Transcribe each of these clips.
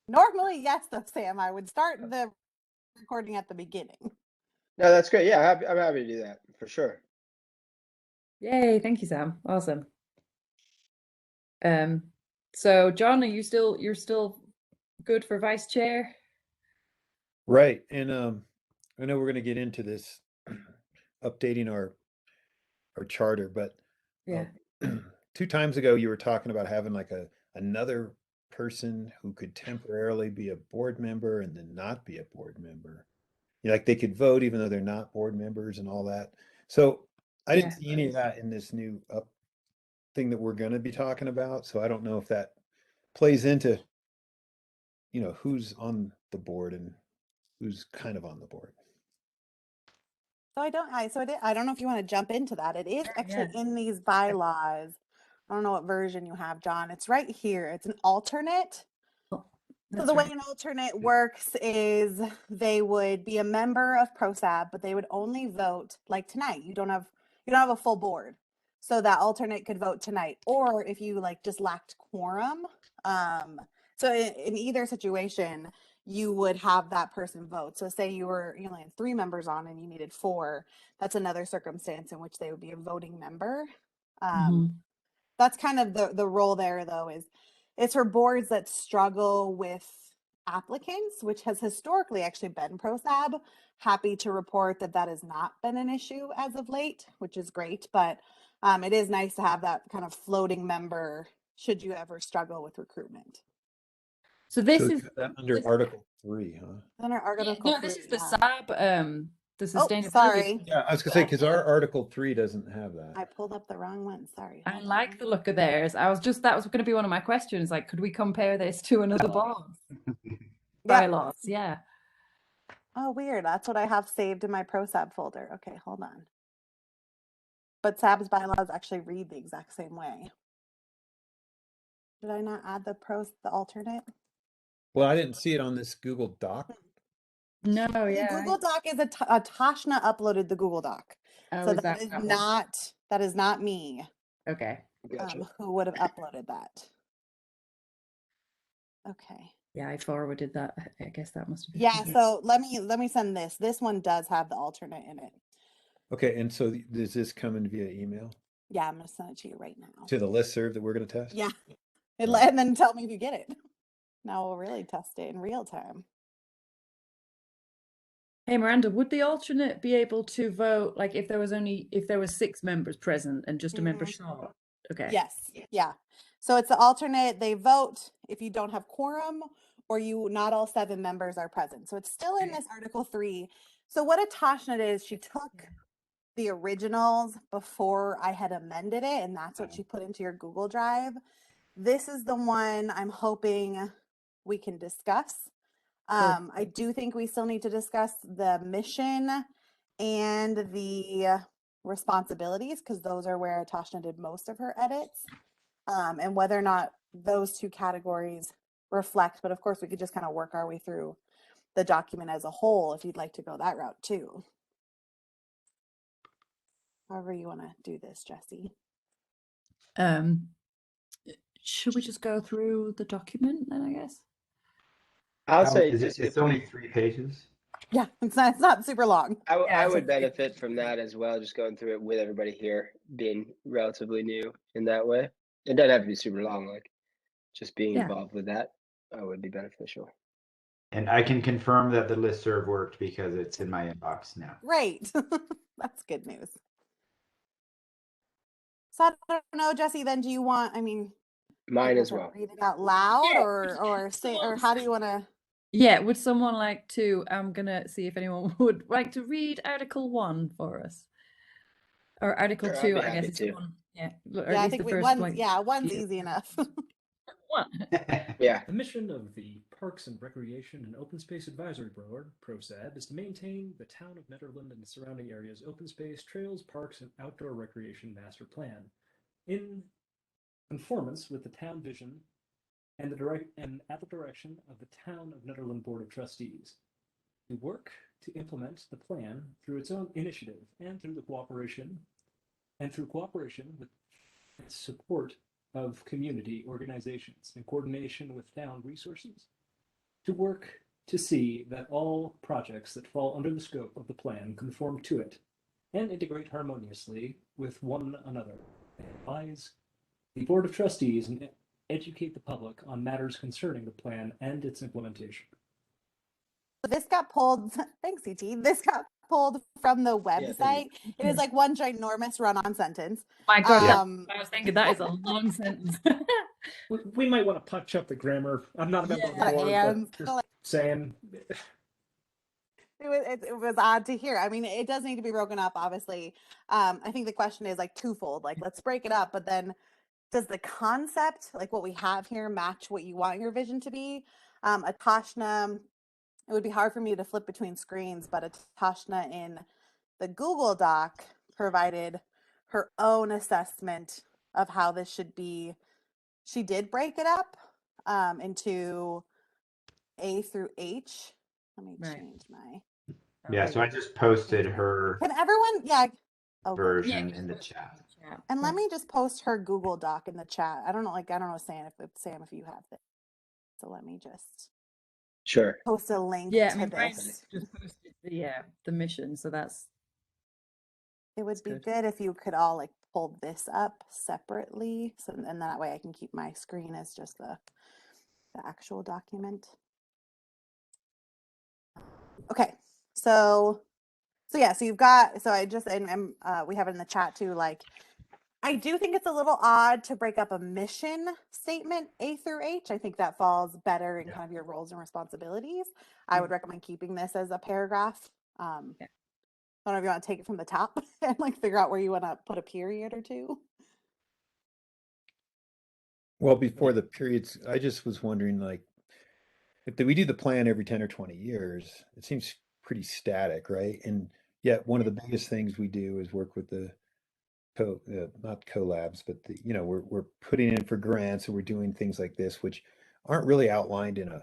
Normally, yes, though, Sam, I would start the recording at the beginning. No, that's great. Yeah, I'm happy to do that for sure. Yay, thank you, Sam. Awesome. So John, you're still good for vice chair? Right. And I know we're going to get into this updating our charter, but Yeah. 2 times ago you were talking about having like another person who could temporarily be a board member and then not be a board member. Like they could vote even though they're not board members and all that. So I didn't see any of that in this new thing that we're going to be talking about. So I don't know if that plays into, who's on the board and who's kind of on the board. So I don't know if you want to jump into that. It is actually in these bylaws. I don't know what version you have, John. It's right here. It's an alternate. So the way an alternate works is they would be a member of ProSab, but they would only vote like tonight. You don't have a full board. So that alternate could vote tonight. Or if you just lacked quorum. So in either situation, you would have that person vote. So say you only had 3 members on and you needed 4. That's another circumstance in which they would be a voting member. That's kind of the role there, though, it's for boards that struggle with applicants, which has historically actually been ProSab. Happy to report that has not been an issue as of late, which is great. But it is nice to have that kind of floating member should you ever struggle with recruitment. So this is under Article 3, huh? Under Article 3, this is the Saab, the sustainability. Oh, sorry. Yeah, I was gonna say because our Article 3 doesn't have that. I pulled up the wrong one. Sorry. I like the look of theirs. That was going to be one of my questions. Like, could we compare this to another board? Bylaws, yeah. Oh, weird. That's what I have saved in my ProSab folder. Okay, hold on. But Saab's bylaws actually read the exact same way. Did I not add the alternate? Well, I didn't see it on this Google Doc. No, The Google Doc is a Tashna uploaded the Google Doc. Oh, so is that is not me. Okay. Gotcha. Who would have uploaded that? Okay. Yeah, I forwarded that. I guess that must have been. Yeah, so let me send this. This one does have the alternate in it. Okay, and so does this come in via email? Yeah, I'm gonna send it to you right now. To the listserv that we're gonna test? Yeah. And then tell me if you get it. Now we'll really test it in real time. Hey Miranda, would the alternate be able to vote like if there was 6 members present and just a member short? Okay. Yes. Yeah. So it's the alternate. They vote if you don't have quorum or not all 7 members are present. So it's still in this Article 3. So what a Tashnet is, she took the originals before I had amended it, and that's what she put into your Google Drive. This is the one I'm hoping we can discuss. Cool. I do think we still need to discuss the mission and the responsibilities, because those are where Tashna did most of her edits, and whether or not those 2 categories reflect. But of course, we could just kind of work our way through the document as a whole if you'd like to go that route too. However you want to do this, Jesse. Should we just go through the document then, I guess? I'll say it's only 3 pages. Yeah, it's not super long. I would benefit from that as well, just going through it with everybody here, being relatively new in that way. It doesn't have to be super long, like just being involved with that would be beneficial. And I can confirm that the listserv worked because it's in my inbox now. Right. That's good news. So I don't know, Jesse, then do you want, mine as well. Read it out loud or say, or how do you want to? Yeah, would someone like to, I'm going to see if anyone would like to read Article 1 for us. Or Article 2, I guess. Yeah, I think one's easy enough. Yeah. The mission of the Parks and Recreation and Open Space Advisory Board, ProSAB, is to maintain the town of Nederland and the surrounding areas' open space, trails, parks, and outdoor recreation master plan in conformance with the town vision and at the direction of the Town of Nederland Board of Trustees. To work to implement the plan through its own initiative and through cooperation with support of community organizations in coordination with town resources to work to see that all projects that fall under the scope of the plan conform to it and integrate harmoniously with one another. Advise the Board of Trustees and educate the public on matters concerning the plan and its implementation. This got pulled, thanks CT, this got pulled from the Yeah, thank website. It is like one ginormous run-on sentence. My God, Um, I was thinking that is a long sentence. We might want to punch up the grammar. I'm not a member of the Yeah, board, and- but just saying. it was odd to hear. I mean, it does need to be broken up, obviously. I think the question is like twofold, like let's break it up, but then does the concept, like what we have here, match what you want your vision to be? Atashna, it would be hard for me to flip between screens, but Atashna in the Google Doc provided her own assessment of how this should be. She did break it up into A through H. Let me Right. change my. Yeah, so I just posted her Can everyone? Yeah. Okay. version in the chat. And let me just post her Google Doc in the chat. I don't know, Sam, if you have this. So let me just Sure. post a link Yeah, I to mean, Brian this. just posted the mission, so that's It would That's be good. good if you could all like pull this up separately, so and that way I can keep my screen as just the actual document. Okay, so yeah, so you've got, so I just and we have it in the chat too. Like, I do think it's a little odd to break up a mission statement A through H. I think that falls better in kind of your roles and responsibilities. I would recommend keeping this as a paragraph. Yeah. I don't know if you want to take it from the top and like figure out where you want to put a period or two. Well, before the periods, I just was wondering, like, if we do the plan every 10 or 20 years, it seems pretty static, right? And yet one of the biggest things we do is work with the not collabs, but we're putting in for grants, and we're doing things like this, which aren't really outlined in a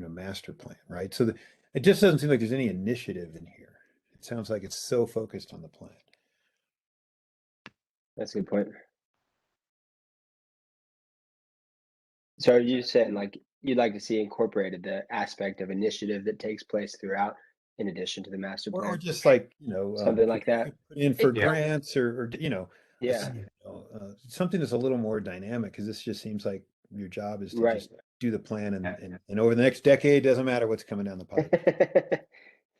master plan, right? So it just doesn't seem like there's any initiative in here. It sounds like it's so focused on the plan. That's a good point. So are you saying like you'd like to see incorporated the aspect of initiative that takes place throughout, in addition to the master plan? Or just like, something like that. Put in for Yeah. grants or Yeah. something that's a little more dynamic, because this just seems like your job is to Right. just do the plan Yeah. and over the next decade, doesn't matter what's coming down the pipe.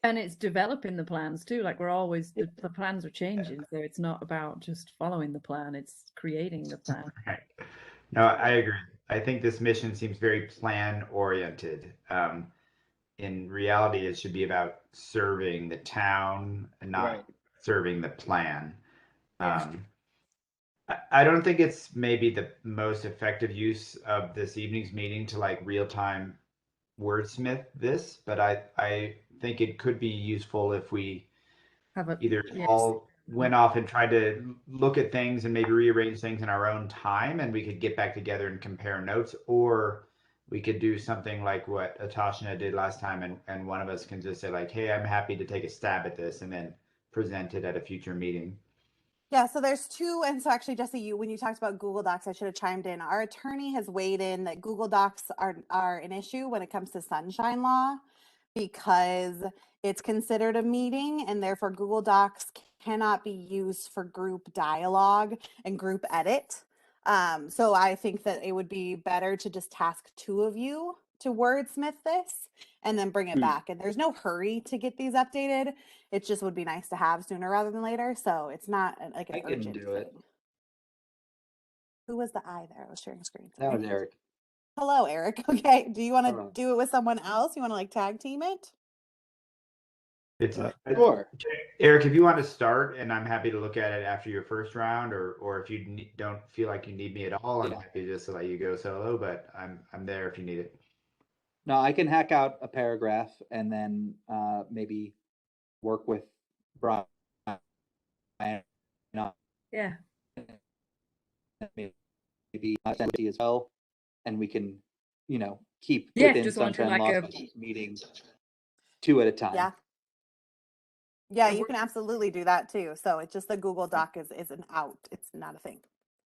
And it's developing the plans too. Like we're always the plans are changing, so it's not about just following the plan; it's creating the plan. Right. No, I agree. I think this mission seems very plan oriented. In reality, it should be about serving the town and not Right. serving the plan. Yeah. I don't think it's maybe the most effective use of this evening's meeting to like real time wordsmith this, but I think it could be useful if we Have a either yes. all went off and tried to look at things and maybe rearrange things in our own time, and we could get back together and compare notes, or we could do something like what Atashna did last time, and one of us can just say like, hey, I'm happy to take a stab at this and then present it at a future meeting. Yeah, so there's two, and so actually, Jesse, when you talked about Google Docs, I should have chimed in. Our attorney has weighed in that Google Docs are an issue when it comes to sunshine law, because it's considered a meeting, and therefore Google Docs cannot be used for group dialogue and group edit. So I think that it would be better to just task two of you to wordsmith this and then bring it back. And there's no hurry to get these updated. It just would be nice to have sooner rather than later. So it's not like an I can urgent do it. thing. Who was the I there? I was sharing screen. That Sorry. was Eric. Hello, Eric. Okay. Do you want to Hello. do it with someone else? You want to like tag team it? It's Sure. Eric, if you want to start, and I'm happy to look at it after your first round, or if you don't feel like you need me at all, I'm Yeah. happy just to let you go solo. But I'm there if you need it. No, I can hack out a paragraph and then maybe work with Brian. Yeah. Maybe Sandy as well, and we can, keep Yeah, within just want to sunshine like law meetings 2 at a time. Yeah. Yeah, you can absolutely do that too. So it's just the Google Doc is an out. It's not a thing.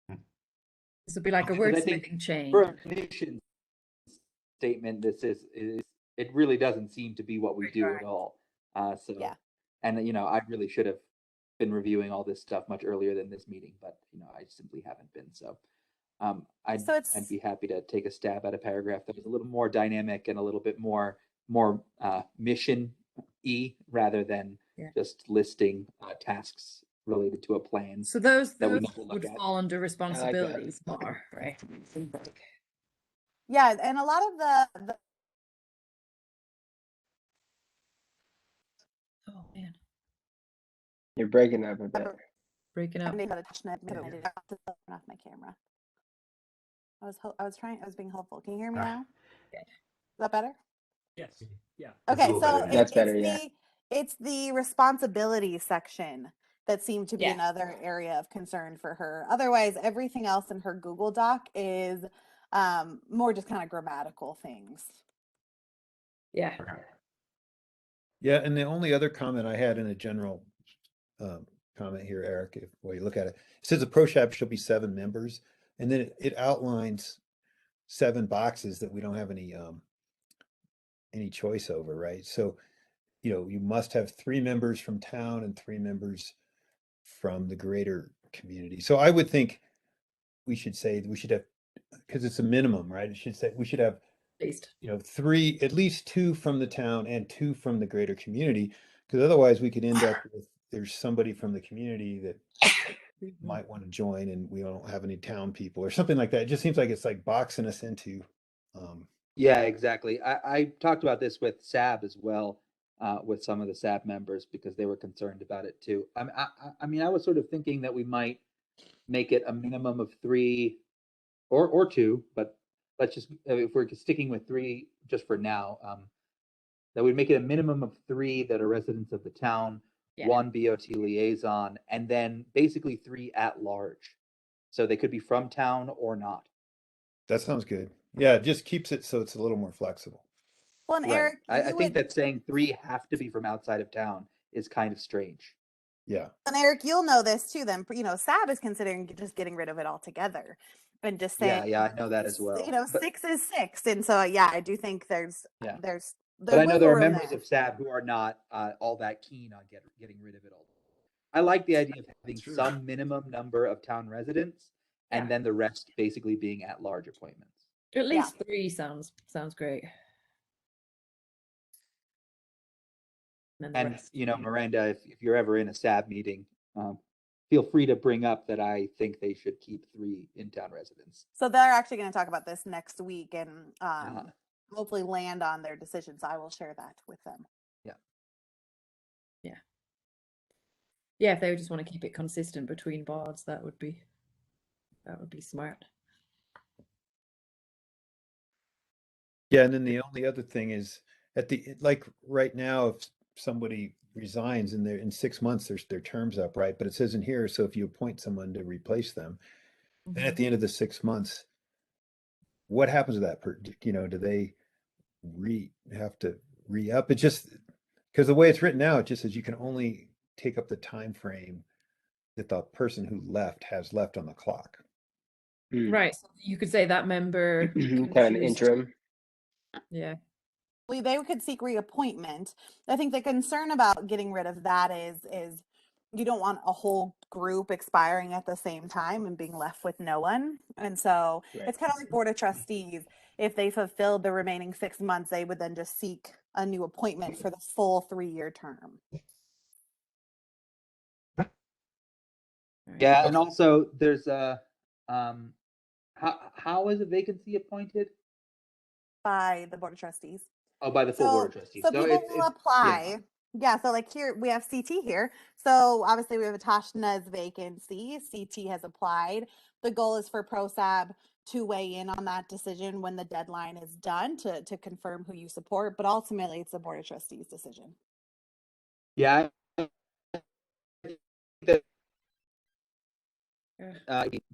This would be like a Because I think wordsmithing chain. For a mission statement. This is it really doesn't seem to be what we do at all. So, Yeah. and you know, I really should have been reviewing all this stuff much earlier than this meeting, but you know, I simply haven't been. So, I'd be happy to take a stab at a paragraph that was a little more dynamic and a little bit more mission-y rather than just listing tasks related to a plan. So those that we would never look at. fall under responsibilities more, right? Yeah, and a lot of the Oh man, You're breaking up a bit. breaking up. I did off my camera. I was being helpful. Can you hear me now? Good. Is that better? Yes. Yeah. Okay, little so better now. That's better, yeah. It's the responsibility section that seemed to be Yeah. another area of concern for her. Otherwise, everything else in her Google Doc is more just kind of grammatical things. Yeah. Yeah, and the only other comment I had in a general comment here, Eric, if while you look at it, it says the ProShab shall be 7 members, and then it outlines 7 boxes that we don't have any choice over, right? So, you know, you must have 3 members from town and 3 members from the greater community. So I would think we should say we should have, because it's a minimum, right? It should say we should have At least. you know, 3, at least 2 from the town and 2 from the greater community, because otherwise we could end up with there's somebody from the community that might want to join and we don't have any town people or something like that. It just seems like it's like boxing us into. Yeah, exactly. I talked about this with Saab as well, with some of the Saab members because they were concerned about it too. I mean, I was sort of thinking that we might make it a minimum of 3 or 2, but let's just if we're sticking with 3 just for now, that would make it a minimum of 3 that are residents of the town, 1 BOT liaison, and then basically 3 at large. So they could be from town or not. That sounds good. Yeah, it just keeps it so it's a little more flexible. Well, and Right. Eric, I think that saying 3 have to be from outside of town is kind of strange. Yeah. And Eric, you'll know this too. Then you know, Saab is considering just getting rid of it altogether, and just saying, Yeah, I know that as well. You know, but, 6 is 6, and so yeah, I do think there's But I know there are wiggle room members there. of SAB who are not all that keen on getting rid of it all. I like the idea of having some minimum number of town residents and then the rest basically being at large appointments. At least 3 sounds great. And you know, Miranda, if you're ever in a SAB meeting, feel free to bring up that I think they should keep 3 in-town residents. So they're actually going to talk about this next week and hopefully land on their decision. So I will share that with them. Yeah, if they just want to keep it consistent between boards, that would be smart. Yeah, and then the only other thing is like right now, if somebody resigns and they're in 6 months, their term's up, right? But it says in here, so if you appoint someone to replace them, then at the end of the 6 months, what happens to that you know, do they have to re-up? It just because the way it's written now, it just says you can only take up the time frame that the person who left has left on the clock. Right. So you could say that member kind of interim. Yeah. They could seek reappointment. I think the concern about getting rid of that is you don't want a whole group expiring at the same time and being left with no one. And so it's kind of like Board of Trustees. If they fulfilled the remaining 6 months, they would then just seek a new appointment for the full 3-year term. Yeah, and also there's a how is a vacancy appointed? By the Board of Trustees. Oh, by the full Board of Trustees. So people will apply. Yeah, so like here we have CT here. So obviously we have Atashna's vacancy. CT has applied. The goal is for ProSab to weigh in on that decision when the deadline is done to confirm who you support, but ultimately it's the Board of Trustees decision. Yeah.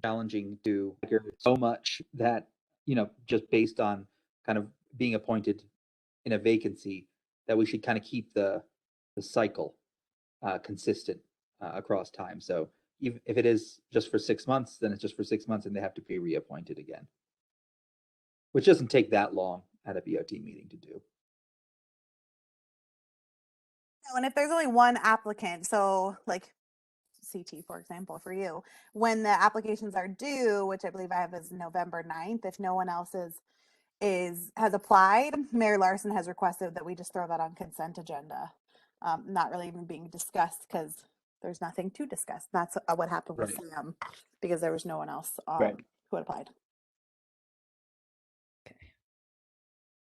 Challenging to so much that, you know, just based on kind of being appointed in a vacancy, that we should kind of keep the cycle consistent across time. So if it is just for 6 months, then it's just for 6 months and they have to be reappointed again, which doesn't take that long. at a BOT meeting to do. And if there's only one applicant, so like CT, for example, for you, when the applications are due, which I believe I have is November 9th, if no one else has applied, Mayor Larson has requested that we just throw that on consent agenda. Not really even being discussed because there's nothing to discuss. That's what happened with Right. Sam, because there was no one else Right. who had applied.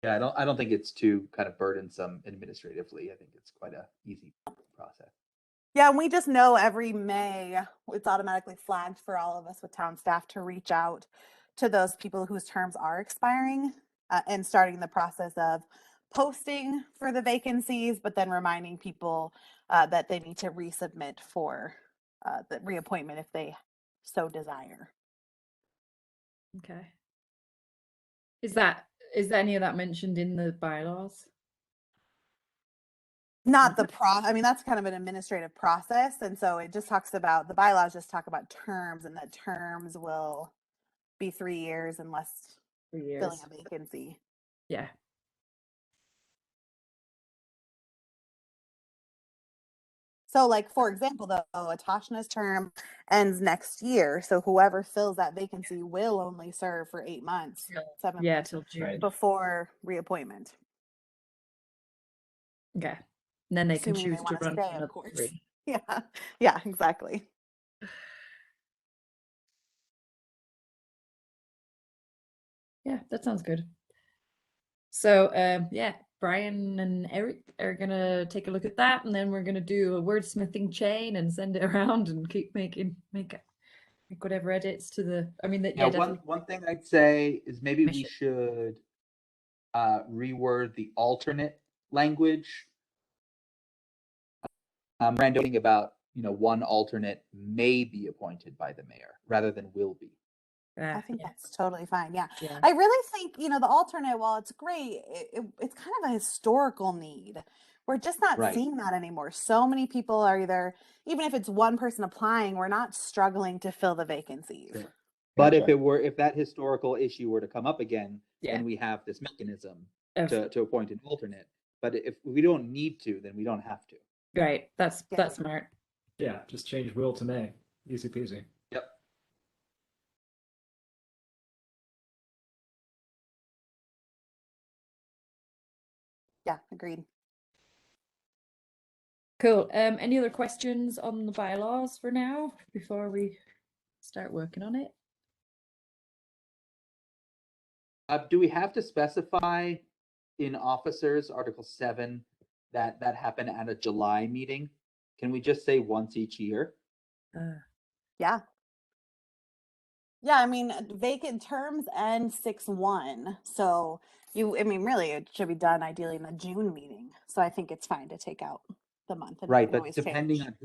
Yeah, I don't think it's too kind of burdensome administratively. I think it's quite a easy process. Yeah, and we just know every May it's automatically flagged for all of us with town staff to reach out to those people whose terms are expiring and starting the process of posting for the vacancies, but then reminding people that they need to resubmit for the reappointment if they so desire. Okay. Is any of that mentioned in the bylaws? Not the I mean, that's kind of an administrative process. And so it just talks about, the bylaws just talk about terms, and that terms will be 3 years unless 3 years. filling a vacancy. Yeah. So like, for example, though, Atashna's term ends next year. So whoever fills that vacancy will only serve for 8 months, 7 Yeah, months till June. Right. before reappointment. Okay. And then they can Assuming they choose to want to run stay, for of another course. 3. Yeah, yeah, exactly. Yeah, that sounds good. So yeah, Brian and Eric are gonna take a look at that, and then we're gonna do a wordsmithing chain and send it around and keep make whatever edits to the. I mean, Yeah, definitely. one thing I'd say is maybe we Mission. should reword the alternate language. Randoming about, one alternate may be appointed by the mayor rather than will be. I think Yeah. that's totally fine. Yeah. Yeah. I really think, the alternate, while it's great, it's kind of a historical need. We're just not Right. seeing that anymore. So many people are either, even if it's one person applying, we're not struggling to fill the vacancies. Sure. But if that historical issue were to come up again, Yeah. then we have this mechanism Of- to appoint an alternate. But if we don't need to, then we don't have to. Right. That's Yeah. smart. Yeah, just change will to may. Easy peasy. Yep. Yeah, agreed. Cool. Any other questions on the bylaws for now before we start working on it? Do we have to specify in officers, Article 7, that happen at a July meeting? Can we just say once each year? Yeah. Yeah, I mean, vacant terms end 6/1. So really, it should be done ideally in the June meeting. So I think it's fine to take out the month. And Right, can but always depending change. on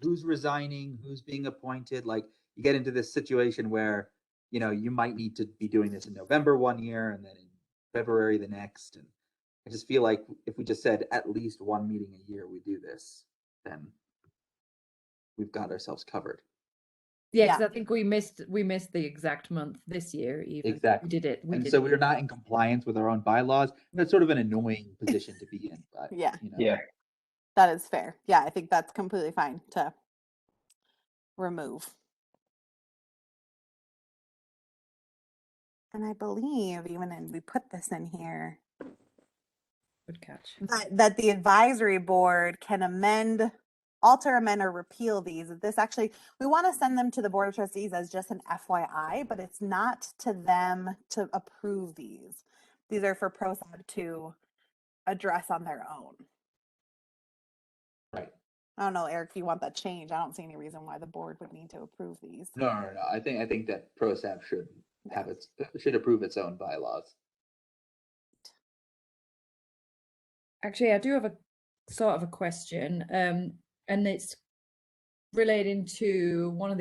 who's resigning, who's being appointed, like you get into this situation where, you might need to be doing this in November one year and then in February the next. And I just feel like if we just said at least one meeting a year we do this, then we've got ourselves covered. Yeah, because Yeah. I think we missed the exact month this year. Even Exactly. we did it. So we're not in compliance with our own bylaws. That's sort of an annoying position to be in. But Yeah. Yeah. That is fair. Yeah, I think that's completely fine to remove. And I believe we put this in here, Good catch. that the advisory board can alter, amend, or repeal these. We want to send them to the Board of Trustees as just an FYI, but it's not to them to approve these. These are for ProSab to address on their own. Right. I don't know, Eric, if you want that change. I don't see any reason why the board would need to approve these. No. I think that ProSab should approve its own bylaws. Actually, I do have a sort of a question, and it's relating to one of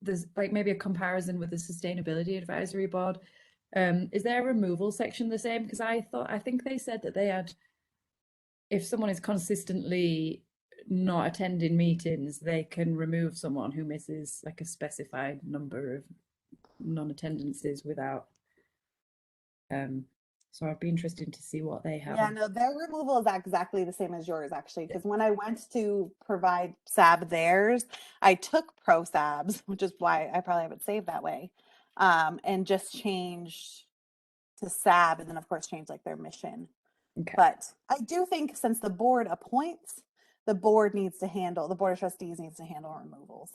there's like maybe a comparison with the Sustainability Advisory Board. Is their removal section the same? Because I think they said that they had, if someone is consistently not attending meetings, they can remove someone who misses like a specified number of non-attendances without So I'd be interested to see what they have. Yeah, no, their removal is exactly the same as yours, actually, because when I went to provide Saab theirs, I took Pro Sabs, which is why I probably have it saved that way, and just changed to Saab, and then of course changed like their mission. Okay. But I do think since the board appoints, the board of trustees needs to handle removals.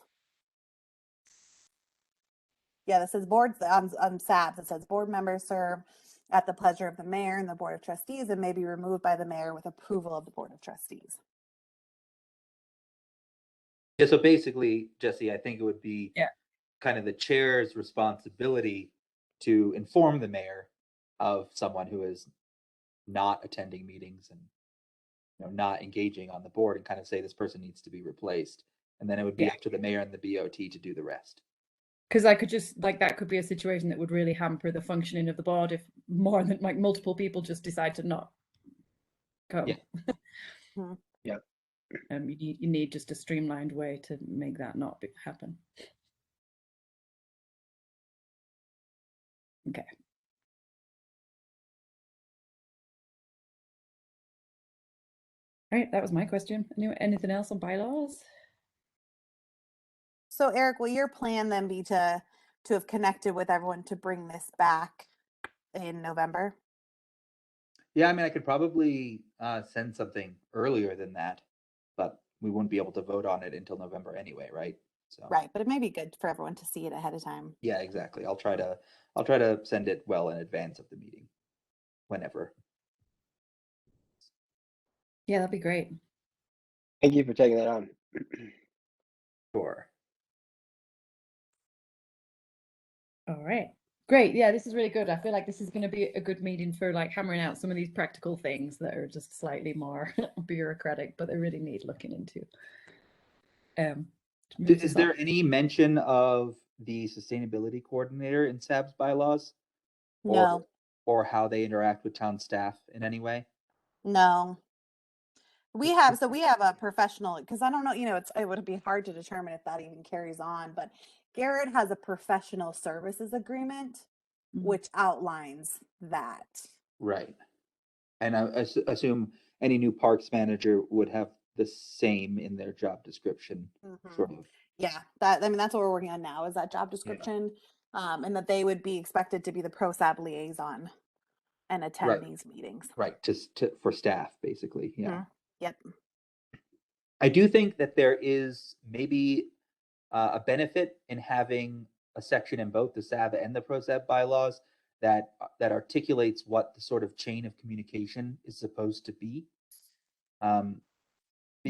Yeah, this says boards on SABs. It says board members serve at the pleasure of the mayor and the board of trustees and may be removed by the mayor with approval of the board of trustees. Yeah, so basically, Jesse, I think it would be Yeah. kind of the chair's responsibility to inform the mayor of someone who is not attending meetings and not engaging on the board, and kind of say this person needs to be replaced. And then it would be Yeah. up to the mayor and the BOT to do the rest. Because I could just that could be a situation that would really hamper the functioning of the board if more than multiple people just decide to not come. Yeah. Yeah. You need just a streamlined way to make that not happen. Okay. All right, that was my question. Anything else on bylaws? So Eric, will your plan then be to have connected with everyone to bring this back in November? Yeah, I mean, I could probably send something earlier than that, but we wouldn't be able to vote on it until November anyway, right? So Right, but it may be good for everyone to see it ahead of time. yeah, exactly. I'll try to send it well in advance of the meeting, whenever. Yeah, that'd be great. Thank you for taking that on. Sure. All right. Great. Yeah, this is really good. I feel like this is going to be a good meeting for like hammering out some of these practical things that are just slightly more bureaucratic, but they really need looking into. Is there any mention of the sustainability coordinator in SAB's bylaws? No, Or how they interact with town staff in any way? no. We have a professional, because I don't know, it would be hard to determine if that even carries on, but Garrett has a professional services agreement, which outlines that. Right. And I assume any new parks manager would have the same in their job description, sort of. Yeah, that's what we're working on now, is that job description, and that they would be expected to be the ProSab liaison and attend these meetings. Right, just for staff, basically, yeah. Yep. I do think that there is maybe a benefit in having a section in both the SAB and the ProSab bylaws that articulates what the sort of chain of communication is supposed to be.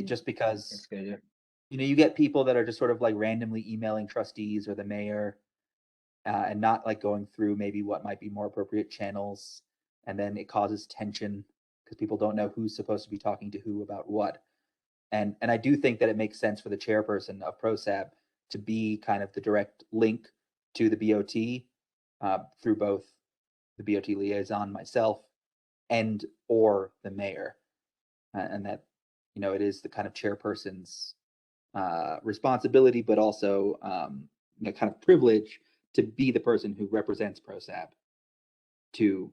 Just because That's good, yeah. you get people that are just sort of like randomly emailing trustees or the mayor, and not like going through maybe what might be more appropriate channels, and then it causes tension because people don't know who's supposed to be talking to who about what. And I do think that it makes sense for the chairperson of ProSab to be kind of the direct link to the BOT through both the BOT liaison, myself, and or the mayor, and that it is the kind of chairperson's responsibility, but also kind of privilege to be the person who represents ProSab to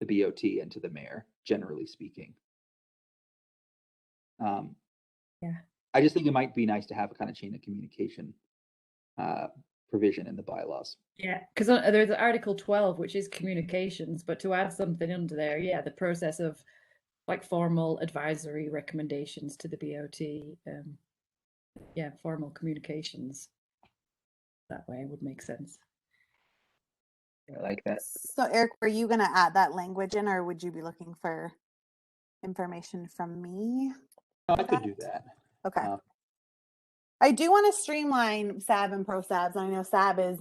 the BOT and to the mayor, generally speaking. Yeah. I just think it might be nice to have a kind of chain of communication provision in the bylaws. Yeah, because there's Article 12, which is communications, but to add something under there, yeah, the process of like formal advisory recommendations to the BOT, yeah, formal communications that way would make sense. I like that. So Eric, were you going to add that language in, or would you be looking for information from me? I could do that. Okay. I do want to streamline SAB and ProSabs. I know SAB is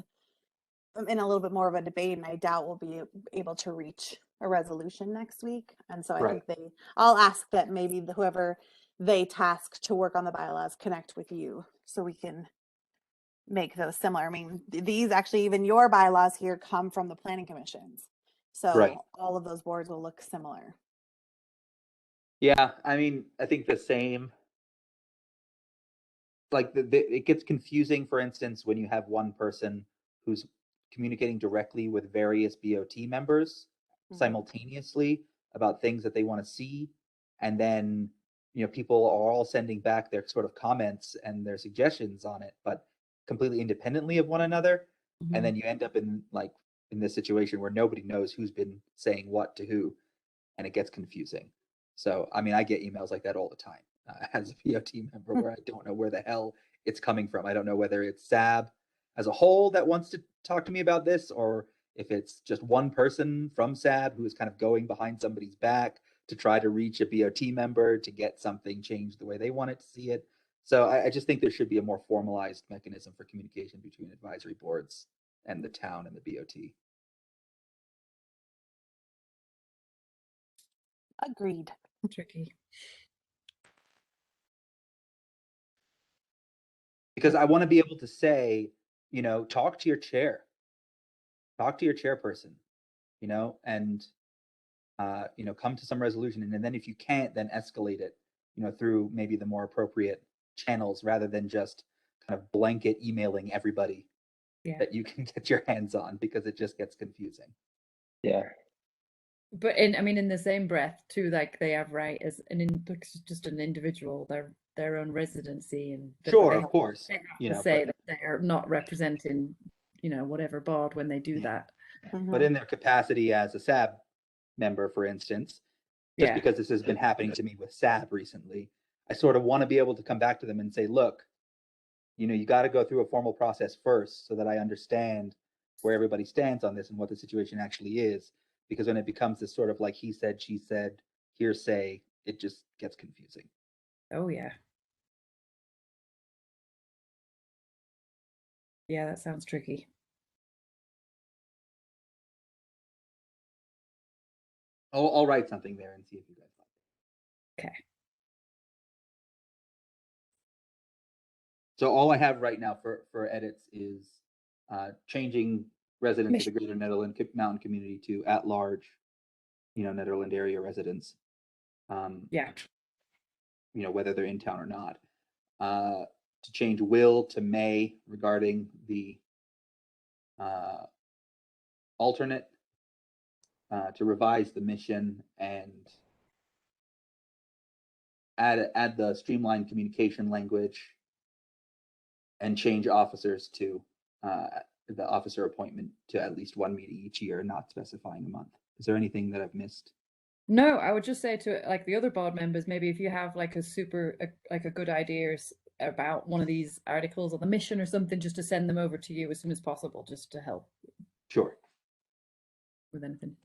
in a little bit more of a debate, and I doubt we'll be able to reach a resolution next week. And so I think I'll ask that maybe whoever they task to work on the bylaws connect with you so we can make those similar. I mean, these actually, even your bylaws here come from the planning commissions. So all of those boards will look similar. Yeah, I mean, I think the same. Like it gets confusing, for instance, when you have one person who's communicating directly with various BOT members simultaneously about things that they want to see, and then people are all sending back their sort of comments and their suggestions on it, but completely independently of one another. And then you end up in this situation where nobody knows who's been saying what to who, and it gets confusing. So I mean, I get emails like that all the time as a BOT member, where I don't know where the hell it's coming from. I don't know whether it's Saab as a whole that wants to talk to me about this, or if it's just one person from Saab who is kind of going behind somebody's back to try to reach a BOT member to get something changed the way they want it to see it. So I just think there should be a more formalized mechanism for communication between advisory boards and the town and the BOT. Agreed. Tricky. Because I want to be able to say, talk to your chair, talk to your chairperson, and come to some resolution. And then if you can't, then escalate it, through maybe the more appropriate channels, rather than just kind of blanket emailing everybody that you can get your hands on, because it just gets confusing. Yeah. But in the same breath too, like they have right as just an individual, their own residency, and sure, of course, they have to say that they're not representing, whatever board when they do that. But in their capacity as a Saab member, for instance, just because this has been happening to me with Saab recently, I sort of want to be able to come back to them and say, look, you got to go through a formal process first so that I understand where everybody stands on this and what the situation actually is. Because when it becomes this sort of like he said, she said, hearsay, it just gets confusing. Oh, yeah. Yeah, that sounds tricky. I'll write something there and see if you guys like it. Okay. So all I have right now for edits is changing residents of the Greater Nederland Mountain Community to at-large, Nederland area residents. Whether they're in town or not. To change will to may regarding the alternate. To revise the mission and add the streamlined communication language, and change officers to the officer appointment to at least one meeting each year, not specifying a month. Is there anything that I've missed? No, I would just say to the other board members, maybe if you have a good idea about one of these articles on the mission or something, just to send them over to you as soon as possible, just to help. Sure. With anything.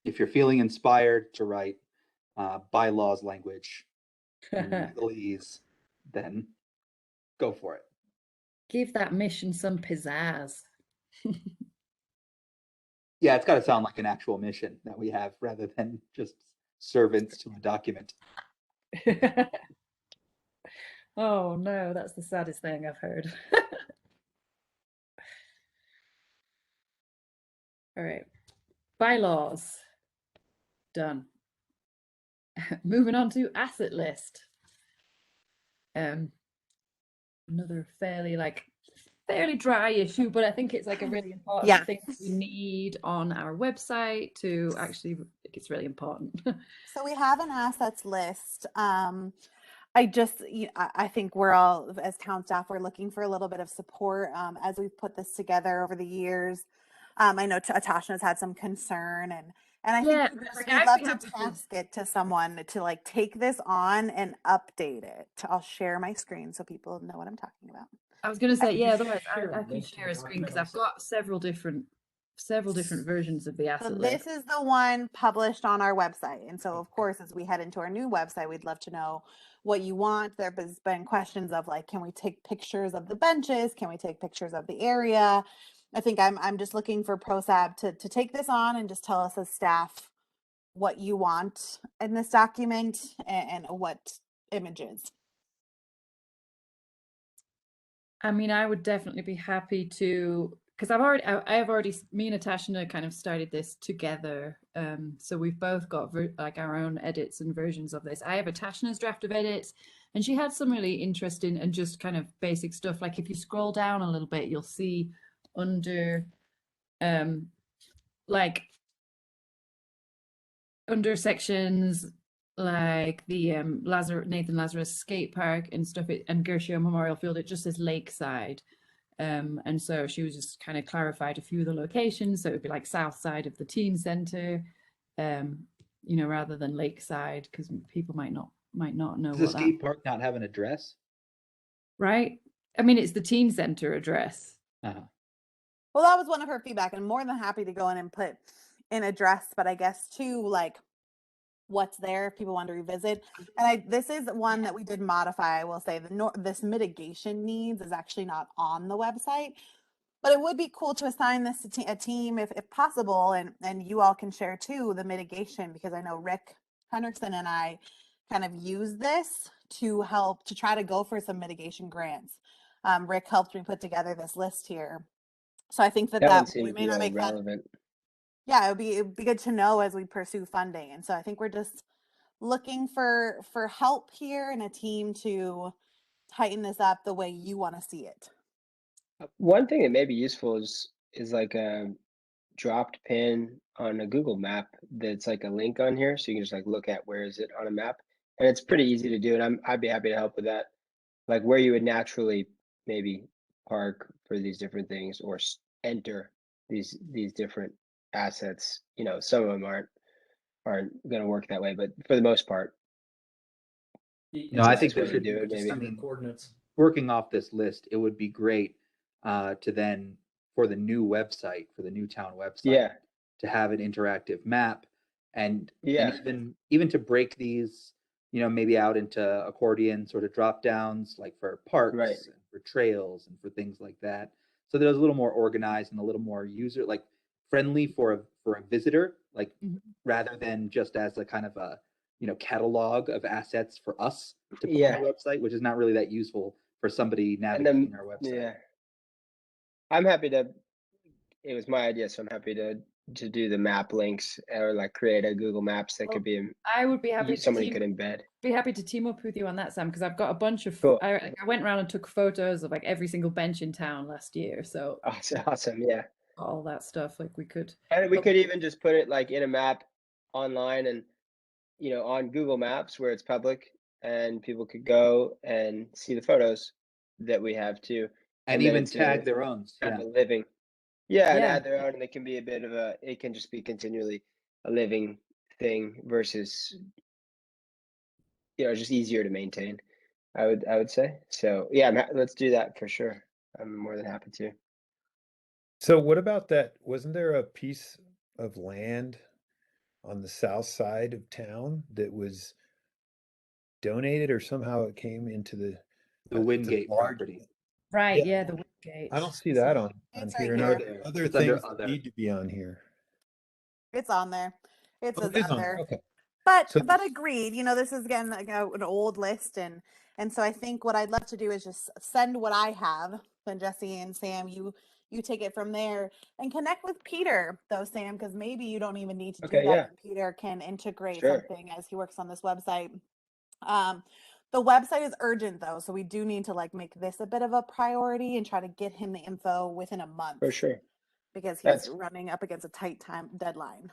If you're feeling inspired to write bylaws language in legalese, then go for it. Give that mission some pizzazz. Yeah, it's got to sound like an actual mission that we have, rather than just servants to a document. Oh no, that's the saddest thing I've heard. All right, bylaws done. Moving on to asset list. Another fairly dry issue, but I think it's a really important thing that we need on our website to actually, it's really important. So we have an assets list. I think we're all, as town staff, we're looking for a little bit of support as we've put this together over the years. I know Atasha has had some concern, and I think we'd love to task it to someone to take this on and update it. I'll share my screen so people know what I'm talking about. I was going to say, otherwise I can share a screen because I've got several different versions of the asset list. This is the one published on our website. And so, of course, as we head into our new website, we'd love to know what you want. There has been questions of can we take pictures of the benches? Can we take pictures of the area? I think I'm just looking for ProSab to take this on and just tell us as staff what you want in this document and what images. I mean, I would definitely be happy to, because I have already, me and Natasha kind of started this together. So we've both got our own edits and versions of this. I have Atasha's draft of edits, and she had some really interesting and just kind of basic stuff. If you scroll down a little bit, you'll see under under sections like the Nathan Lazarus skate park and stuff, and Gershio Memorial Field, it just says Lakeside. And so she was just kind of clarified a few of the locations. So it would be like south side of the teen center, you know, rather than Lakeside, because people might not know Does the what that, skate park not have an address? right? I mean, it's the teen center address. Uh-huh. Well, that was one of her feedback, and more than happy to go in and put an address, but I guess too, like, what's there if people want to revisit. And this is one that we did modify. I will say this mitigation needs is actually not on the website, but it would be cool to assign this to a team if possible, and you all can share too the mitigation, because I know Rick Henderson and I kind of use this to help to try to go for some mitigation grants. Rick helped me put together this list here. So I think That one we seems may not real make that. relevant. Yeah, it'd be good to know as we pursue funding. And so I think we're just looking for help here and a team to tighten this up the way you want to see it. One thing that may be useful is like a dropped pin on a Google map that's like a link on here, so you can just like look at where is it on a map, and it's pretty easy to do. And I'd be happy to help with that, like where you would naturally maybe park for these different things or enter these different assets. You know, some of them aren't going to work that way, but for the most part, No, I think there there should should do it, maybe. Coordinates. working off this list, it would be great to then, for the new website, for the new town website, Yeah. to have an interactive map and Yeah. even to break these, you know, maybe out into accordion sort of drop downs, like for parks Right. and for trails and for things like that. So that it was a little more organized and a little more user like friendly for a visitor, like rather than just as a kind of a, you know, catalog of assets for us to put on our website, which is not really that useful for somebody navigating our website. Yeah. I'm happy to, it was my idea, so I'm happy to do the map links or like create a Google Maps that could be, I would be happy somebody could embed. Be happy to team up with you on that, Sam, because I've got a bunch of Cool. I went around and took photos of like every single bench in town last year, so Awesome. Yeah. all that stuff, like we could, And we could even just put it like in a map online and, you know, on Google Maps where it's public, and people could go and see the photos that we have too. And then even it's tag their own. kind Yeah. of a living. Yeah, and Yeah. add their own, and it can be a bit of a, it can just be continually a living thing versus, you know, just easier to maintain. I would say. So yeah, let's do that for sure. I'm more than happy to. So what about that? Wasn't there a piece of land on the south side of town that was donated, or somehow it came into the Wingate large- property. right? Yeah. Yeah, the Wingate. I don't see that on It's here. right And here. other It's under things other. need to be on here. It's on there. It Oh, says it is on other. there. Okay. But So- agreed, you know, this is again like an old list, and so I think what I'd love to do is just send what I have. Then Jesse and Sam, you take it from there and connect with Peter though, Sam, because maybe you don't even need to do Okay, that. yeah. And Peter can integrate Sure. something as he works on this website. The website is urgent though, so we do need to like make this a bit of a priority and try to get him the info within a month. For sure. Because he's That's- running up against a tight time deadline.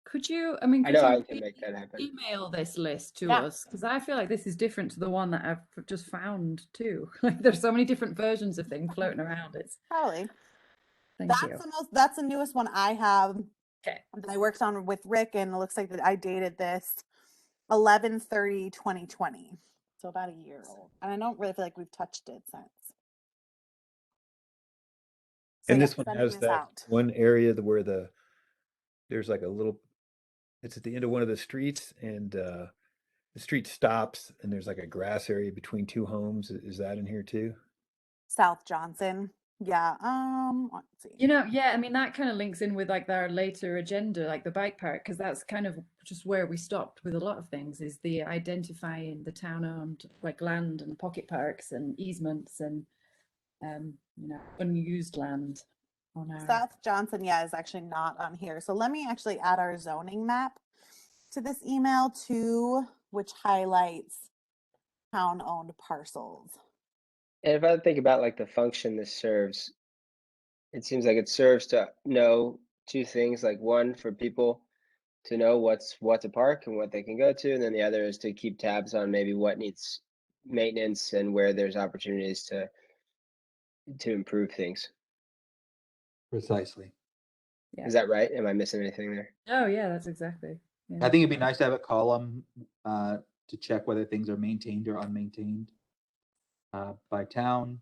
Could you? I mean, I could know you I can make that happen. email this list to Yeah. us? Because I feel like this is different to the one that I've just found too. Like there's so many different versions of things floating around. It's Probably. thank you. That's the newest one I have. Okay. That I worked on with Rick, and it looks like that I dated this 11/30/2020, so about a year old, and I don't really feel like we've touched it since. So And yeah, this one sending has this that out. one area where there's like a little, it's at the end of one of the streets, and the street stops and there's like a grass area between two homes. Is that in here too? South Johnson. Yeah. Let's see. You know, yeah, I mean that kind of links in with like our later agenda, like the bike park, because that's kind of just where we stopped with a lot of things, is the identifying the town-owned like land and pocket parks and easements and you know, unused land on our South Johnson, yeah, is actually not on here. So let me actually add our zoning map to this email too, which highlights town-owned parcels. And if I think about like the function this serves, it seems like it serves to know two things. Like one, for people to know what's a park and what they can go to, and then the other is to keep tabs on maybe what needs maintenance and where there's opportunities to improve things. Precisely. Yeah. Is that right? Am I missing anything there? Oh yeah, that's exactly. I Yeah. think it'd be nice to have a column to check whether things are maintained or unmaintained by town.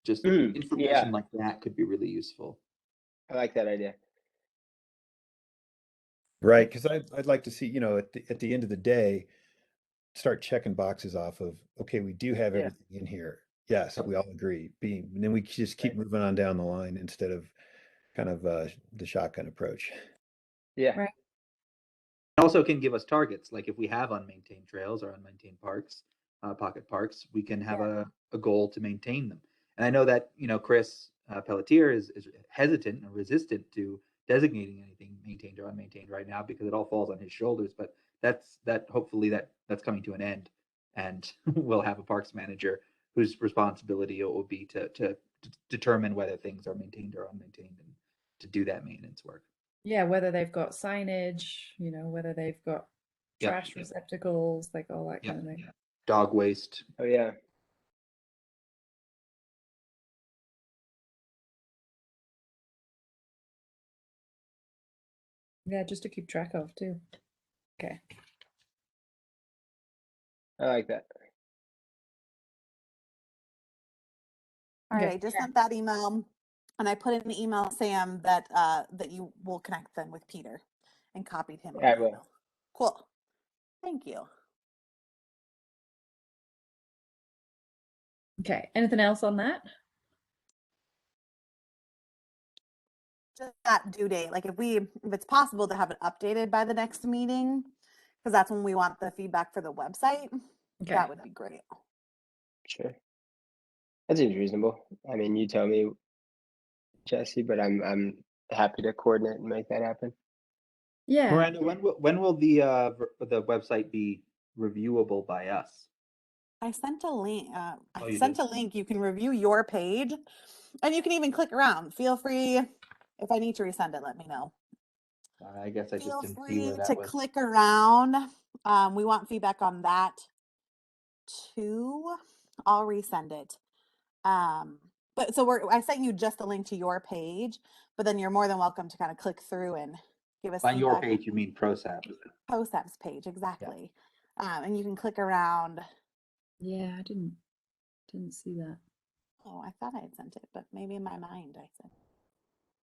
Just information Yeah. like that could be really useful. I like that idea. Right, because I'd like to see, you know, at the end of the day, start checking boxes off of, okay, we do have Yeah. everything in here. Yes, we all agree. And then we just keep moving on down the line instead of kind of the shotgun approach. Yeah. Right. It also can give us targets, like if we have unmaintained trails or unmaintained parks, pocket parks, we can have a goal to maintain them. And I know that, you know, Chris Pelletier is hesitant and resistant to designating anything maintained or unmaintained right now because it all falls on his shoulders. But hopefully that's coming to an end, and we'll have a parks manager whose responsibility it will be to determine whether things are maintained or unmaintained and to do that maintenance work. Yeah, whether they've got signage, you know, whether they've got Yeah, trash yeah. receptacles, like all that Yeah, kind of thing. yeah. Dog waste. Oh yeah. Yeah, just to keep track of too. Okay. I like that. All right, Okay. I just sent that email, and I put in the email, Sam, that that you will connect then with Peter, and copied him. on Yeah, I the will. email. Cool. Thank you. Okay. Anything else on that? Just that due date, like if it's possible to have it updated by the next meeting, because that's when we want the feedback for the website. Okay. That would be great. Sure. That seems reasonable. I mean, you tell me, Jesse, but I'm happy to coordinate and make that happen. Yeah. Miranda, when will the website be reviewable by us? I sent a link. Oh, I you sent did? a link. You can review your page, and you can even click around. Feel free. If I need to resend it, let me know. I guess I just Feel didn't see where free that to was. click around. We want feedback on that too. I'll resend it. But so I sent you just a link to your page, but then you're more than welcome to kind of click through and give us On your feedback. page, you mean ProSab? POSAP's page, exactly. And you can click around. Yeah, I didn't see that. Oh, I thought I had sent it, but maybe in my mind I said.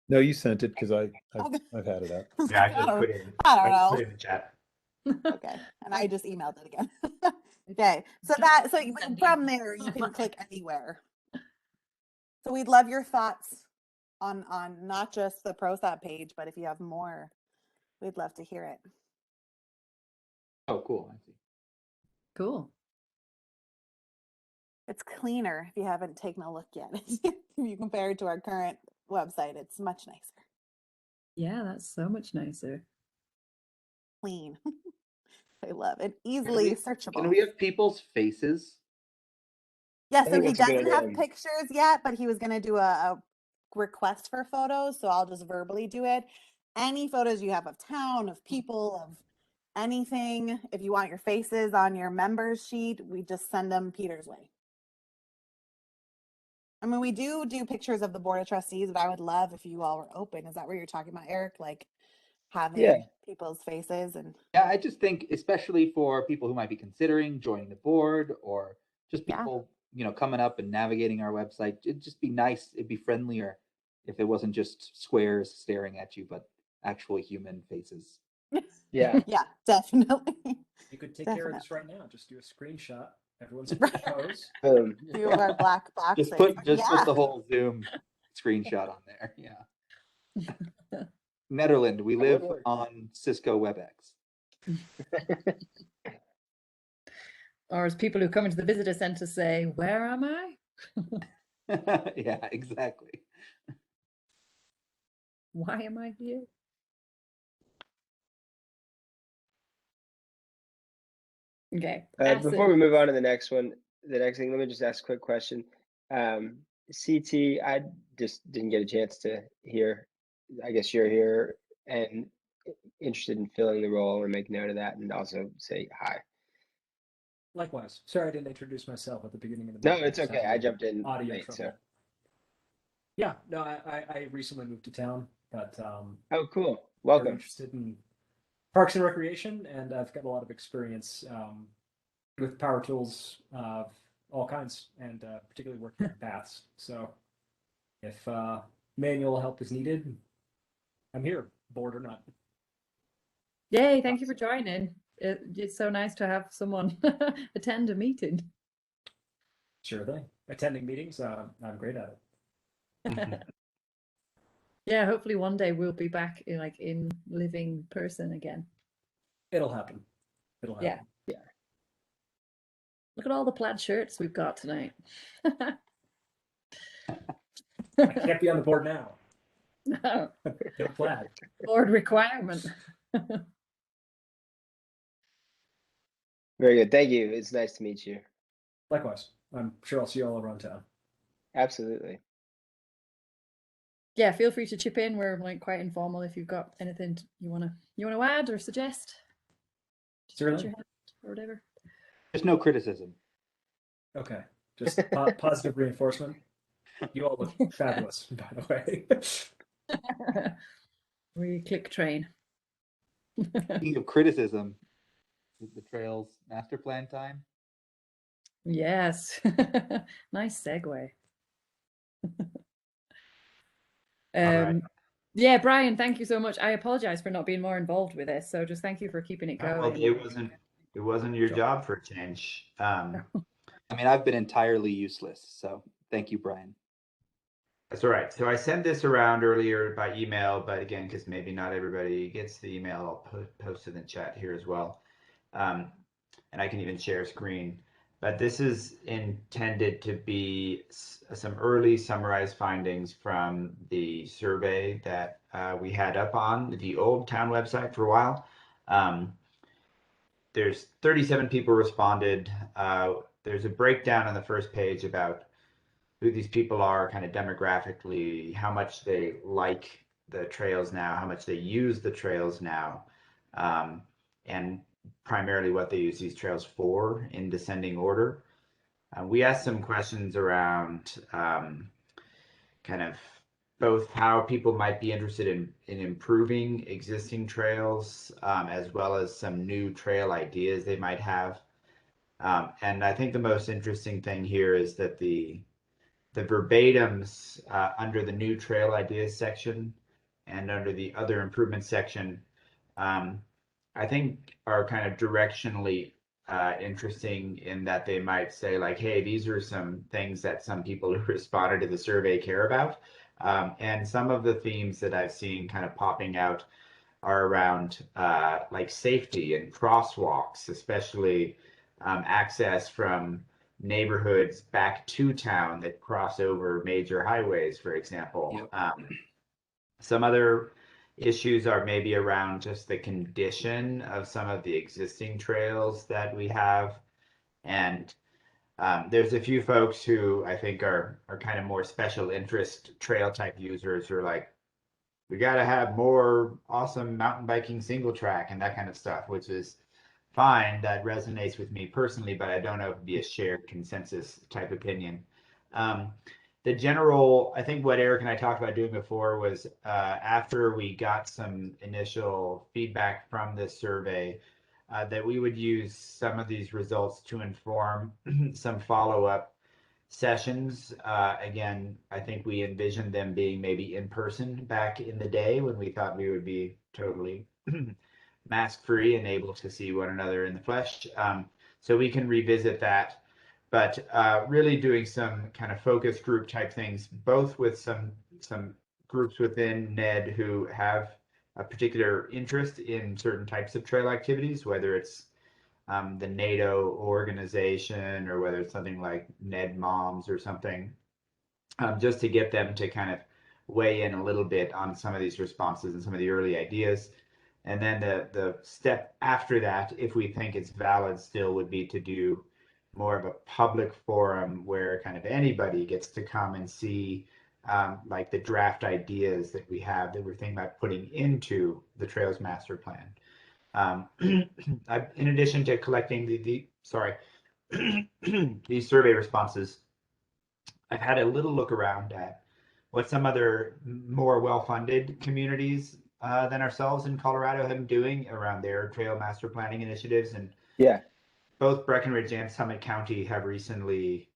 No, you sent it because I've Okay. had it up. Yeah, I I just don't- put it. I don't I just know. put it in the chat. Okay, and I just emailed it again. Okay, so from there you can click anywhere. So we'd love your thoughts on not just the ProSap page, but if you have more, we'd love to hear it. Oh, cool. I see. Cool. It's cleaner if you haven't taken a look yet. If you compare it to our current website, it's much nicer. Yeah, that's so much nicer. Clean. I love it. Can Easily we- searchable. Can we have people's faces? Yeah, I so think he that's a good doesn't have idea. pictures yet, but he was going to do a request for photos. So I'll just verbally do it. Any photos you have of town, of people, of anything, if you want your faces on your members sheet, we just send them Peter's way. I mean, we do pictures of the Board of Trustees, but I would love if you all were open. Is that what you're talking about, Eric? Like having Yeah. people's faces and Yeah, I just think, especially for people who might be considering joining the board or just Yeah. people, you know, coming up and navigating our website, it'd just be nice. It'd be friendlier if it wasn't just squares staring at you, but actual human faces. Yeah. yeah, definitely. You could take care of this right now. Just do a screenshot. Everyone's in Right. pose. Boom. Few of our black boxes. Just put Yeah. the whole Zoom screenshot on there. Yeah. Nederland, we That would live work. on Cisco WebEx. Or as people who come into the visitor center say, "Where am I? Yeah, exactly. Why am I here?" Okay. Before we move on to the next one, the next thing, let me just ask a quick question. CT, I just didn't get a chance to hear. I guess you're here, and interested in filling the role and make note of that and also say hi. Likewise. Sorry I didn't introduce myself at the beginning of the No, meeting. it's Just okay. had I a jumped in audio late, so. trouble. Yeah, no, I recently moved to town, but Oh, cool. very Welcome. interested in parks and recreation, and I've got a lot of experience with power tools of all kinds, and particularly working on baths. So if manual help is needed, I'm here, bored or not. Yay, thank you for joining. It's so nice to have someone attend a meeting. Sure thing. Attending meetings, I'm great at it. Yeah, hopefully one day we'll be back in living person again. It'll happen. It'll happen. Yeah. Look at all the plaid shirts we've got tonight. I can't be on the board now. No, No plaid. board requirement. Very good. Thank you. It's nice to meet you. Likewise. I'm sure I'll see you all around town. Absolutely. Yeah, feel free to chip in. We're quite informal if you've got anything you wanna add or suggest. Just raise Certainly. your hand or whatever. There's no criticism. Okay. Just positive reinforcement. You all look fabulous, by the way. We click train. Speaking of criticism, is the trails master plan time? Yes. Nice segue. right. Yeah, Brian, thank you so much. I apologize for not being more involved with this. So just thank you for keeping it Oh, well, going. it wasn't your Sure. job for a change. I mean, I've been entirely useless, so thank you, Brian. That's all right. So I sent this around earlier by email, but again, because maybe not everybody gets the email, I'll post it in the chat here as well. And I can even share screen. But this is intended to be some early summarized findings from the survey that we had up on the old town website for a while. There's 37 people responded. There's a breakdown on the first page about who these people are, kind of demographically, how much they like the trails now, how much they use the trails now, and primarily what they use these trails for in descending order. We asked some questions around kind of both how people might be interested in improving existing trails, as well as some new trail ideas they might have. And I think the most interesting thing here is that the verbatims under the new trail ideas section and under the other improvement section, I think are kind of directionally interesting in that they might say like, hey, these are some things that some people who responded to the survey care about. And some of the themes that I've seen kind of popping out are around like safety and crosswalks, especially access from neighborhoods back to town that cross over major highways, for example. Some other issues are maybe around just the condition of some of the existing trails that we have. And there's a few folks who I think are kind of more special interest trail type users who are like, we got to have more awesome mountain biking single track and that kind of stuff, which is fine. That resonates with me personally, but I don't know if it'd be a shared consensus type opinion. The general, I think what Eric and I talked about doing before was after we got some initial feedback from this survey, that we would use some of these results to inform some follow-up sessions. Again, I think we envisioned them being maybe in person back in the day when we thought we would be totally mask free and able to see one another in the flesh. So we can revisit that, but really doing some kind of focus group type things, both with some groups within NED who have a particular interest in certain types of trail activities, whether it's the NATO organization or whether it's something like NED Moms or something, just to get them to kind of weigh in a little bit on some of these responses and some of the early ideas. And then the step after that, if we think it's valid still, would be to do more of a public forum where kind of anybody gets to come and see like the draft ideas that we have that we're thinking about putting into the Trails Master Plan. In addition to collecting these survey responses, I've had a little look around at what some other more well-funded communities than ourselves in Colorado have been doing around their trail master planning initiatives. And Yeah. both Breckenridge and Summit County have recently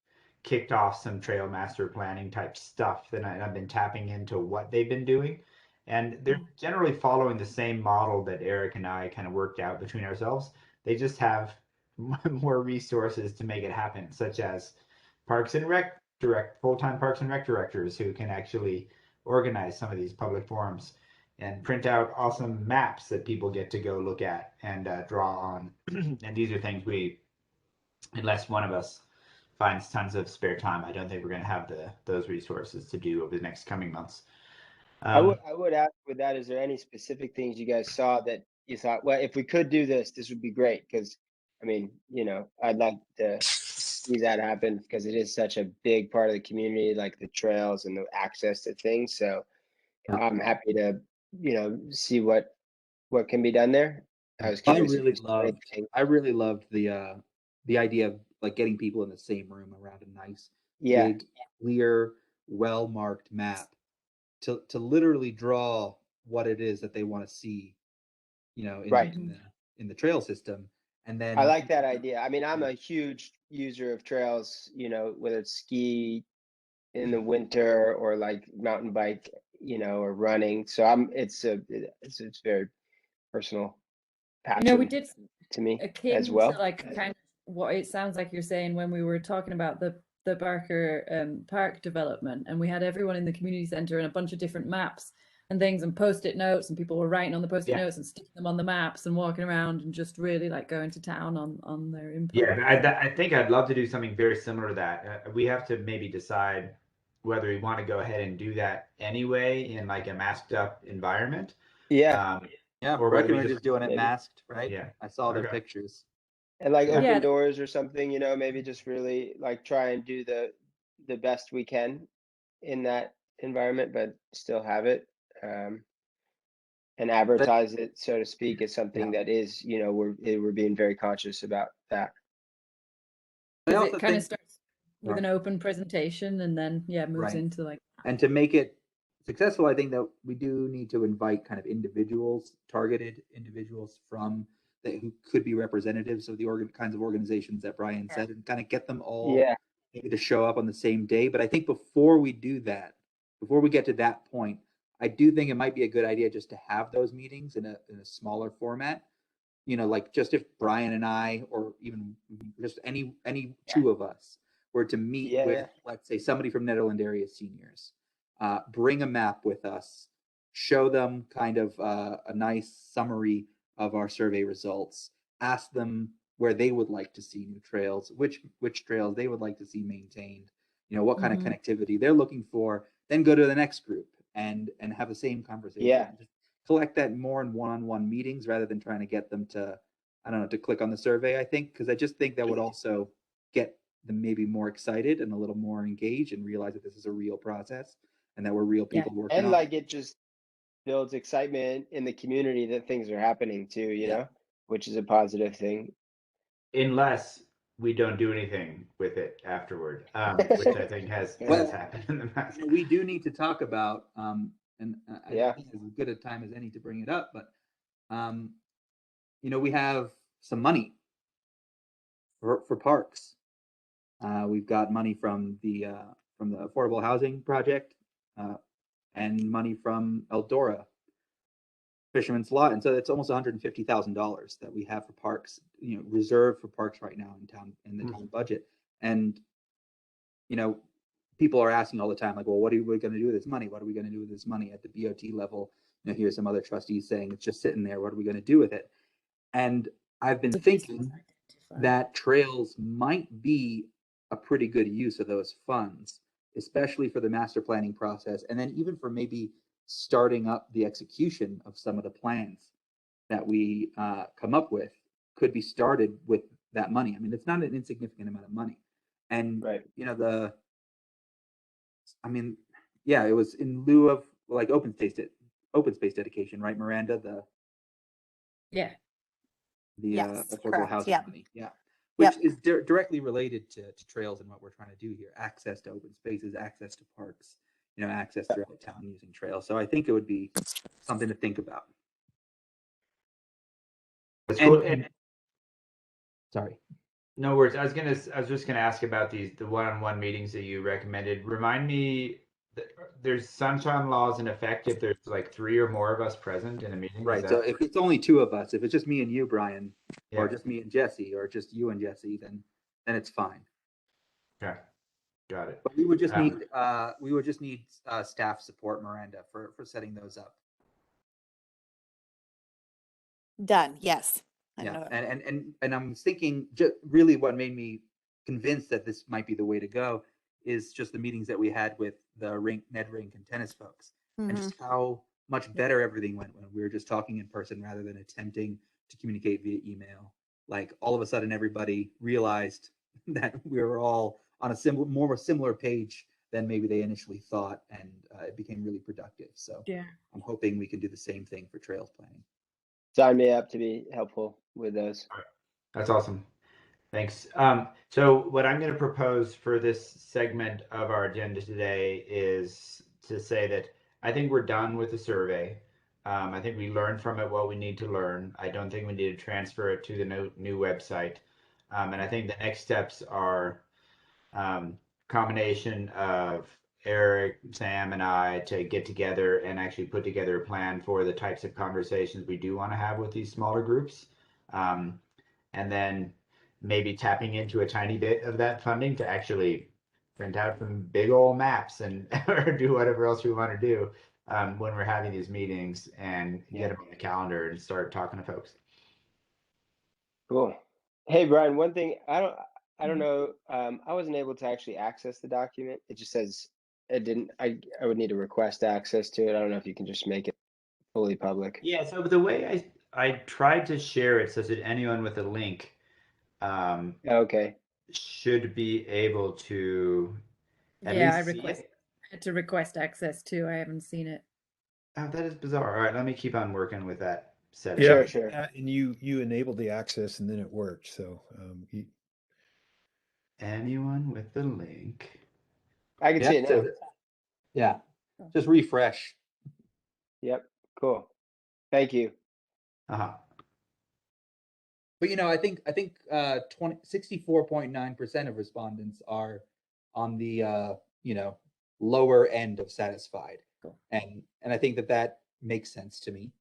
kicked off some trail master planning type stuff that I've been tapping into what they've been doing. And they're generally following the same model that Eric and I kind of worked out between ourselves. They just have more resources to make it happen, such as Parks and Rec full-time Parks and Rec directors who can actually organize some of these public forums and print out awesome maps that people get to go look at and draw on. And these are things unless one of us finds tons of spare time, I don't think we're going to have those resources to do over the next coming months. I would ask with that, is there any specific things you guys saw that you thought, well, if we could do this, this would be great? Because, I mean, I'd like to see that happen because it is such a big part of the community, like the trails and the access to things. So I'm happy to, see what can be done there. I was curious. I really loved the idea of like getting people in the same room around a nice, big, clear, well-marked map to literally draw what it is that they want to see, in the trail system. And then I like that idea. I mean, I'm a huge user of trails, whether it's ski in the winter or like mountain bike, or running. So it's very personal passion we did to me akin as well. to like kind of what it sounds like you're saying when we were talking about the Barker Park development, and we had everyone in the community center and a bunch of different maps and things and post-it notes, and people were writing on the post-it notes and sticking them on the maps and walking around and just really like going to town on their input. Yeah, I think I'd love to do something very similar to that. We have to maybe decide whether we want to go ahead and do that anyway in like a masked up environment. Yeah, or Breckenridge is doing it masked, right? Yeah, I saw their pictures. And like open doors or something, maybe just really like try and do the best we can in that environment, but still have it and advertise it, so to speak, as something that is, we're being very conscious about that. It kind of starts with an open presentation and then moves into like. And to make it successful, I think that we do need to invite kind of targeted individuals from who could be representatives of the kinds of organizations that Brian said, and kind of get them all maybe to show up on the same day. But I think before we do that, before we get to that point, I do think it might be a good idea just to have those meetings in a smaller format. Like just if Brian and I, or even just any two of us were to meet with, let's say, somebody from Nederland area seniors, bring a map with us, show them kind of a nice summary of our survey results, ask them where they would like to see new trails, which trails they would like to see maintained, what kind of connectivity they're looking for, then go to the next group and have the same conversation. Yeah. Just collect that more in one-on-one meetings rather than trying to get them to, to click on the survey, I think, because I just think that would also get them maybe more excited and a little more engaged and realize that this is a real process and that we're real people working on it. And like it just builds excitement in the community that things are happening too, you know, which is a positive thing. Unless we don't do anything with it afterward, which I think has happened in the past. We do need to talk about, and I think it's as good a time as any to bring it up, but we have some money for parks. We've got money from the affordable housing project and money from Eldora Fisherman's Lot, and so it's almost $150,000 that we have for parks, reserved for parks right now in the town budget. And people are asking all the time, like, well, what are we going to do with this money? What are we going to do with this money at the BOT level? Here's some other trustees saying it's just sitting there. What are we going to do with it? And I've been thinking that trails might be a pretty good use of those funds, especially for the master planning process, and then even for maybe starting up the execution of some of the plans that we come up with could be started with that money. I mean, it's not an insignificant amount of money. And, Yeah, it was in lieu of like open space dedication, right, Miranda? Yeah. The Yes, affordable correct. housing Yep. money. Yeah. Which Yep. is directly related to trails and what we're trying to do here. Access to open spaces, access to parks, access throughout town using trails. So I think it would be something to think about. That's And, cool. and sorry. No worries. I was just gonna ask about the one-on-one meetings that you recommended. Remind me, there's sunshine laws in effect if there's like 3 or more of us present in a meeting. Is Right. So that if it's only 2 of us, if it's just me and you, Brian, or yeah? just me and Jesse, or just you and Jesse, then it's fine. Okay, got it. But we would just need staff support, Miranda, for setting those up. Done. Yes. I Yeah, know. and I'm thinking, just really what made me convinced that this might be the way to go is just the meetings that we had with the Ned Rink and tennis folks, and Mhm. just how much better everything went when we were just talking in person rather than attempting to communicate via email. Like all of a sudden, everybody realized that we were all on a more similar page than maybe they initially thought, and it became really productive. So Yeah. I'm hoping we can do the same thing for trails planning. Sign me up to be helpful with those. That's awesome. Thanks. So what I'm going to propose for this segment of our agenda today is to say that I think we're done with the survey. I think we learned from it what we need to learn. I don't think we need to transfer it to the new website. And I think the next steps are combination of Eric, Sam, and I to get together and actually put together a plan for the types of conversations we do want to have with these smaller groups. And then maybe tapping into a tiny bit of that funding to actually print out some big old maps and or do whatever else we want to do when we're having these meetings and get them on the calendar and start talking to folks. Cool. Hey, Brian, one thing I don't Mhm. know. I wasn't able to actually access the document. It just says it didn't. I would need to request access to it. I don't know if you can just make it fully public. Yeah, so the way I tried to share it so that anyone with a link Okay. should be able to at Yeah, I least see it. had to request access too. I haven't seen it. Oh, that is bizarre. All right, let me keep on working with that setting. Yeah, Sure. and you enabled the access and then it worked. So Anyone with the link. I can Yeah. see it now. Yeah. Just refresh. Yep. Cool. Thank you. Uh-huh. But I think 64.9% of respondents are on the lower end of satisfied. Cool. And I think that makes sense to me,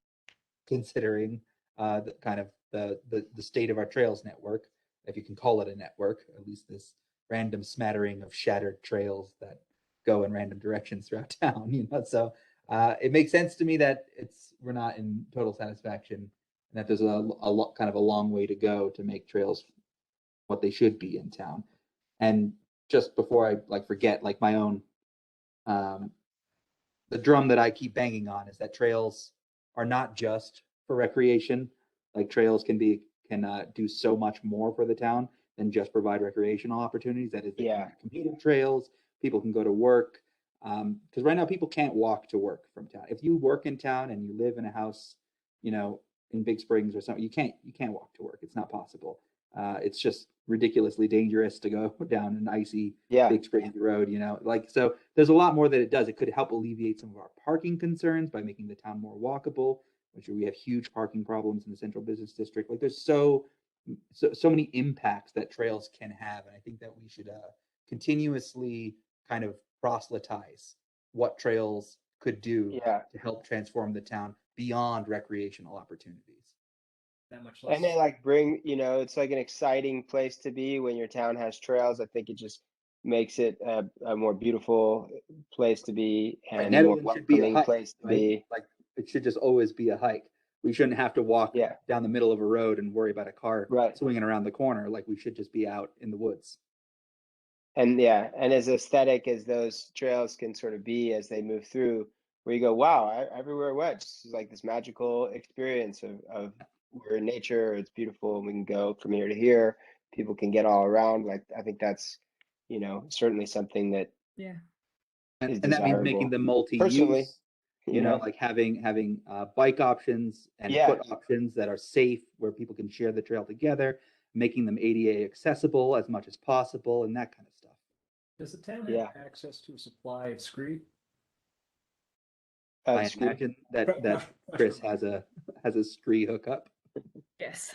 considering the kind of the state of our trails network, if you can call it a network, at least this random smattering of shattered trails that go in random directions throughout town. So it makes sense to me that we're not in total satisfaction, and that there's a kind of a long way to go to make trails what they should be in town. And just before I forget, my own the drum that I keep banging on is that trails are not just for recreation. Like trails can do so much more for the town than just provide recreational opportunities. That is, they can be commuting trails. People can go to work. Because right now people can't walk to work from town. If you work in town and you live in a house, in Big Springs or something, you can't walk to work. It's not possible. It's just ridiculously dangerous to go down an icy Big Springs road. So there's a lot more that it does. It could help alleviate some of our parking concerns by making the town more walkable, which we have huge parking problems in the central business district. There's so many impacts that trails can have, and I think that we should continuously kind of proselytize what trails could do to help transform the town beyond recreational opportunities. That much less. And they bring, it's like an exciting place to be when your town has trails. I think it just makes it a more beautiful place to be and a more welcoming place to be. It should just always be a hike. We shouldn't have to walk down the middle of a road and worry about a car swinging around the corner. We should just be out in the woods. And and as aesthetic as those trails can sort of be as they move through, where you go, wow, everywhere I went, it's like this magical experience of we're in nature, it's beautiful, and we can go from here to here. People can get all around. I think that's, certainly something that is And that means making desirable. them Personally, multi-use, you know, like having bike options and Yeah. foot options that are safe, where people can share the trail together, making them ADA accessible as much as possible, and that kind of stuff. Does the town Yeah. have access to a supply of screed? I imagine that Chris has a scree hookup. Yes.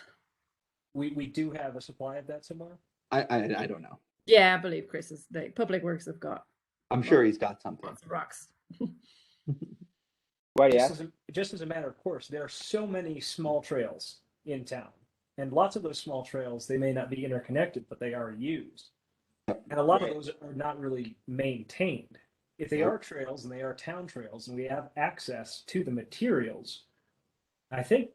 We do have a supply of that somewhere. I don't know. Yeah, I believe Chris is. Public Works have got I'm sure he's got something. lots of rocks. Why do you ask? Just as a matter of course, there are so many small trails in town, and lots of those small trails, they may not be interconnected, but they are used, and a lot of those are not really maintained. If they are trails and they are town trails, and we have access to the materials, I think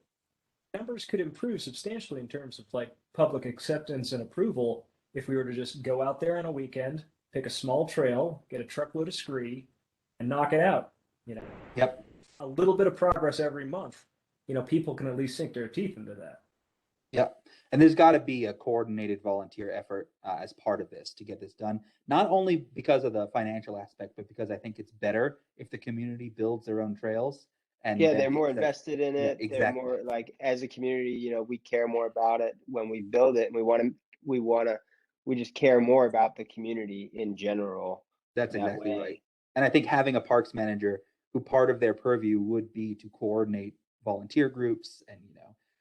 numbers could improve substantially in terms of like public acceptance and approval if we were to just go out there on a weekend, pick a small trail, get a truckload of scree, and knock it out. You know. Yep. A little bit of progress every month. You know, people can at least sink their teeth into that. Yep. And there's got to be a coordinated volunteer effort as part of this to get this done. Not only because of the financial aspect, but because I think it's better if the community builds their own trails. And Yeah, they're more invested in it. Yeah, They're more like, as a community, you know, we care more about it when we build it, and we just care more about the community in general. That's exactly right. And I think having a parks manager who part of their purview would be to coordinate volunteer groups, and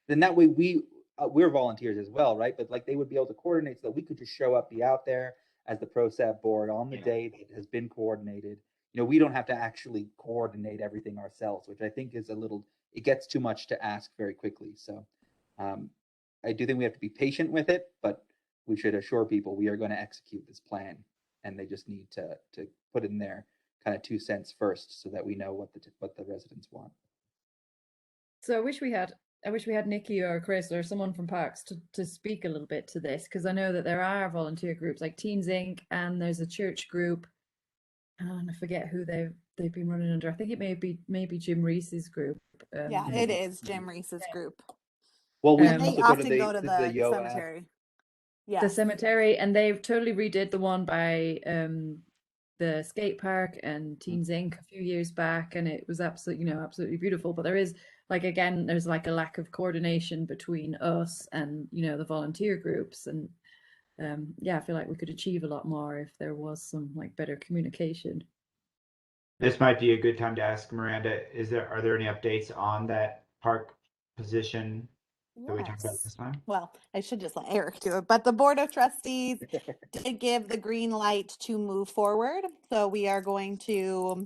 then that way we're volunteers as well, right? But like they would be able to coordinate so that we could just show up, be out there as the ProSab board on the day that has been coordinated. We don't have to actually coordinate everything ourselves, which I think is it gets too much to ask very quickly. So I do think we have to be patient with it, but we should assure people we are going to execute this plan, and they just need to put in their kind of 2 cents first, so that we know what the residents want. So I wish we had Nikki or Chris or someone from Parks to speak a little bit to this, because I know that there are volunteer groups like Teens Inc. and there's a church group, and I forget who they've been running under. I think it may be Jim Reese's group. Yeah, it is Jim Reese's group. Well, we they often go to the cemetery. Yeah, the cemetery, and they've totally redid the one by the skate park and Teens Inc. a few years back, and it was absolutely beautiful. But there is there's like a lack of coordination between us and the volunteer groups, and I feel like we could achieve a lot more if there was some like better communication. This might be a good time to ask Miranda, are there any updates on that park position that we talked about this time? Well, I should just let Eric do it, but the Board of Trustees did give the green light to move forward. So we are going to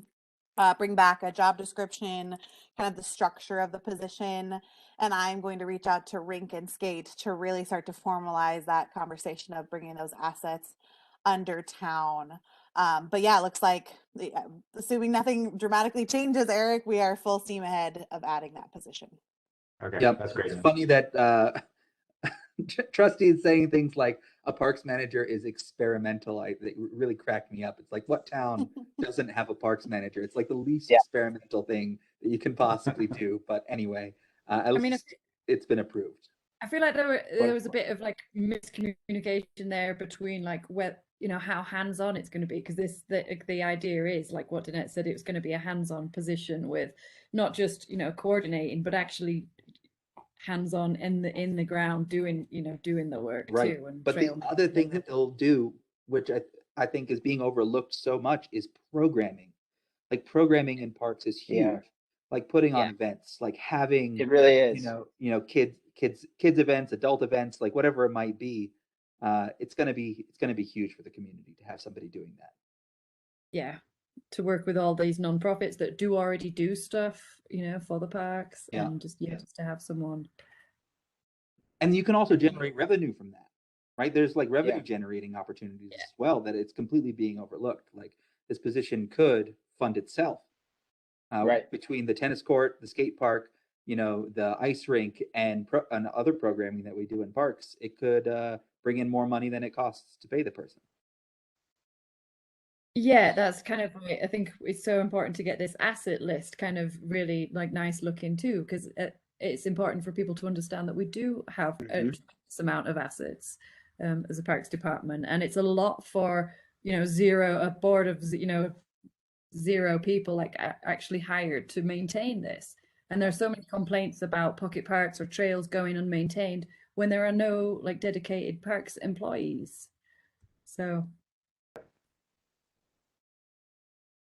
bring back a job description, kind of the structure of the position, and I'm going to reach out to Rink and Skate to really start to formalize that conversation of bringing those assets under town. But yeah, it looks like, assuming nothing dramatically changes, Eric, we are full steam ahead of adding that position. Okay, yep. That's great. It's funny that trustees saying things like a parks manager is experimental. They really cracked me up. It's like, what town doesn't have a parks manager? It's like the least experimental thing that you can possibly do. But anyway, it's been approved. I feel like there was a bit of like miscommunication there between like how hands-on it's going to be, because the idea is, like what Danette said, it was going to be a hands-on position with not just coordinating, but actually hands-on in the ground doing the work too. And but the other thing that they'll do, which I think is being overlooked so much, is programming. Like programming in parks is huge. Like putting on events, like having it really is. Kids events, adult events, like whatever it might be. It's gonna be huge for the community to have somebody doing that. Yeah, to work with all these nonprofits that already do stuff, for the parks, and just to have someone. And you can also generate revenue from that, right? There's like revenue generating opportunities as well, that it's completely being overlooked. Like this position could fund itself, between the tennis court, the skate park, the ice rink, and other programming that we do in parks. It could bring in more money than it costs to pay the person. Yeah, that's kind of why I think it's so important to get this asset list kind of really like nice looking too, because it's important for people to understand that we do have a tremendous amount of assets as a parks department, and it's a lot for a board of 0 people like actually hired to maintain this. And there's so many complaints about pocket parks or trails going unmaintained when there are no like dedicated parks employees. So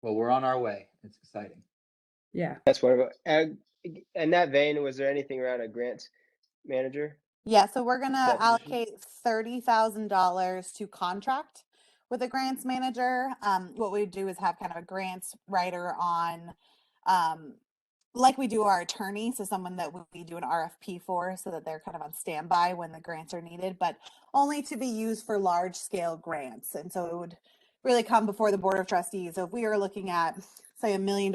Well, we're on our way. It's exciting. yeah. That's wonderful. In that vein, was there anything around a grants manager? Yeah, so we're gonna That position? allocate $30,000 to contract with a grants manager. What we do is have kind of a grants writer on, like we do our attorney, so someone that we do an RFP for, so that they're kind of on standby when the grants are needed, but only to be used for large scale grants. And so it would really come before the Board of Trustees. So if we are looking at, say, $1 million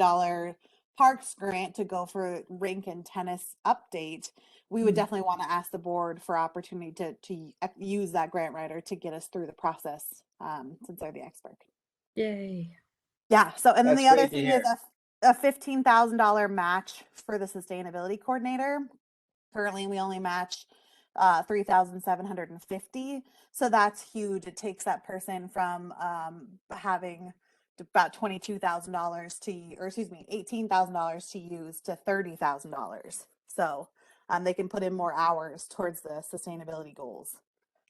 parks grant to go for rink and tennis update, we would definitely want to ask the board for opportunity to use that grant writer to get us through the process, since they're the expert. Yay. Yeah. So, and then That's the other great to thing hear. is a $15,000 match for the sustainability coordinator. Currently, we only match 3,750. So that's huge. It takes that person from having about $22,000 to, or excuse me, $18,000 to use to $30,000. So they can put in more hours towards the sustainability goals.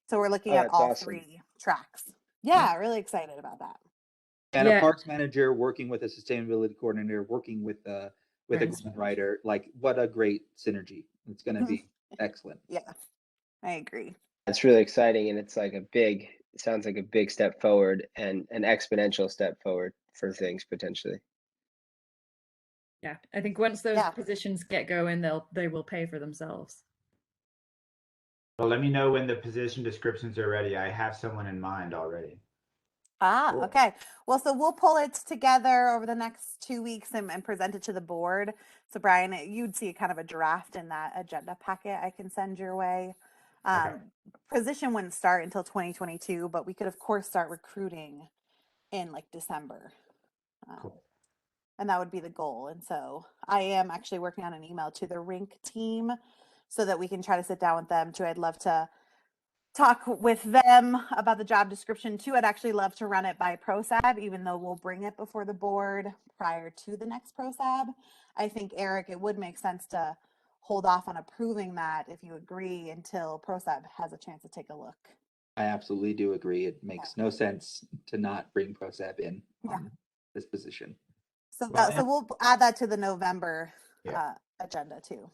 So we're looking Oh, at that's all awesome. 3 tracks. Yeah, really excited about that. And Yeah. a parks manager working with a sustainability coordinator, working with a Grants grant writer, like what a great synergy. It's going to be excellent. Yeah, I agree. It's really exciting, and it's like it sounds like a big step forward and an exponential step forward for things potentially. Yeah. I think once those Yeah. positions get going, they will pay for themselves. Well, let me know when the position descriptions are ready. I have someone in mind already. Cool. Okay. Well, so we'll pull it together over the next 2 weeks and present it to the board. So Brian, you'd see kind of a draft in that agenda packet I can send your way. Position wouldn't start until 2022, but we could of course start recruiting in like December. Cool. And that would be the goal. And so I am actually working on an email to the rink team so that we can try to sit down with them too. I'd love to talk with them about the job description too. I'd actually love to run it by ProSab, even though we'll bring it before the board prior to the next ProSab. I think, Eric, it would make sense to hold off on approving that, if you agree, until ProSab has a chance to take a look. I absolutely do agree. It makes no sense to not bring ProSab in on this position. So Well, so we'll add that to the November Yeah. agenda too.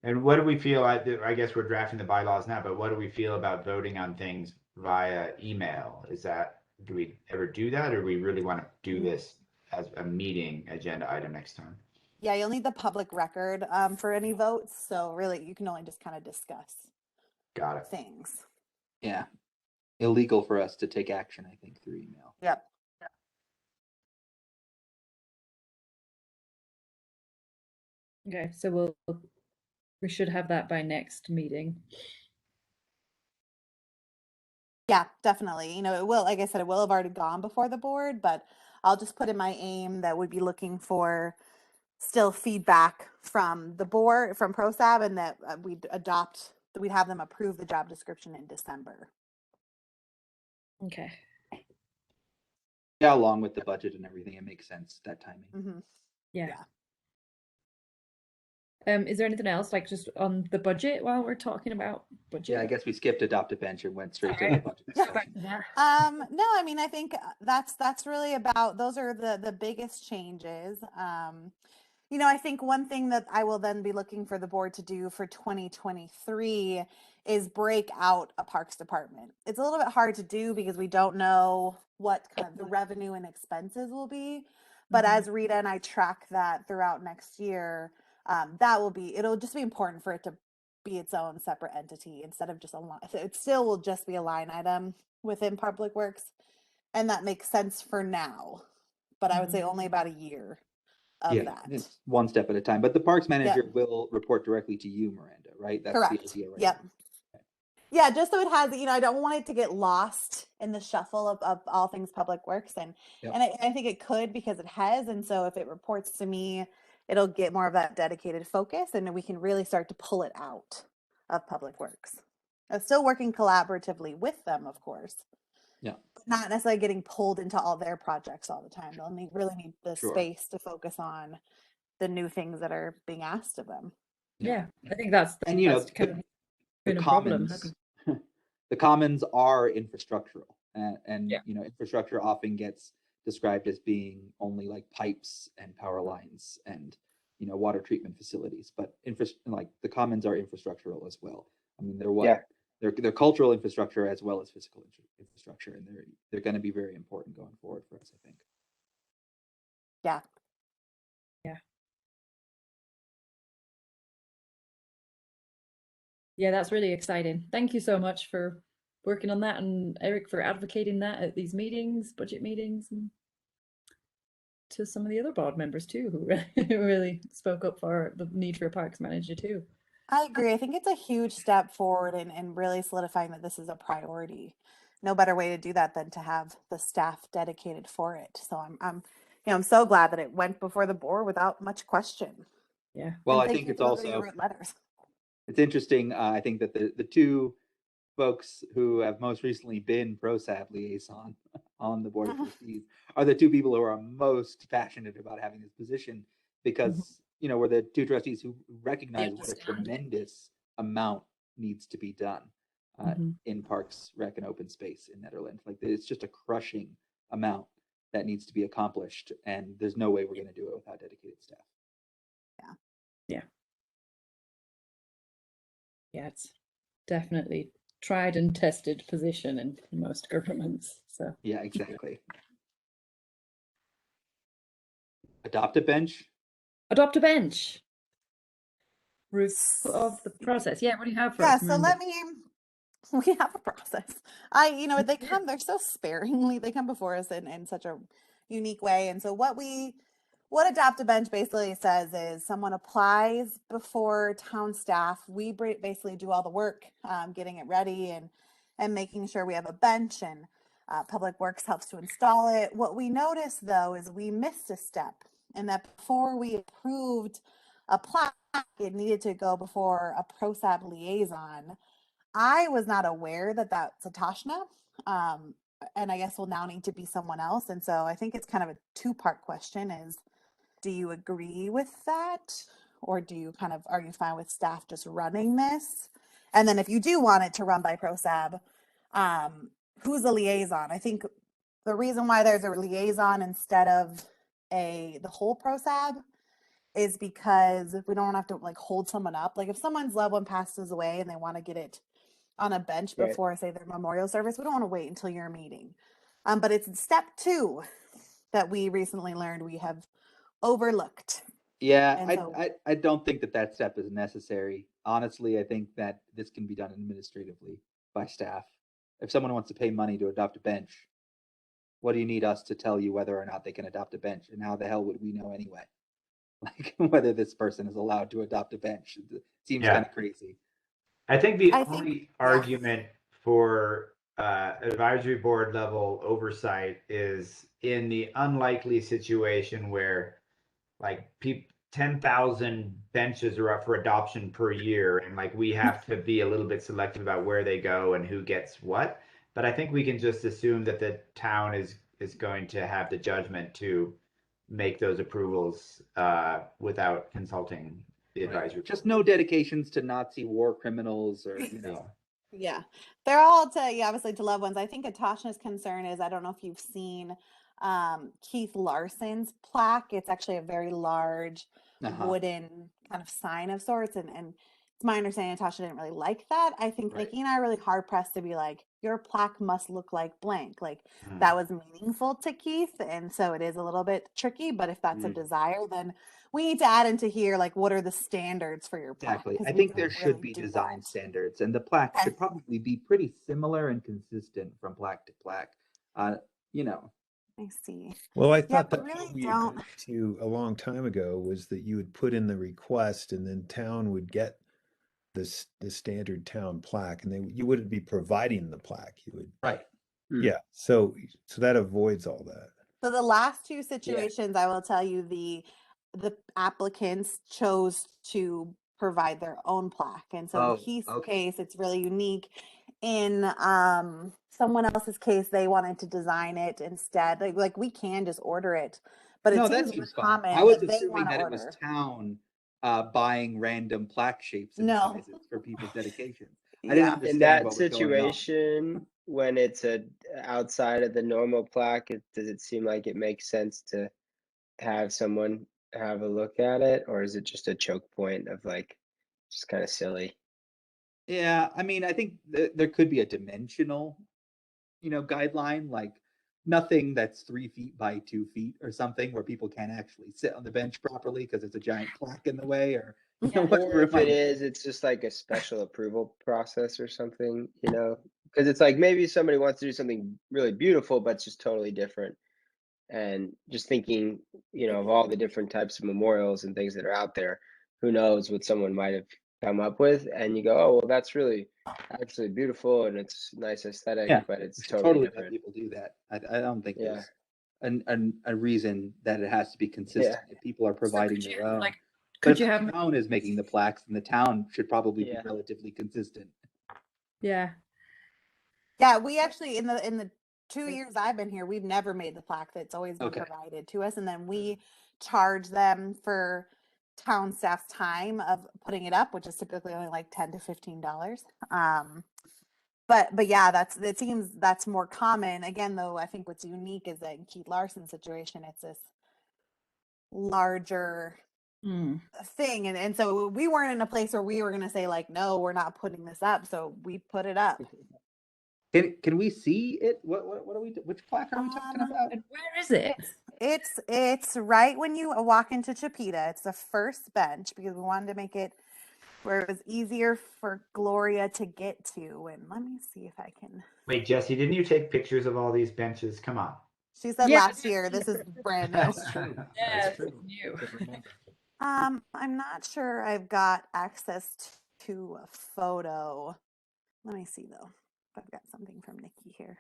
And what do we feel? I guess we're drafting the bylaws now, but what do we feel about voting on things via email? Do we ever do that, or do we really want to do this as a meeting agenda item next time? Yeah, you'll need the public record for any votes. So really, you can only just kind of discuss Got it. things. Yeah. Illegal for us to take action, I think, through email. Yep. Okay, so we should have that by next meeting. Yeah, definitely. You know, it will, like I said, it will have already gone before the board, but I'll just put in my aim that we'd be looking for still feedback from the board, from ProSab, and that we'd have them approve the job description in December. Okay. Yeah, along with the budget and everything, it makes sense, that timing. Mm-hmm. Yeah. Is there anything else, like just on the budget while we're talking about budget? Yeah, I guess we skipped adopt a bench and went straight to the budget discussion. Yeah. No, I mean, I think that's really about, those are the biggest changes. You know, I think one thing that I will then be looking for the board to do for 2023 is break out a parks department. It's a little bit hard to do because we don't know what kind of the revenue and expenses will be. But as Rita and I track that throughout next year, it'll just be important for it to be its own separate entity instead of just a line. It still will just be a line item within Public Works. And that makes sense for now, but I would say only about a year of that. It's one step at a time. But the parks manager will report directly to you, Miranda, right? That's Correct. the idea, right? Yep. Yeah, just so it has, you know, I don't want it to get lost in the shuffle of all things Public Works. And I think it could, because it has. And so if it reports to me, it'll get more of that dedicated focus, and we can really start to pull it out of Public Works. I'm still working collaboratively with them, of course, Yeah. but not necessarily getting pulled into all their projects all the time. They'll really need the Sure. space to focus on the new things that are being asked of them. Yeah, I think that's And you know, that's kind of the been a problem. commons, the commons are infrastructural, and Yeah. you know, infrastructure often gets described as being only like pipes and power lines and, you know, water treatment facilities, but like the commons are infrastructural as well. I mean, they're what Yeah. they're cultural infrastructure as well as physical infrastructure, and they're going to be very important going forward for us, I think. Yeah. Yeah, that's really exciting. Thank you so much for working on that, and Eric for advocating that at these meetings, budget meetings, and to some of the other board members too, who really spoke up for the need for a parks manager too. I agree. I think it's a huge step forward in really solidifying that this is a priority. No better way to do that than to have the staff dedicated for it. So I'm so glad that it went before the board without much question. Yeah. Well, And I thank think you it's to whoever you also wrote letters. it's interesting. I think that the two folks who have most recently been ProSab liaison on the board of trustees are the two people who are most passionate about having this position, because you know, we're the two trustees who recognize what a understand. tremendous amount needs to be done in parks, rec, and open space in Netherlands. Like, it's just a crushing amount that needs to be accomplished, and there's no way we're going to do it without dedicated staff. Yeah, it's definitely tried and tested position in most governments. So Yeah, exactly. Adopt a bench. adopt a bench. Review of the process. Yeah, what do you have for Yeah, us? so we have a process. They're so sparingly, they come before us in such a unique way. And so what Adopt a Bench basically says is someone applies before town staff. We basically do all the work, getting it ready and making sure we have a bench, and Public Works helps to install it. What we noticed though is we missed a step, and that before we approved a plaque, it needed to go before a ProSab liaison. I was not aware that that's Satashna, and I guess will now need to be someone else. And so I think it's kind of a two-part question: is do you agree with that, or are you fine with staff just running this? And then if you do want it to run by ProSab, who's the liaison? I think the reason why there's a liaison instead of the whole ProSab is because we don't have to like hold someone up. Like if someone's loved one passes away and they want to get it on a bench Right. before, say, their memorial service, we don't want to wait until your meeting. But it's step 2 that we recently learned we have overlooked. Yeah, And so, I don't think that step is necessary. Honestly, I think that this can be done administratively by staff. If someone wants to pay money to adopt a bench, what do you need us to tell you whether or not they can adopt a bench? And how the hell would we know anyway? Like, whether this person is allowed to adopt a bench? It seems kind of crazy. I think the I only think- argument for advisory board level oversight is in the unlikely situation where like 10,000 benches are up for adoption per year, and like we have to be a little bit selective about where they go and who gets what. But I think we can just assume that the town is going to have the judgment to make those approvals without consulting the advisory. Just no dedications to Nazi war criminals, or you know. yeah, they're all obviously to loved ones. I think Atashna's concern is, I don't know if you've seen Keith Larson's plaque. It's actually a very large wooden kind of sign of sorts, and it's my understanding Natasha didn't really like that. I think Nikki and I are really hard pressed to be like, your plaque must look like blank. Like that was meaningful to Keith, and so it is a little bit tricky. But if that's a desire, then we need to add into here, like, what are the standards for your plaque? Exactly. I think there should be design standards, and the plaque should probably be pretty similar and consistent from plaque to plaque. You know. I see. Well, I thought that really we don't. agreed to a long time ago was that you would put in the request, and then town would get the standard town plaque, and you wouldn't be providing the plaque. You would, right? Yeah. So that avoids all that. So the last two situations, I will tell you, the applicants chose to provide their own plaque, and so in Keith's case, it's really unique. in someone else's case, they wanted to design it instead. Like we can just order it, but it No, that seems more seems fine. common I was that they assuming want to that it was order. town buying random plaque shapes and No. sizes for people's dedications. I Yeah. didn't In understand that what was going on. situation, when it's outside of the normal plaque, does it seem like it makes sense to have someone have a look at it, or is it just a choke point of like just kind of silly? Yeah, I mean, I think there could be a dimensional, guideline, like nothing that's 3 feet by 2 feet or something where people can't actually sit on the bench properly because there's a giant plaque in the way, or Or whatever if might it be. is, it's just like a special approval process or something, because it's like maybe somebody wants to do something really beautiful, but it's just totally different. And just thinking, of all the different types of memorials and things that are out there, who knows what someone might have come up with, and you go, oh, well, that's really actually beautiful and it's nice aesthetic, Yeah, but it's we should totally totally let different. people do that. I don't think Yeah. there's a reason that it has to be consistent. If people are providing their own. like, But could if you the have? town is making the plaques, then the town should probably be Yeah. relatively consistent. Yeah. Yeah, we actually in the 2 years I've been here, we've never made the plaque. That's always been Okay. provided to us, and then we charge them for town staff's time of putting it up, which is typically only like $10 to $15. But yeah, it seems that's more common. Again, though, I think what's unique is that in Keith Larson's situation, it's this larger thing, and so we weren't in a place where we were going to say like, no, we're not putting this up, so we put it up. Can we see it? What are we? Which plaque are we talking about? And where is it? It's right when you walk into Chipeta. It's the first bench because we wanted to make it where it was easier for Gloria to get to. And let me see if I can. Wait, Jesse, didn't you take pictures of all these benches? Come on. She said Yeah, last year. This is brand new. That's true. Yeah, That's true. it's new. I could remember. I'm not sure I've got access to a photo. Let me see though. If I've got something from Nikki here.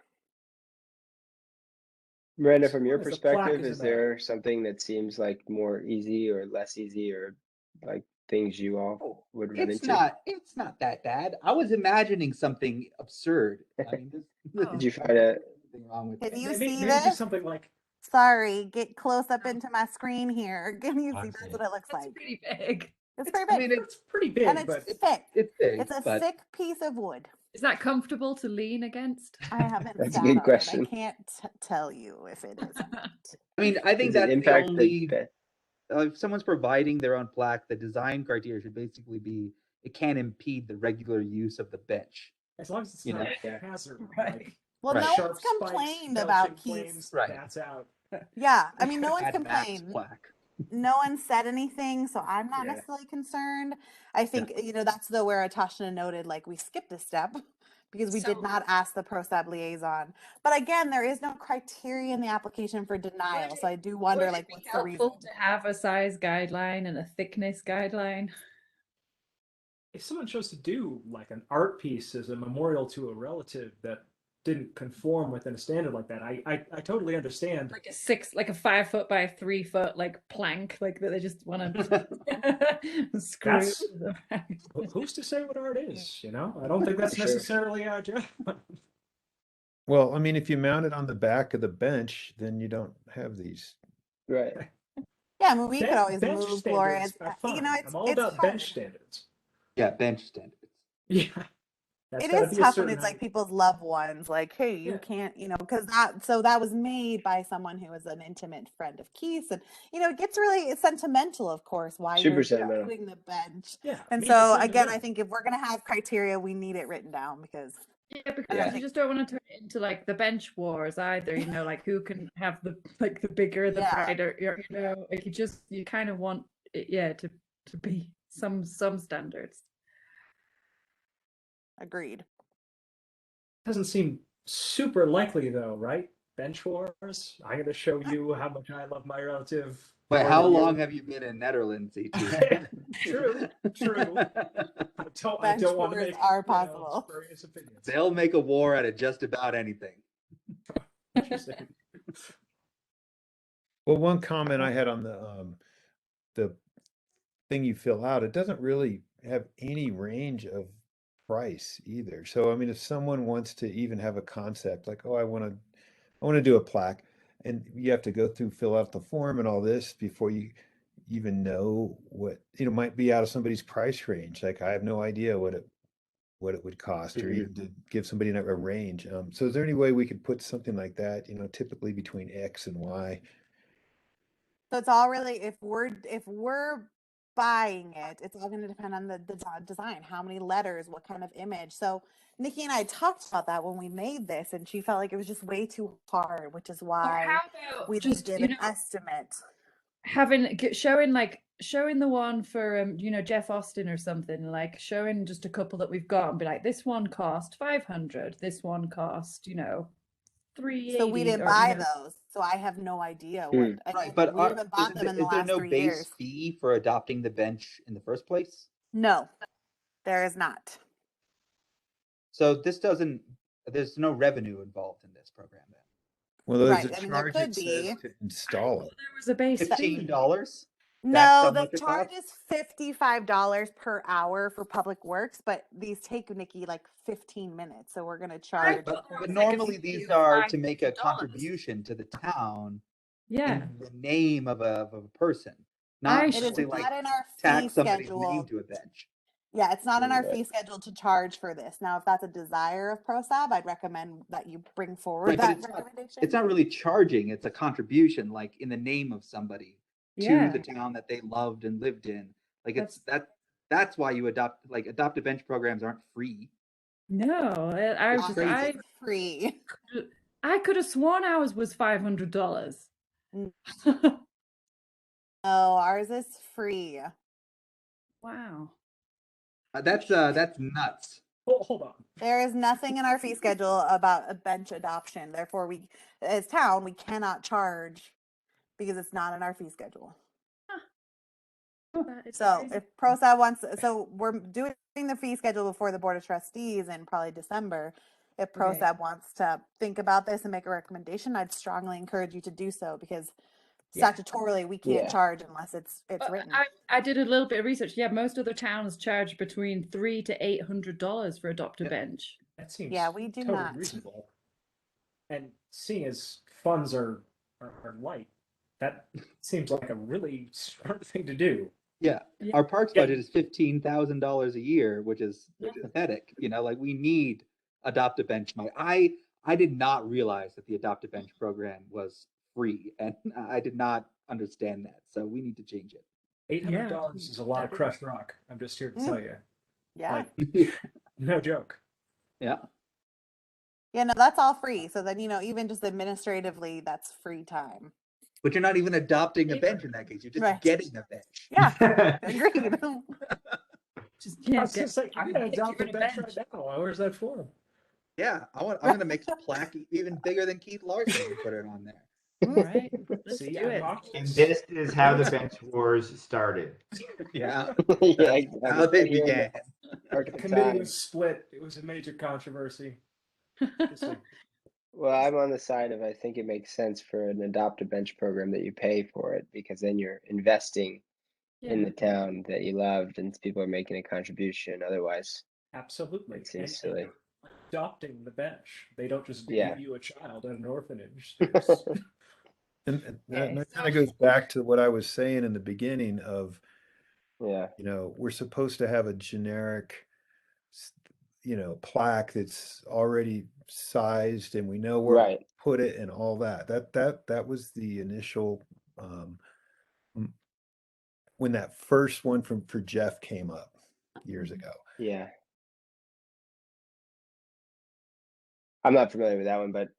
Miranda, As from your long as the plaque perspective, is is in a- there something that seems like more easy or less easy, or like things you all would run It's into? it's not that bad. I was imagining something absurd. I mean, Did you find a nothing wrong with Can that. you maybe, see maybe do this? something like Sorry, get close up into my screen here. Can you see? I'm That's seeing what it looks That's like. pretty big. It's pretty I big, mean, it's pretty big, and it's but thick. it's big. It's a but thick piece of wood. Is that comfortable to lean against? I haven't That's a sat good on it. I question. can't tell you if it is. I mean, I think Does it that's the impact only. If someone's providing their own plaque, the design criteria should basically be it can't impede the regular use of the bench. as long as it's You not know, a yeah. hazard, Right. like Well, Right. no sharp one's spikes, complained belching about Keith's. flames, Right. that's out. Yeah, I mean, no one's Mad Max complained. plaque. No one said anything, so I'm not Yeah. necessarily concerned. I think that's where Atashna noted like we skipped a step because we did So- not ask the ProSab liaison. But again, there is no criteria in the application for denial, so I do wonder Would like it be what's the reason. helpful to have a size guideline and a thickness guideline? If someone chose to do like an art piece as a memorial to a relative that didn't conform within a standard like that, I totally understand. Like a 5 foot by 3 foot like plank, like that they just want to screw. That's- Who's to say what art is? I don't think that's Sure. necessarily our job. Well, I mean, if you mount it on the back of the bench, then you don't have these. Right. Yeah, I mean, we could always bench move standards Gloria's. are fine. It's I'm all it's about hard. bench standards. Yeah, bench standards. Yeah. That's It gotta is be a tough when certain it's like height. people's loved ones, like, hey, you Yeah. can't, because that was made by someone who was an intimate friend of Keith's, and it gets really sentimental, of course, why Super you're sentimental. doing the bench. Yeah. And me so too, again, yeah. I think if we're gonna have criteria, we need it written down because Yeah, because Yeah. you just don't want to turn it into like the bench wars either, like who can have the bigger, the Yeah. brighter, like you kind of want it, to be some standards. agreed. Doesn't seem super likely though, right? Bench wars. I'm gonna show you how much I love my relative. Wait, more how than you. long have you been in Netherlands, ET? True. I Bench don't want to wars make are possible. spurious opinions. They'll make a war out of just about anything. Interesting. Well, one comment I had on the thing you fill out, it doesn't really have any range of price either. So I mean, if someone wants to even have a concept like, oh, I want to do a plaque, and you have to go through, fill out the form and all this before you even know what, might be out of somebody's price range. Like I have no idea what it would cost, or Mhm. even to give somebody a range. So is there any way we could put something like that, typically between X and Y? So it's all really, if we're buying it, it's all going to depend on the design, how many letters, what kind of image. So Nikki and I talked about that when we made this, and she felt like it was just way too hard, which is Or why how about we just, did an estimate. showing the one for Jeff Austin or something, like showing just a couple that we've got and be like, this one cost 500, this one cost 380. So we didn't or, buy those, so I have no idea what. Right, but we haven't bought them in the is there last no 3 base years. fee for adopting the bench in the first place? No, there is not. So there's no revenue involved in this program then. Well, there's Right, a I mean, there charge could it says be. to install it. there was a base fee. $15? That's No, how the much it charge costs? is $55 per hour for public works, but these take Nikki like 15 minutes, so we're gonna charge. Right, but there was like a normally fee these of are to make a $500. contribution to the town Yeah. in the name of a person, I not It is simply not like in our fee tack somebody's name schedule. to a bench. Yeah, it's not in our Right. fee schedule to charge for this. Now, if that's a desire of ProSab, I'd recommend that you bring forward Right, but that it's recommendation. not really charging, it's a contribution, like in the name of somebody Yeah. to the town that they loved and lived in. Like that's why you adopt a bench programs aren't free. No, I It's just crazy. Free. I could have sworn ours was $500. No, ours is free. Wow. That's nuts. Hold on. There is nothing in our fee schedule about a bench adoption. Therefore, we, as town, we cannot charge because it's not in our fee schedule. That is So crazy. if ProSab wants, so we're doing the fee schedule before the Board of Trustees in probably December. If Okay. ProSab wants to think about this and make a recommendation, I'd strongly encourage you to do so, because Yeah. statutorily we can't Yeah. charge unless it's written. I did a little bit of research. Yeah, most other towns charge between $300 to $800 for adopt a bench. That seems Yeah, we do totally not. reasonable. And seeing as funds are light, that seems like a really smart thing to do. Yeah. Yeah. Our parks Yeah. budget is $15,000 a year, which is pathetic. Like we need adopt a bench money. I did not realize that the adopt a bench program was free, and I did not understand that. So we need to change it. $800 is a lot of crushed rock. I'm just here to tell you. Yeah. Like, no joke. Yeah. Yeah, no, that's all free. So then, even just administratively, that's free time. But you're not even adopting a bench in that case. You're just Right. getting a bench. Yeah, agreed. Just I was just like, I'm gonna get adopt a you a bench bench. right now. Where's that for? Yeah. I'm gonna make the plaque even bigger than Keith Larson and put it on there. All right, let's See, do I'm it. not- And this is how the bench wars started. Yeah. Yeah, That's how they You're began. The committee was split. It was a major controversy. Just like, Well, I'm on the side of, I think it makes sense for an adopt a bench program that you pay for it, because then you're investing in Yeah. the town that you loved, and people are making a contribution. Otherwise, absolutely. it seems And silly. you're adopting the bench. They don't just Yeah. give you a child at an orphanage. And Okay, that so- kind of goes back to what I was saying in the beginning of, Yeah. we're supposed to have a generic, plaque that's already sized and we know where Right. to put it and all that. That was the initial, when that first one for Jeff came up years ago. Yeah. I'm not familiar with that one, but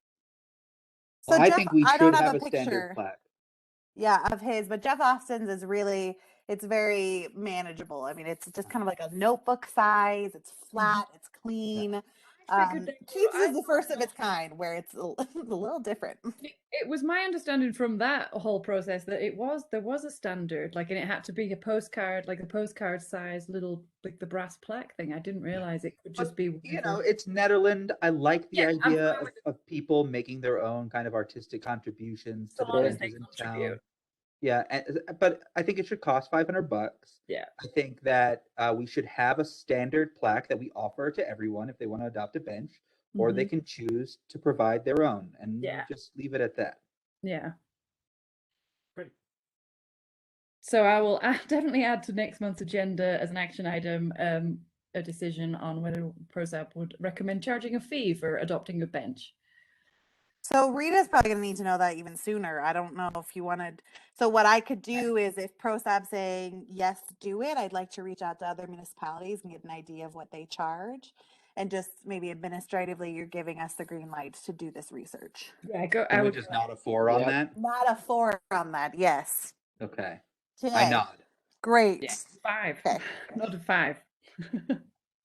So I Jeff, think we I don't should have have a a standard picture. plaque. Yeah, of his, but Jeff Austin's is really, it's very manageable. I mean, it's just kind of like a notebook size. It's flat. It's clean. I figured that Keith's I is the first of its kind, where it's a little different. It was my understanding from that whole process that there was a standard, like, and it had to be a postcard, like a postcard size little, like the brass plaque thing. I didn't realize it could just But, be whatever. it's Netherlands. I like the Yeah, I'm idea fine with of people making their own kind of artistic contributions to So the long as they benches in contribute. town. Yeah, but I think it should cost $500. Yeah. I think that we should have a standard plaque that we offer to everyone if they want to adopt a bench, or they can choose to provide their own, and Yeah. just leave it at that. Yeah. Great. So I will definitely add to next month's agenda as an action item a decision on whether ProSAP would recommend charging a fee for adopting a bench. So Rita's probably going to need to know that even sooner. I don't know if you wanted. So what I could do is if ProSAB's saying, yes, do it, I'd like to reach out to other municipalities and get an idea of what they charge. And just maybe administratively, you're giving us the green light to do this research. Yeah, Can we just nod a 4 on Yep. that? Not a 4 on that. Yes. Okay. Okay. I nod. Great. Yeah, 5. Okay. Not a 5.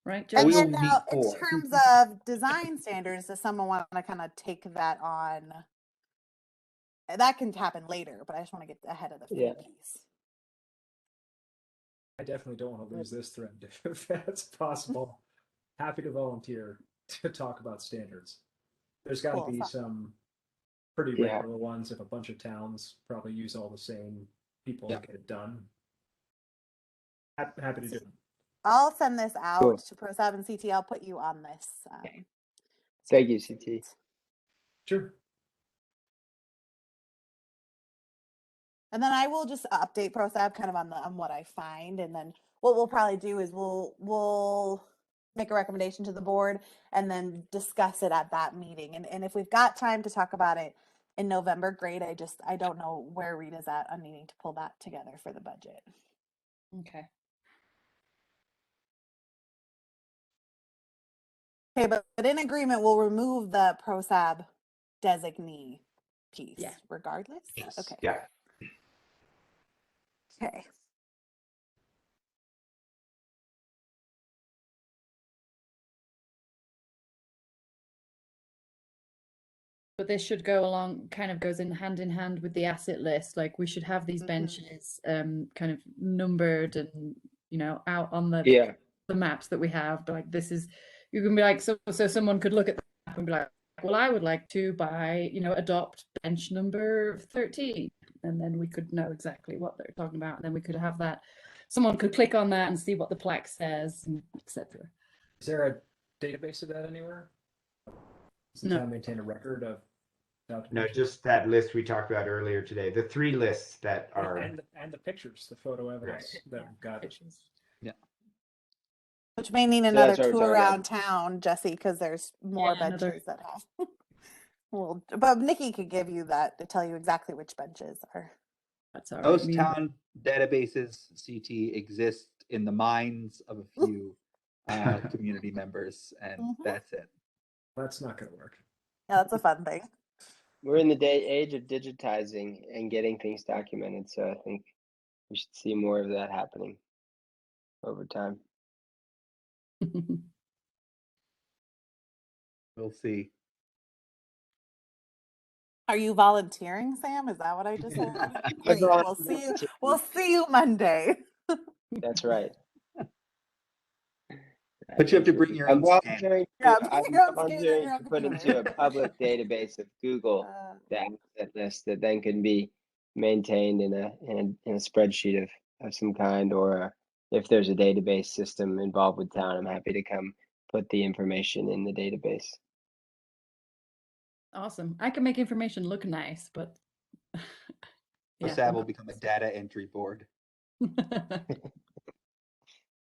Right, And Joe? We then will now, meet in 4. terms of design standards, does someone want to kind of take that on? That can happen later, but I just want to get ahead of the fee Yeah. piece. I definitely don't want to lose this thread if that's possible. Happy to volunteer to talk about standards. There's got to Cool. be some pretty Yeah. regular ones if a bunch of towns probably use all the same people Yeah. to get it done. Happy to do it. I'll send this out Cool. to ProSab and CT. I'll put you on this. Thank you, CT. Sure. And then I will just update ProSab kind of on what I find, and then what we'll probably do is we'll make a recommendation to the board and then discuss it at that meeting. And if we've got time to talk about it in November, great. I don't know where Rita's at on needing to pull that together for the budget. Okay. Okay, but in agreement, we'll remove the ProSab designee piece Yeah. regardless. Yes. Okay. Yeah. Okay. But this should go along, kind of goes in hand with the asset list. Like we should have these Mhm. benches kind of numbered and, you know, out on the Yeah. maps that we have. But like this is, you can be like, so someone could look at the map and be like, well, I would like to buy, you know, adopt bench number 13. And then we could know exactly what they're talking about. And then we could have that, someone could click on that and see what the plaque says, and etc. Is there a database of that anywhere? Does the No. town maintain a record of? No, just that list we talked about earlier today. The 3 lists that are. and the pictures, the photo evidence that we've got. Pictures. Which may need So another that's what we're tour talking about. around town, Jesse, because there's more Yeah, another- benches that have. Well, but Nikki could give you that to tell you exactly which benches are. That's all right. Those Me- town databases, CT, exist in the minds of a few community members, and Mhm. that's it. That's not going to work. Yeah, that's a fun thing. We're in the age of digitizing and getting things documented, so I think we should see more of that happening over time. We'll see. Are you volunteering, Sam? Is that what I just said? I Great. We'll see you. volunteer. We'll see you Monday. That's right. But you have to bring your I'm own scanner. volunteering. Yeah, I'm bring your own volunteering scanner, to your put own into a computer. public database of Google the asset list that then can be maintained in a spreadsheet of some kind, or if there's a database system involved with town, I'm happy to come put the information in the database. Awesome. I can make information look nice, but The Saab will become a data entry board.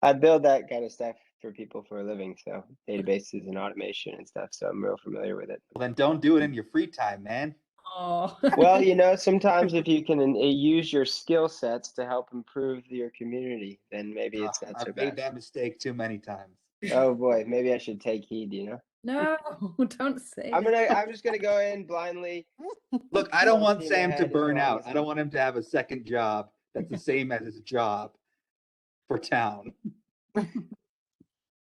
I build that kind of stuff for people for a living, so databases and automation and stuff, so I'm real familiar with it. Well, then don't do it in your free time, man. Oh. Well, you know, sometimes if you can use your skill sets to help improve your community, then maybe it's not so I've made bad. that mistake too many times. Oh boy, maybe I should take heed, you know? No, don't say I'm that. just gonna go in blindly. Look, I don't want See my Sam to head as burn long out. as I don't want him to have a second job that's the same as his job for town.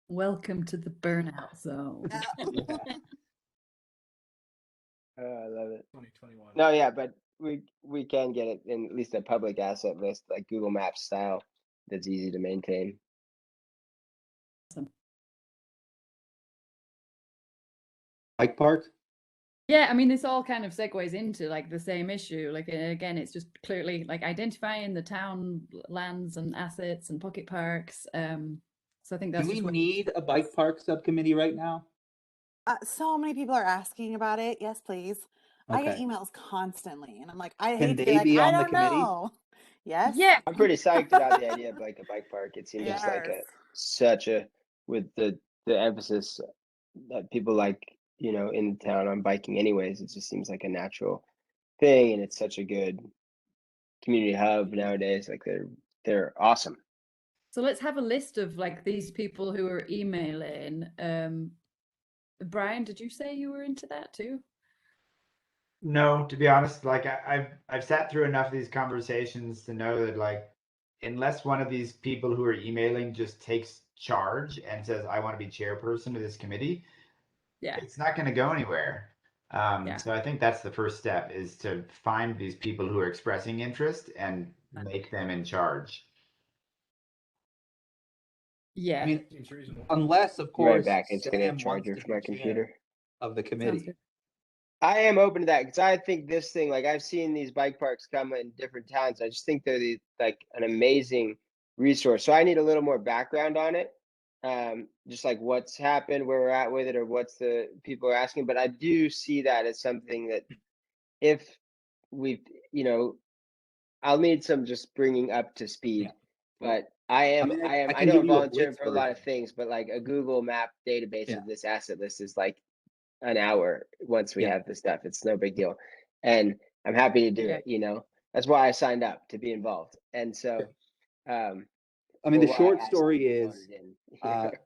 Welcome to the burnout zone. Oh, I love it. 2021. No, yeah, but we can get it in at least a public asset list, like Google Maps style, that's easy to maintain. Bike park? Yeah, I mean, this all kind of segues into like the same issue. Like again, it's just clearly like identifying the town lands and assets and pocket parks. So I think that's Do we just what need a bike park subcommittee right now? So many people are asking about it. Yes, please. I get Okay. emails constantly, and I'm like, I Can hate to be they like, be I on the don't committee? know. Yes. Yeah, I'm pretty psyched about the idea of like a bike park. It seems just like Yes. such a, with the emphasis that people like, you know, in town on biking anyways, it just seems like a natural thing, and it's such a good community hub nowadays. Like they're awesome. so let's have a list of like these people who are emailing. Brian, did you say you were into that too? No, to be honest, like I've sat through enough of these conversations to know that like unless one of these people who are emailing just takes charge and says, I want to be chairperson of this committee, Yeah. it's not going to go anywhere. Yeah. So I think that's the first step, is to find these people who are expressing interest and make them in charge. Yeah. I mean, Seems reasonable. unless, of Right course, back. It's gonna Sam wants charger to for be my chair computer. of the Sounds committee. good. I am open to that because I think this thing, like I've seen these bike parks come in different towns. I just think they're like an amazing resource. So I need a little more background on it. Just like what's happened, where we're at with it, or what's the people are asking. But I do see that as something that if we've, you know, I'll need some just bringing up to speed. Yeah. But I mean, I know can I'm give you a volunteering blitz for a lot of version. things, but like a Google Map database Yeah. of this asset list is like an hour once we Yeah. have the stuff. It's no big deal. And I'm happy to do Yeah. it, you know. That's why I signed up, to be involved. And so I mean, or the why I short asked story to be is voted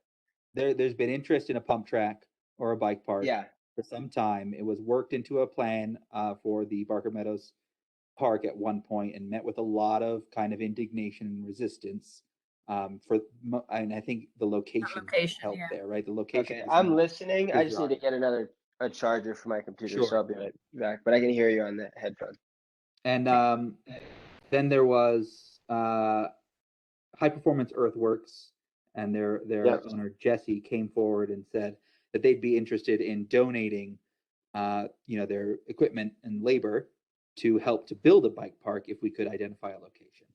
in. there's been interest in a pump track or a bike park Yeah. for some time. It was worked into a plan for the Barker Meadows Park at one point and met with a lot of kind of indignation and resistance. And I think the location location, helped yeah. there, right? The location Okay, was I'm not listening. I just need to desired. get a charger for my computer, so Sure. I'll be right back. But I can hear you on the headphone. And then there was High Performance Earthworks, and their Yep. owner Jesse came forward and said that they'd be interested in donating, their equipment and labor to help to build a bike park if we could identify a location.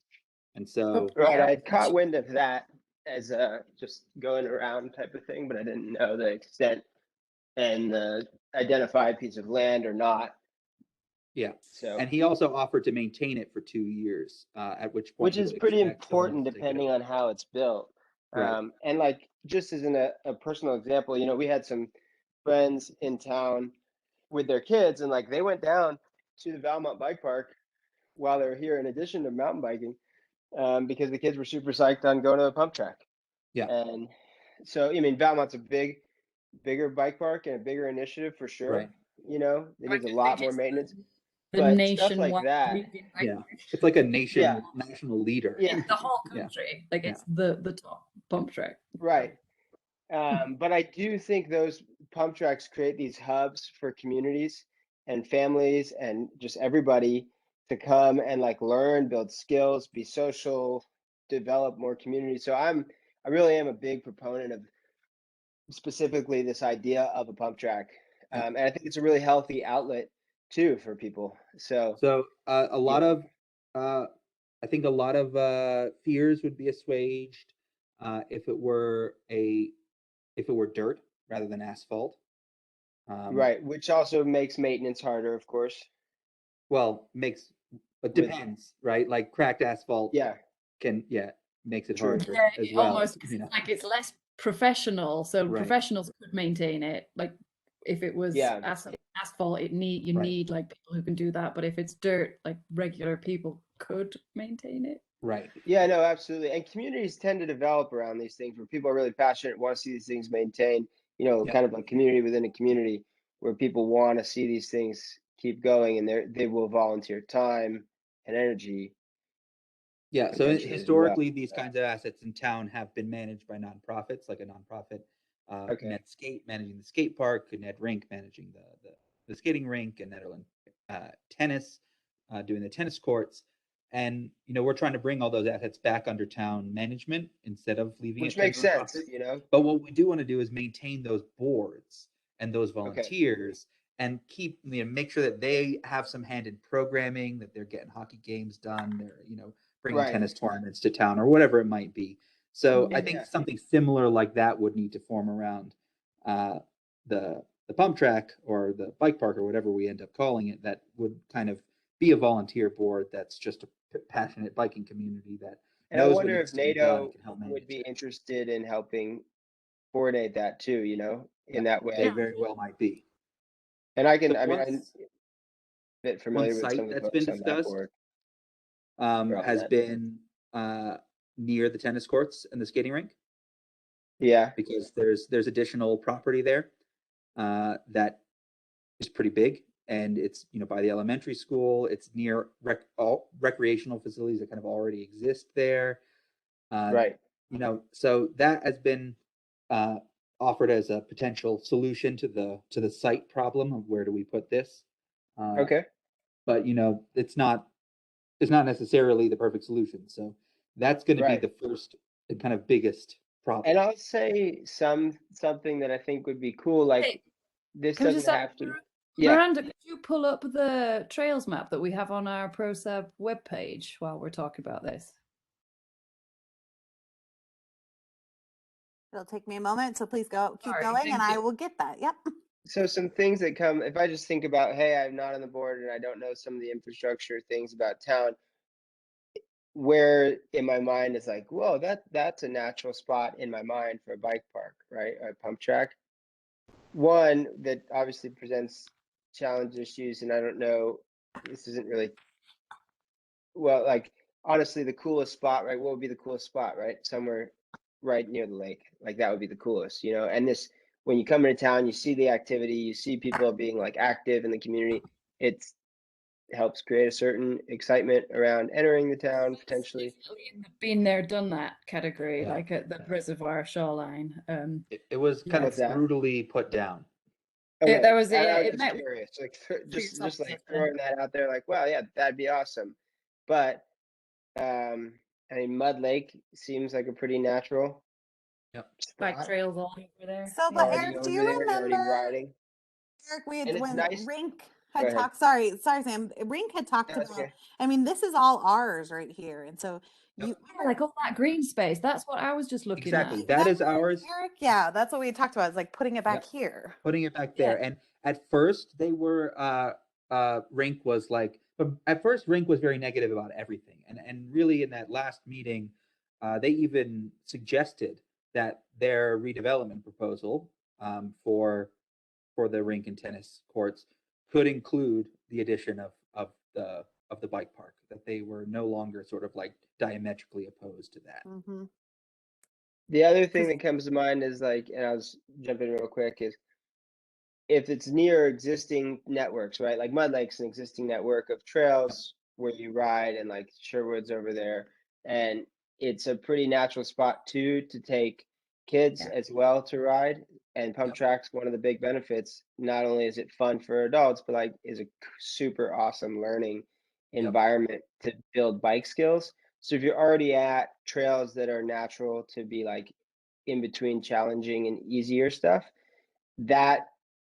And so, Right, I had caught wind of that as a just going around type of thing, but I didn't know the extent and the identified piece of land or not. yeah. So, And he also offered to maintain it for 2 years, at which point which he is would pretty expect someone else important to take it depending over. on how it's built. Right. And like just as in a personal example, you know, we had some friends in town with their kids, and like they went down to the Valmont Bike Park while they were here, in addition to mountain biking, because the kids were super psyched on going to the pump track. Yeah. And so, I mean, Valmont's a bigger bike park and a bigger initiative for sure. Right. You know, it I needs a do lot think more it's maintenance. the But stuff like nationwide that, leading bike Yeah. park It's like a yeah, national leader. yeah, in the whole Yeah. country. Like Yeah. it's the top pump track. right. But I do think those pump tracks create these hubs for communities and families and just everybody to come and like learn, build skills, be social, develop more community. So I really am a big proponent of specifically this idea of a pump track. Yeah. And I think it's a really healthy outlet too for people. So So a lot yeah. of, I think a lot of fears would be assuaged if it were dirt rather than asphalt. Right, which also makes maintenance harder, of course. Well, it With depends, right? Like cracked asphalt yeah, makes it True. harder Yeah, as it well. almost like it's less professional. So Right. professionals could maintain it. Like if it was yeah, asphalt, you Right. need like people who can do that. But if it's dirt, like regular people could maintain it. Right. yeah. No, absolutely. And communities tend to develop around these things where people are really passionate, want to see these things maintained. You know, Yeah. kind of like community within a community where people want to see these things keep going, and they will volunteer time and energy. Yeah, so Potentially as well. historically, these kinds of assets in town have been managed by nonprofits, like a nonprofit, Okay. Ned Skate managing the skate park, Ned Rink managing the skating rink, and Nederland Tennis doing the tennis courts. And we're trying to bring all those assets back under town management instead of leaving Which it to makes sense, nonprofits. you know. But what we do want to do is maintain those boards and those volunteers and keep, make sure that they have some hand in programming, that they're getting hockey games done, they're, bringing Right. tennis tournaments to town or whatever it might be. So I Yeah. think something similar like that would need to form around the pump track or the bike park or whatever we end up calling it, that would kind of be a volunteer board that's just a passionate biking community that And I knows what wonder needs if to be done and NATO can help would manage be it. interested in helping coordinate that too, in that way. They very well might be. And I So mean, I'm once- a bit familiar with site some of the that's folks been on that discussed, board. Or on has that. been near the tennis courts and the skating rink, Yeah, because there's additional property there that is pretty big, and it's by the elementary school. It's near all recreational facilities that kind of already exist there. right. So that has been offered as a potential solution to the site problem of where do we put this. Okay. But it's not necessarily the perfect solution. So that's going to be Right. the first and kind of biggest problem. And I'll say something that I think would be cool. Like Hey, this can we doesn't just have to. Yeah. Miranda, could you pull up the trails map that we have on our ProSab webpage while we're talking about this? It'll take me a moment, so please keep Sorry, going, thank and I you. will get that. Yep. So some things that come, if I just think about, hey, I'm not on the board and I don't know some of the infrastructure things about town, where in my mind is like, whoa, that's a natural spot in my mind for a bike park, right? A pump track. One that obviously presents challenge issues, and I don't know, this isn't really, well, like honestly, the coolest spot, right? What would be the coolest spot, right? Somewhere right near the lake. Like that would be the coolest, And this, when you come into town, you see the activity, you see people being like active in the community. It helps create a certain excitement around entering the town potentially. In the been there, done that category, like at the reservoir shoreline. It was kind What's of that? brutally put down. Okay. That was And I was it. just Met curious, like just yourself like something. throwing that out there, like, wow, yeah, that'd be awesome. But I mean, Mud Lake seems like a pretty natural Bike spot. trails all over there. So, but Already Eric, over do you there, you're already remember, riding. Eric, And it's when nice. Rink Go had ahead. talked, sorry, Sam, Rink had talked No, it's about, okay. I mean, this is all ours right here. And so Yeah, like all that green space. That's what I was just looking Exactly. at. That is ours. Eric? Yeah, that's what we had talked about, is like putting it back here. Putting it back there. And at first they were Rink was like, but at first Rink was very negative about everything. And really in that last meeting, they even suggested that their redevelopment proposal for the rink and tennis courts could include the addition of the bike park, that they were no longer sort of like diametrically opposed to that. Mm-hmm. The other thing that comes to mind is like, and I'll just jump in real quick, is if it's near existing networks, right? Like Mud Lake's an existing network of trails where you ride, and like Sherwood's over there. And it's a pretty natural spot too to take kids as well to ride. And pump tracks, one of the big benefits, not only is it fun for adults, but like is a super awesome learning environment to build bike skills. So if you're already at trails that are natural to be like in between challenging and easier stuff, that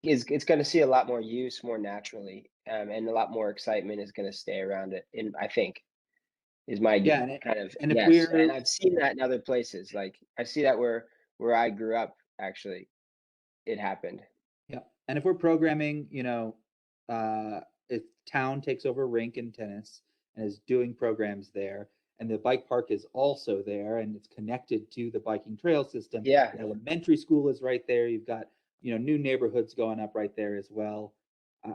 it's going to see a lot more use more naturally, and a lot more excitement is going to stay around it. And I think is my kind of and if yes. we're And I've seen that in other places. Like I see that where I grew up, actually, it happened. Yeah, and if we're programming, if town takes over rink and tennis and is doing programs there, and the bike park is also there, and it's connected to the biking trail system. Yeah. The elementary school is right there. You've got new neighborhoods going up right there as well.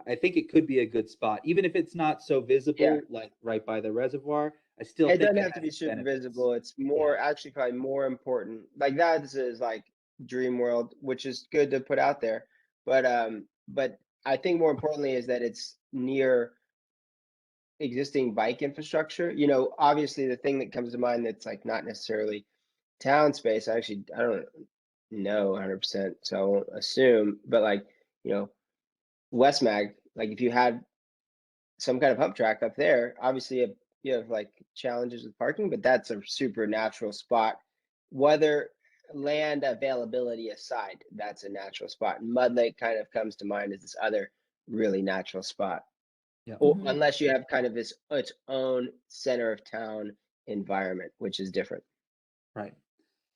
I think it could be a good spot, even if it's not so visible, like right by the reservoir. I still It think doesn't have to be super visible. It's more actually probably more important. Like that is like dream world, which is good to put out there. But I think more importantly is that it's near existing bike infrastructure. Obviously the thing that comes to mind that's like not necessarily town space. I don't know 100%, so I won't assume. But like West Mag, like if you had some kind of pump track up there, obviously you have like challenges with parking, but that's a super natural spot. Whether land availability aside, that's a natural spot. And Mud Lake kind of comes to mind as this other really natural spot. Yeah. Or Mhm. unless you have kind of its own center of town environment, which is different. Right.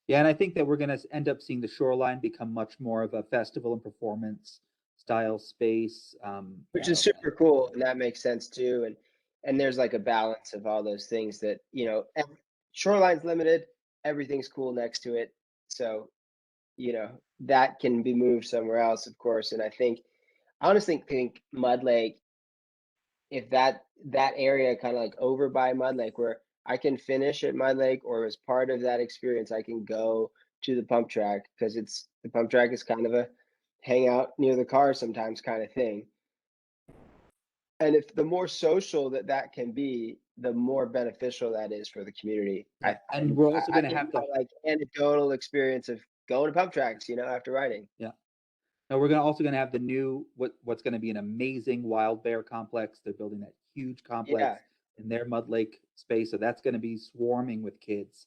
Yeah, and I think that we're going to end up seeing the shoreline become much more of a festival and performance style space. Which is super cool, and that makes sense too. And there's like a balance of all those things that, you know, shoreline's limited, everything's cool next to it. So, you know, that can be moved somewhere else, of course. And I honestly think Mud Lake, if that area kind of like over by Mud Lake, where I can finish at Mud Lake, or as part of that experience, I can go to the pump track, because the pump track is kind of a hang out near the car sometimes kind of thing. And if the more social that can be, the more beneficial that is for the community. And we're also going to have to, like anecdotal experience of going to pump tracks, you know, after riding. yeah. Now we're also going to have the new what's going to be an amazing wild bear complex. They're building that huge complex in their Mud Lake space, so that's going to be swarming with kids.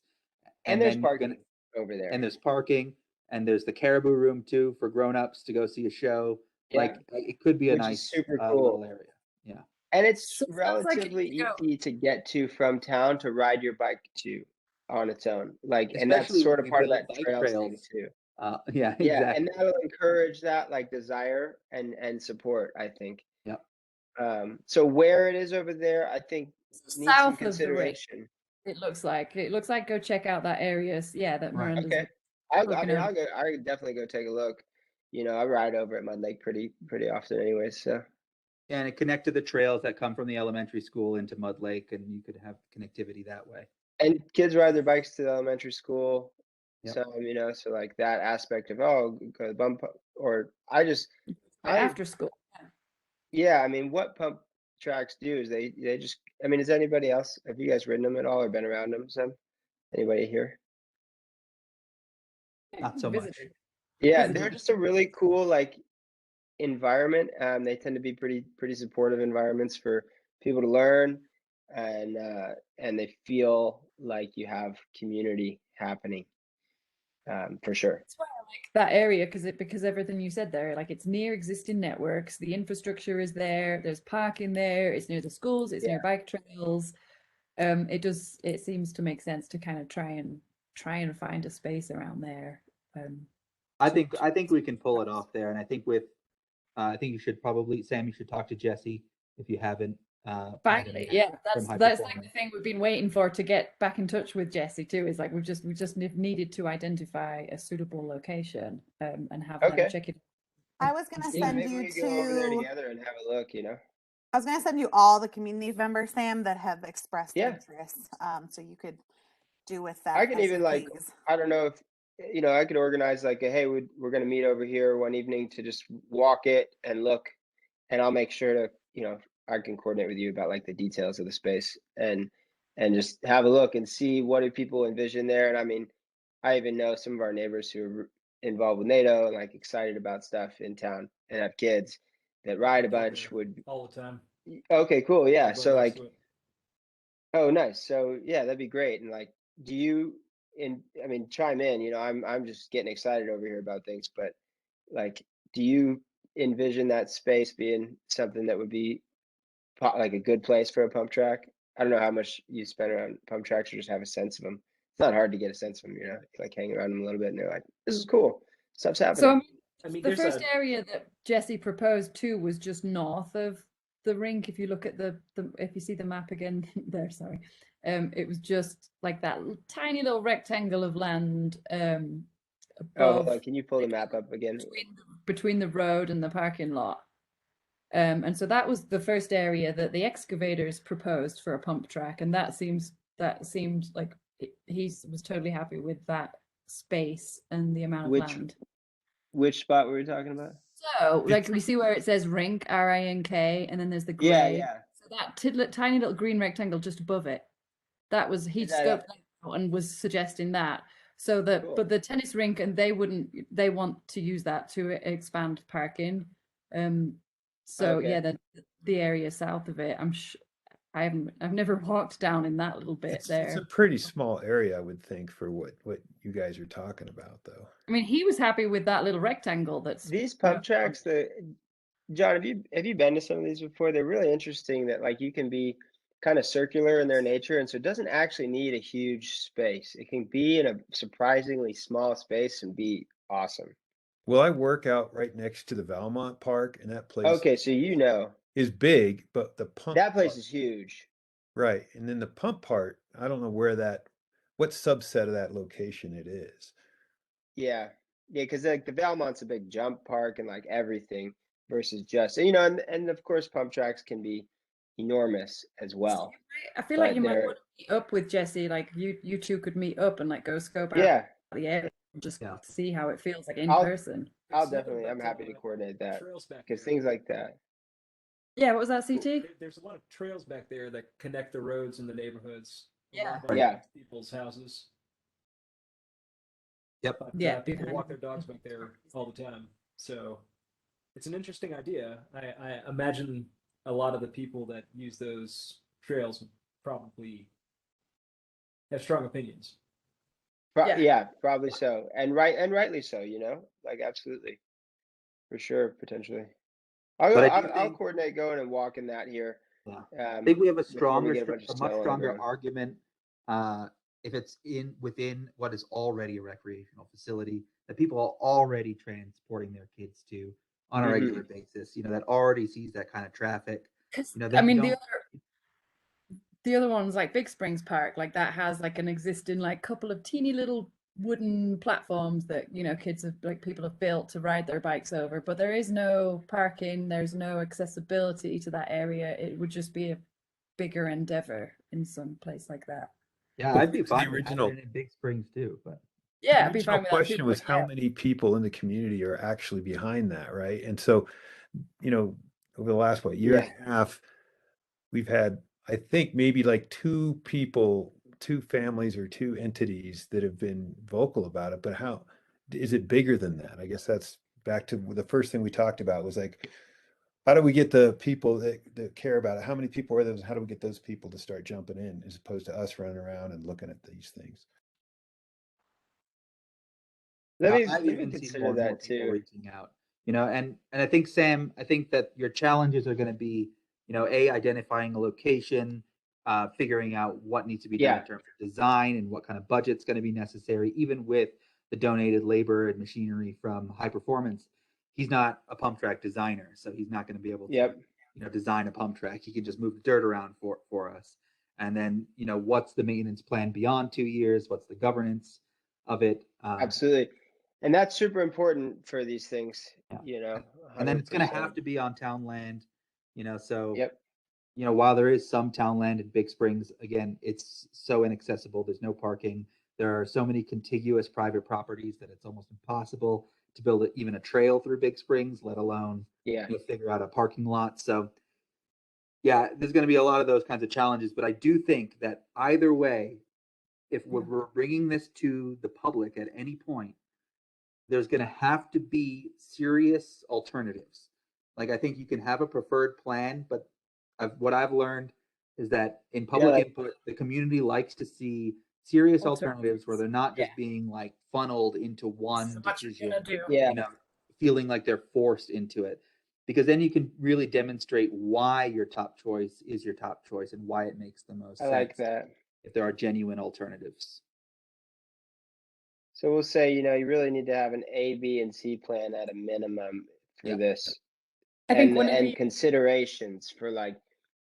And there's then parking over there. And there's parking, and there's the caribou room too for grown-ups to go see a show. Yeah. Like it could be a Which is nice super cool little area. Yeah. And it's So it sounds like relatively you know- easy to get to from town to ride your bike to on its own. Like, and that's Especially sort when of we part of build that bike trails thing trails. too. Yeah, Yeah, exactly. and that'll encourage that like desire and support, I think. Yep. So where it is over there, I think needs some South of the ring. consideration. It looks like go check out that area. Yeah, that Right. Miranda's. Okay. I looking mean, over. I'll go. I could definitely go take a look. You know, I ride over at Mud Lake pretty often, anyway. So. And it connect to the trails that come from the elementary school into Mud Lake, and you could have connectivity that way. And kids ride their bikes to the elementary school. Yep. So, you know, so like that aspect of, oh, go to the bump, or I After school. yeah, I mean, what pump tracks do is they just, I mean, is anybody else, have you guys ridden them at all or been around them? Some, anybody here? Not so much. Visited. Yeah, Visited. they're just a really cool, like, environment. They tend to be pretty supportive environments for people to learn, and they feel like you have community happening, for sure. That's why I like that area because everything you said there, like it's near existing networks, the infrastructure is there, there's parking there, it's near the schools, it's near bike trails. It seems to make sense to kind of try and find a space around there. I think we can pull it off there, and I think I think you should probably, Sam, you should talk to Jesse if you haven't. Finally, yeah, that's like the thing we've been waiting for, to get back in touch with Jesse too. Is like we just needed to identify a suitable location and have them check it. I was gonna send Maybe you we go over there to. together and have a look, you know. I was gonna send you all the community members, Sam, that have expressed Yeah. interest. So you could do with that. I can as even you like, please. I don't know if, you know, I could organize like a, hey, we're going to meet over here one evening to just walk it and look, and I'll make sure to, you know, I can coordinate with you about like the details of the space and just have a look and see what do people envision there. And I mean, I even know some of our neighbors who are involved with NATO and like excited about stuff in town and have kids that ride a bunch would. all the time. Okay, cool. Yeah. So Everybody like, loves it. oh, nice. So yeah, that'd be great. And like, do you I mean, chime in, you know, I'm just getting excited over here about things, but like, do you envision that space being something that would be like a good place for a pump track? I don't know how much you spend around pump tracks or just have a sense of them. It's not hard to get a sense of them, you know, like hang around them a little bit and they're like, this is cool. Stuff's happening. So I mean, the there's first area that Jesse proposed too was just north of the rink. If you look at the if you see the map again there, sorry, it was just like that tiny little rectangle of land. Oh, Above, hold on. Can you pull the map up again? between the road and the parking lot. And so that was the first area that the excavators proposed for a pump track, and that seemed like he was totally happy with that space and the amount of land. Which spot were we talking about? So, like, we see where it says rink, R-I-N-K, and then there's the gray. Yeah. So that tiny little green rectangle just above it, that was, he scoped that out and was suggesting that. So Cool. but the tennis rink, and they want to use that to expand parking. So Okay. yeah, the area south of it, I've never walked down in that little bit there. It's a pretty small area, I would think, for what you guys are talking about, though. I mean, he was happy with that little rectangle. These pump tracks, John, have you been to some of these before? They're really interesting that like you can be kind of circular in their nature, and so it doesn't actually need a huge space. It can be in a surprisingly small space and be awesome. Well, I work out right next to the Valmont Park, and that place Okay, so you know is big, but the pump that place part- is huge. right, and then the pump part, I don't know what subset of that location it is. Yeah, yeah, because like the Valmont's a big jump park and like everything versus just you know, and of course pump tracks can be enormous as well. I feel like But you might they're want to meet up with Jesse. Like you two could meet up and like go scope out yeah, the area and just Yeah. see how it feels like in I'll person. I'll There's definitely nothing I'm but, happy to coordinate that trails back because there. things like that. Yeah, what was that, CT? There's a lot of trails back there that connect the roads in the neighborhoods. Yeah. Along Yeah. people's houses. Yep. But, Yeah. people walk their dogs back there all the time. So it's an interesting idea. I imagine a lot of the people that use those trails would probably have strong opinions. Yeah. Yeah, probably so, and rightly so. You know, like absolutely, for sure, potentially. I'll But go. I do I'll think, coordinate going and walking that here. yeah, I think we have a Before we stronger, get a bunch of a snow much on the stronger ground. argument if it's within what is already a recreational facility that people are already transporting their kids to on a Mhm. regular basis. You know, that already sees that kind of traffic. Because You know, I then you mean, don't. the other ones like Big Springs Park, like that has like an existing like couple of teeny little wooden platforms that kids have like people have built to ride their bikes over, but there is no parking, there's no accessibility to that area. It would just be a bigger endeavor in some place like that. Yeah, Well, I'd be the fine with original- having it in Big Springs too, but Yeah, The I'd be original fine with that question too, was but how yeah. many people in the community are actually behind that, right? And so, over the last year Yeah. and a half, we've had, I think, maybe like two people, two families or two entities that have been vocal about it. But how is it bigger than that? I guess that's back to the first thing we talked about was like, how do we get the people that care about it? How many people are those? How do we get those people to start jumping in as opposed to us running around and looking at these things? I've Let me even seen consider more and more that people too. reaching out. You know, and I think Sam, I think that your challenges are going to be, identifying a location, figuring out what needs to be done Yeah, in terms of design and what kind of budget's going to be necessary, even with the donated labor and machinery from High Performance. He's not a pump track designer, so he's not going to be able to, yep, design a pump track. He can just move the dirt around for us. And then, what's the maintenance plan beyond 2 years? What's the governance of it? absolutely. And that's super important for these things, Yeah. And then it's going to 100%. have to be on town land, so, Yep. while there is some town land in Big Springs, again, it's so inaccessible. There's no parking. There are so many contiguous private properties that it's almost impossible to build even a trail through Big Springs, let alone Yeah. figure out a parking lot. So, yeah, there's going to be a lot of those kinds of challenges. But I do think that either way, if we're bringing this to the public at any point, there's going to have to be serious alternatives. Like I think you can have a preferred plan, but what I've learned is that in public like- input, the community likes to see serious alternatives where Alternatives. they're not just Yeah. being like funneled into one So much you're decision, gonna do. Yeah. feeling like they're forced into it. Because then you can really demonstrate why your top choice is your top choice and why it makes the most I sense like that. if there are genuine alternatives. So we'll say, you really need to have an A, B, and C plan at a minimum for Yeah. this. I think And whenever you, considerations for like,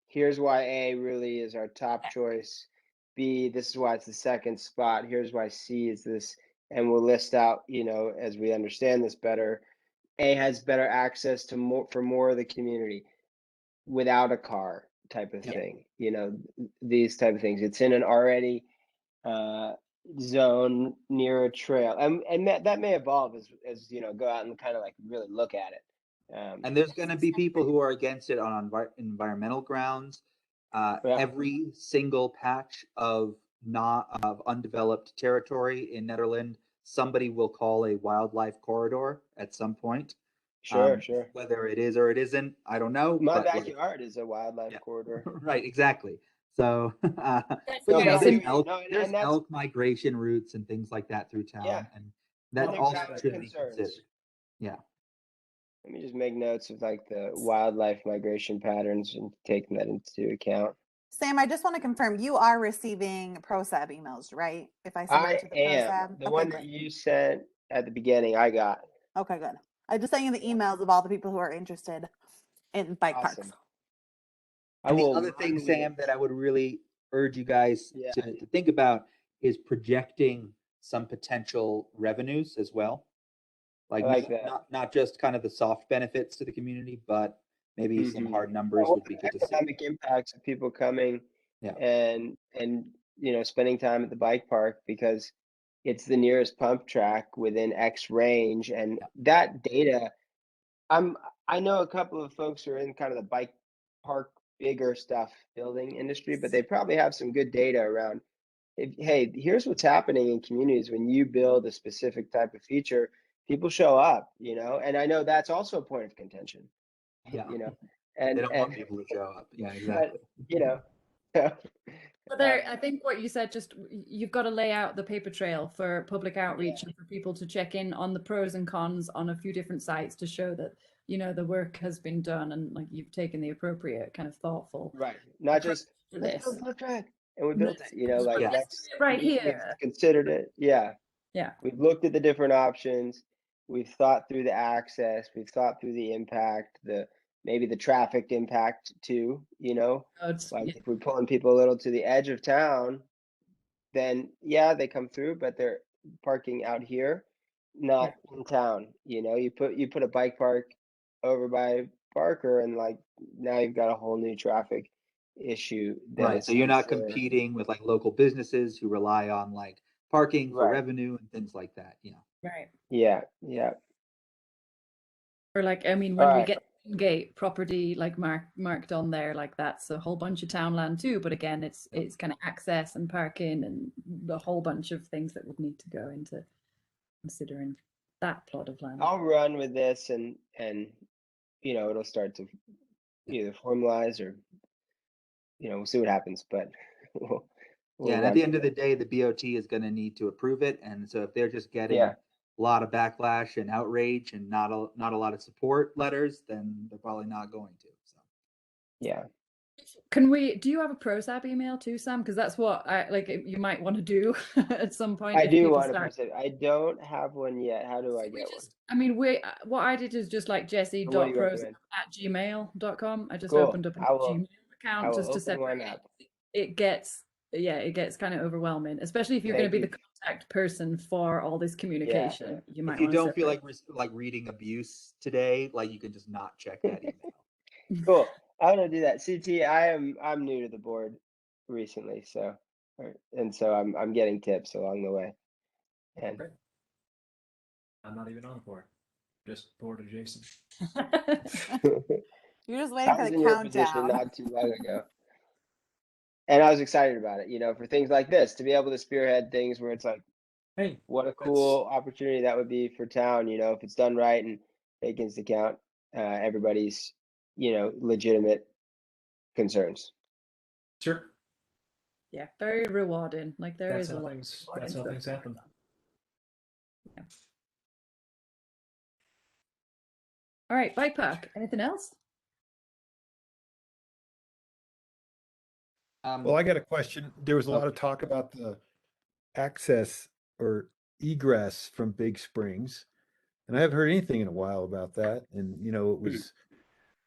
here's why A really is our top choice. B, this is why it's the second spot. Here's why C is this. And we'll list out, as we understand this better, A has better access to more of the community without a car type of Yeah. thing. These type of things. It's in an already zone near a trail, and that may evolve as go out and kind of like really look at it. And there's going to be people who are against it on environmental grounds. Yeah. Every single patch of undeveloped territory in Netherlands, somebody will call a wildlife corridor at some point. Sure. Whether it is or it isn't, I don't know. My but backyard is a wildlife corridor. right, exactly. So, but No, but I there's hear you. No, and there's that's- elk migration routes and things like that through town, Yeah. and I that think also valid should be concerns. considered. Yeah. Let me just make notes of like the wildlife migration patterns and taking that into account. Sam, I just want to confirm you are receiving ProSab emails, right? If I send them I to the am. ProSab. The Okay, one that good. you sent at the beginning, I got. Okay, good. I just sent you the emails of all the people who are interested in bike parks. Awesome. I And the will other thing, run with Sam, it. that I would really urge you guys Yeah. to think about is projecting some potential revenues as well. Like, like that. not just kind of the soft benefits to the community, but maybe some Mhm. hard numbers Well, would be good to see. economic impacts of people coming Yeah. and spending time at the bike park because it's the nearest pump track within X range, and Yeah. that data. I know a couple of folks who are in kind of the bike park bigger stuff building industry, but they probably have some good data around. Hey, here's what's happening in communities when you build a specific type of feature, people show up, and I know that's also a point of contention, Yeah. and They don't want people to show up. Yeah, exactly. But there, I think what you said, just you've got to lay out the paper trail for public outreach and for people to check in on the pros and cons on a few different sites to show that, the work has been done and like you've taken the appropriate kind of thoughtful right, not approach just to let's this. build pump track and we No, built it, like Yeah. that's right we've here. considered it. Yeah. Yeah. We've looked at the different options. We've thought through the access. We've thought through the impact, maybe the traffic impact too, like if we're pulling people a little to the edge of town, then yeah, they come through, but they're parking out here, not in town. You put a bike park over by Parker and like now you've got a whole new traffic issue. Right. So you're not competing with like local businesses who rely on like parking for Right. revenue and things like that. Right. Yeah. Or like, I mean, when we get gate property like marked on there, like that's a whole bunch of townland too. But again, it's kind of access and parking and a whole bunch of things that would need to go into considering that plot of land. I'll run with this and it'll start to either formalize or we'll see what happens, but we'll and at the end of the day, the BOT is going to need to approve it. And so if they're just getting a lot of backlash and outrage and not a lot of support letters, then they're probably not going to. So yeah. Do you have a ProSab email too, Sam? Because that's what you might want to do at some point. I do want to ProSab. I don't have one yet. How do I get one? I mean, what I did is just like jesse.prosab@gmail.com. I just opened up a Gmail account just to separate. It gets kind of overwhelming, especially if you're going to be the contact person for all this communication. You might. If you don't feel like reading abuse today, like you can just not check that email. Cool. I'm gonna do that. CT, I'm new to the board recently, so I'm getting tips along the way. And I'm not even on the board, just board adjacent. You're just waiting for the in your position countdown. not too long ago, and I was excited about it. For things like this, to be able to spearhead things where it's like, hey, what a cool opportunity that would be for town. If it's done right and taken into account everybody's legitimate concerns. Sure. Yeah, very rewarding. Like That's how things happen. Yeah. All right, bike park. Anything else? Well, I got a question. There was a lot of talk about the access or egress from Big Springs, and I haven't heard anything in a while about that. And it was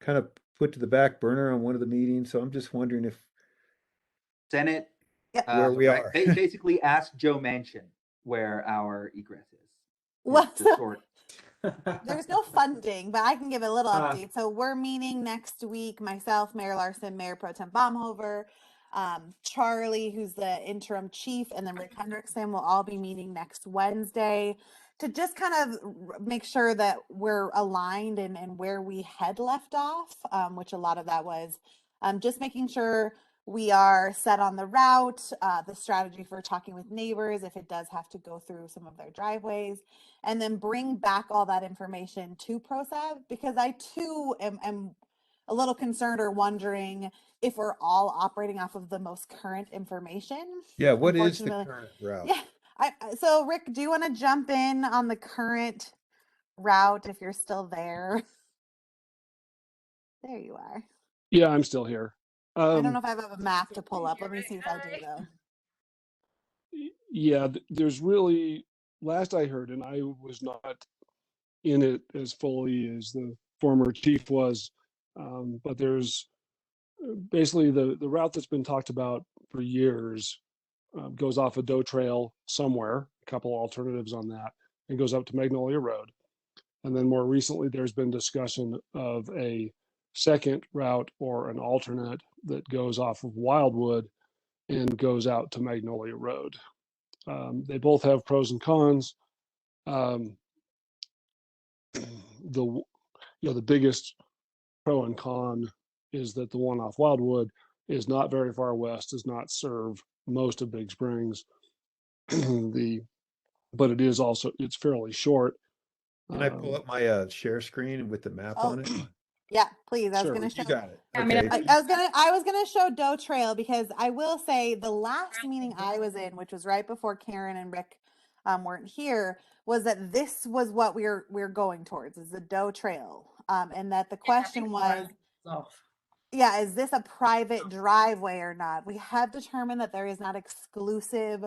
kind of put to the back burner on one of the meetings. So I'm just wondering if Senate, where we are. basically ask Joe Manchin where our egress is. Well, there's no funding, but I can give a little update. So we're meeting next week, myself, Mayor Larson, Mayor Pro Tem Baumhofer, Charlie, who's the interim chief, and then Rick Hendrickson will all be meeting next Wednesday to just kind of make sure that we're aligned and where we had left off, which a lot of that was just making sure we are set on the route, the strategy for talking with neighbors if it does have to go through some of their driveways, and then bring back all that information to ProSab, because I too am a little concerned or wondering if we're all operating off of the most current information. Yeah, what is the current route? Yeah, so Rick, do you want to jump in on the current route if you're still there? There you are. Yeah, I'm still here. I don't know if I have a map to pull up. Let me see if I do though. Yeah, there's really, last I heard, and I was not in it as fully as the former chief was, but there's basically the route that's been talked about for years goes off a Doe Trail somewhere, a couple alternatives on that, and goes up to Magnolia Road. And then more recently, there's been discussion of a second route or an alternate that goes off of Wildwood and goes out to Magnolia Road. They both have pros and cons. The biggest pro and con is that the one off Wildwood is not very far west, does not serve most of Big Springs. But it is also, it's fairly short. Can I pull up my share screen with the map on it? Yeah, please. I was Sure, gonna You show. got it. I mean, Okay. I was gonna show Doe Trail because I will say the last meeting I was in, which was right before Karen and Rick weren't here, was that this was what we're going towards, is the Doe Trail, and that the question was, yeah, is this a private driveway or not? We have determined that there is not exclusive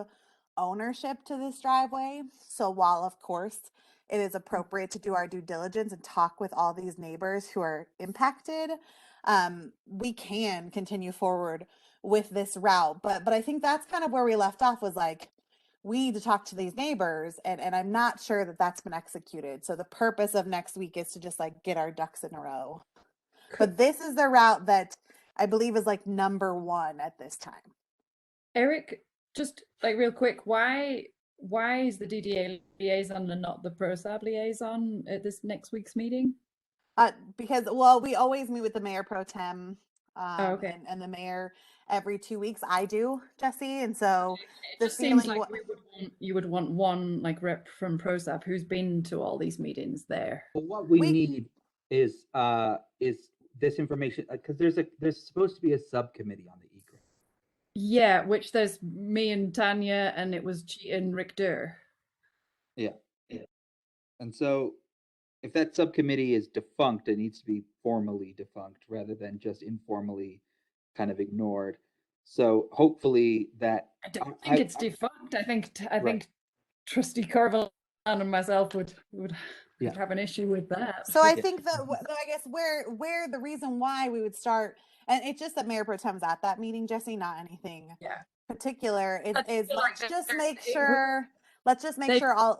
ownership to this driveway. So while of course it is appropriate to do our due diligence and talk with all these neighbors who are impacted, we can continue forward with this route. But I think that's kind of where we left off, was like, we need to talk to these neighbors, and I'm not sure that that's been executed. So the purpose of next week is to just like get our ducks in a row. But this is the route that I believe is like number one at this time. Eric, just like real quick, why is the DDA liaison and not the ProSab liaison at this next week's meeting? Because, well, we always meet with the mayor pro tem, okay. and the mayor every 2 weeks. I do, Jesse, and so It the just seems feeling like you would want one like rep from ProSab who's been to all these meetings there. But what we need is this information, because there's supposed to be a subcommittee on the egress. Yeah, which there's me and Tanya, and it was G and Rick Durr. Yeah. And so if that subcommittee is defunct, it needs to be formally defunct rather than just informally kind of ignored. So hopefully that I don't think it's defunct. I think Trustee Carvel and myself would have an issue with that. So I think that, I guess where the reason why we would start, and it's just that Mayor Pro Tem's at that meeting, Jesse, not anything particular, is let's just make sure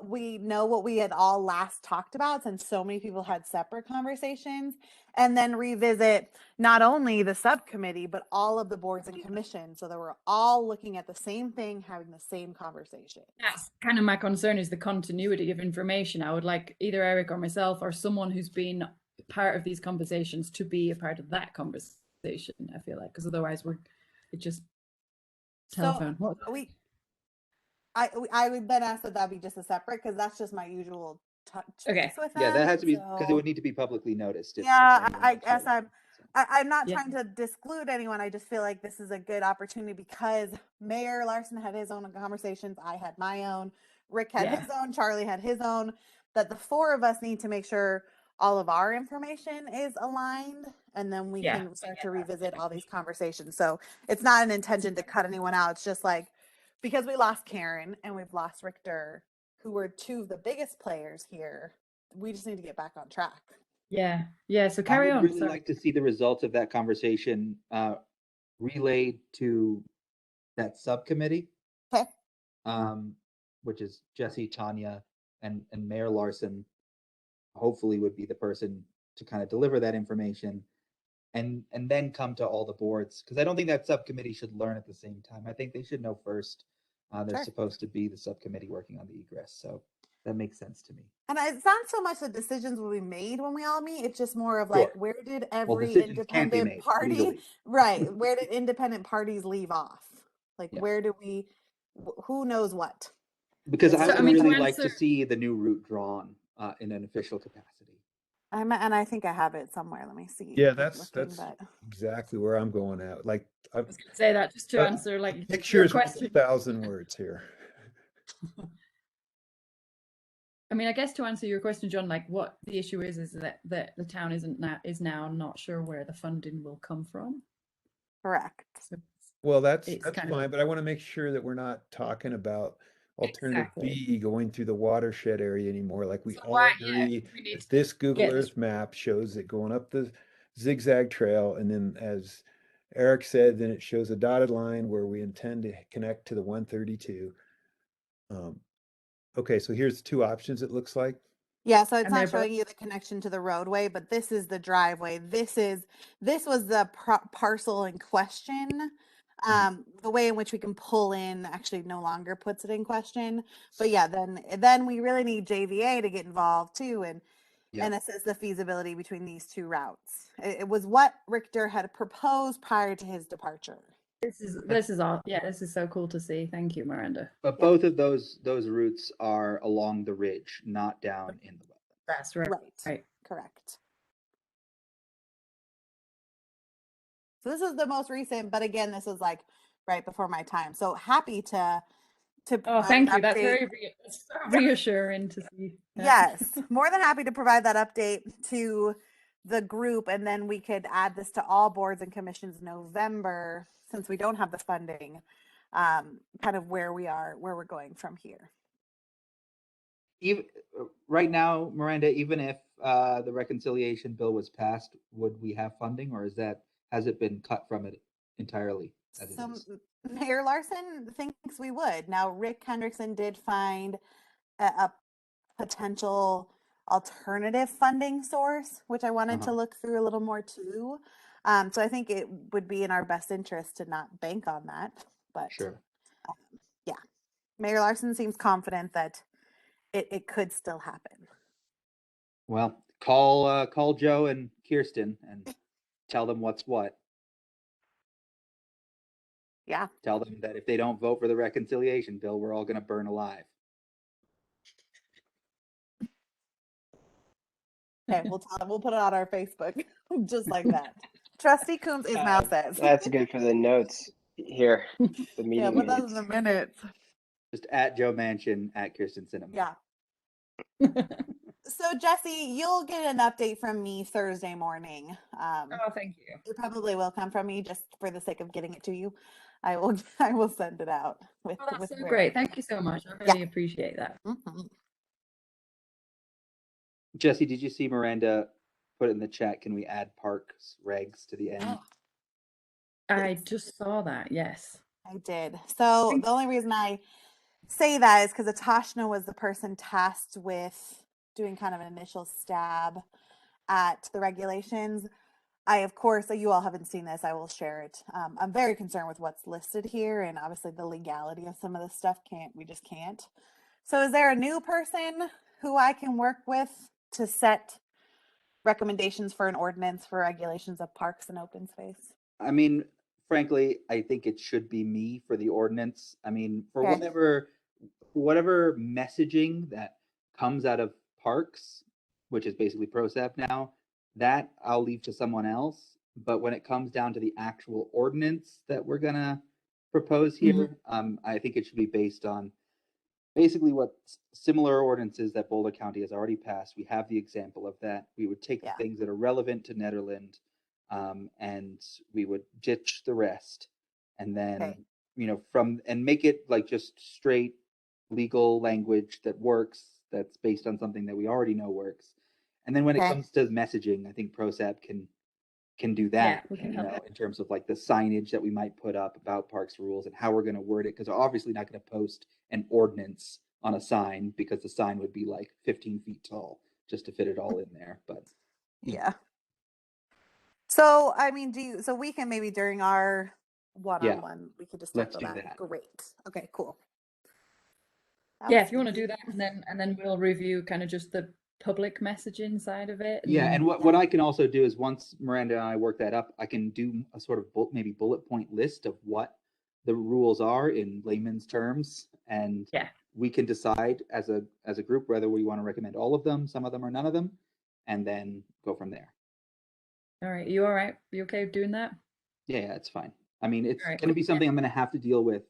we know what we had all last talked about, since so many people had separate conversations, and then revisit not only the subcommittee, but all of the boards and commissions, so that we're all looking at the same thing, having the same conversation. That's kind of my concern, is the continuity of information. I would like either Eric or myself or someone who's been part of these conversations to be a part of that conversation. I feel like, because otherwise it just telephone. So I would then ask that be just a separate, because that's just my usual touch base with them. Yeah, that has to be, because it would need to be publicly noticed. Yeah, I guess I'm not trying to disclude anyone. I just feel like this is a good opportunity, because Mayor Larson had his own conversations. I had my own. Rick had his own. Charlie had his own. That the four of us need to make sure all of our information is aligned, and then we can start to revisit all these conversations. So it's not an intention to cut anyone out. It's just like, because we lost Karen and we've lost Richter, who were two of the biggest players here, we just need to get back on track. Yeah. So carry on. I would really like to see the results of that conversation relayed to that subcommittee. Okay. Which is Jesse, Tanya, and Mayor Larson. Hopefully would be the person to kind of deliver that information, and then come to all the boards, because I don't think that subcommittee should learn at the same time. I think they should know first. They're supposed to be the subcommittee working on the egress, so that makes sense to me. And it's not so much the decisions will be made when we all meet. It's just more of like, where did every independent party, where did independent parties leave off? Like, where do we, who knows what? Because I would really like to see the new route drawn in an official capacity. And I think I have it somewhere. Let me see. Yeah, that's exactly where I'm going at. Like, I was going to say that just to answer like pictures 1,000 words here. I mean, I guess to answer your question, John, like what the issue is that the town is now not sure where the funding will come from. Correct. So Well, that's it's kind fine, of but I want to make sure that we're not talking about alternative exactly. B going through the watershed area anymore. Like we So all why? Yeah, agree we need that to this Google get this. Earth map shows it going up the zigzag trail, and then as Eric said, then it shows a dotted line where we intend to connect to the 132. Okay, so here's two options, it looks like. Yeah, so it's And they're not both showing you the connection to the roadway, but this is the driveway. This was the parcel in question. The way in which we can pull in actually no longer puts it in question. But yeah, then we really need JVA to get involved too and Yeah. assess the feasibility between these two routes. It was what Richter had proposed prior to his departure. this is all. Yeah, this is so cool to see. Thank you, Miranda. But Yeah. both of those routes are along the ridge, not down in the wetlands. That's right. Right. Right. Correct. So this is the most recent, but again, this was like right before my time. So happy to Oh, provide thank an you. That's update. that's so reassuring to see. Yes, more than happy to provide that update to the group, and then we could add this to all boards and commissions in November, since we don't have the funding, kind of where we're going from here. Even right now, Miranda, even if the reconciliation bill was passed, would we have funding, or has it been cut from it entirely as it So is? Mayor Larson thinks we would. Now, Rick Hendrickson did find a potential alternative funding source, which I wanted to look through a little more too. So I think it would be in our best interest to not bank on that. But Sure. yeah, Mayor Larson seems confident that it could still happen. Well, call Joe and Kirsten and tell them what's what. Yeah. Tell them that if they don't vote for the reconciliation bill, we're all going to burn alive. Okay, we'll tell them. We'll put it on our Facebook just like that. Trustee Coombs is now says. That's good for the notes here. The meeting Yeah, put that in minutes. the minutes. Just at Joe Manchin, at Kirsten Cinema. Yeah. So Jesse, you'll get an update from me Thursday morning. Oh, thank you. It probably will come from me just for the sake of getting it to you. I will send it out with Oh, that's so where- great. Thank you so much. I really appreciate that. Mhm. Jesse, did you see Miranda put in the chat? Can we add parks regs to the end? I just saw that. Yes. I did. So the only reason I say that is because Atashna was the person tasked with doing kind of an initial stab at the regulations. I, of course, you all haven't seen this. I will share it. I'm very concerned with what's listed here, and obviously the legality of some of this stuff we just can't. So is there a new person who I can work with to set recommendations for an ordinance for regulations of parks and open space? I mean, frankly, I think it should be me for the ordinance. I mean, for Okay. whatever messaging that comes out of parks, which is basically ProSap now, that I'll leave to someone else. But when it comes down to the actual ordinance that we're gonna propose here, I think it should be based on basically what similar ordinances that Boulder County has already passed. We have the example of that. We would take the Yeah. things that are relevant to Nederland, and we would ditch the rest, and then Okay. and make it like just straight legal language that works, that's based on something that we already know works. And then when it Okay. comes to messaging, I think ProSap can do Yeah, that, we can help. in terms of like the signage that we might put up about parks rules and how we're going to word it, because we're obviously not going to post an ordinance on a sign, because the sign would be like 15 feet tall just to fit it all in there. But Yeah. So, I mean, so we can maybe during our one-on-one, we could just let's tackle do that. that. Great. Okay, cool. Yeah, if you want to do Outstanding. that, and then we'll review kind of just the public messaging side of it. Yeah, and what I can also do is, once Miranda and I work that up, I can do a sort of maybe bullet point list of what the rules are in layman's terms, and we can decide as a group whether we want to recommend all of them, some of them, or none of them, and then go from there. All right, you all right? You okay doing that? Yeah, it's fine. I mean, it's Right. going to be something I'm going to have to deal with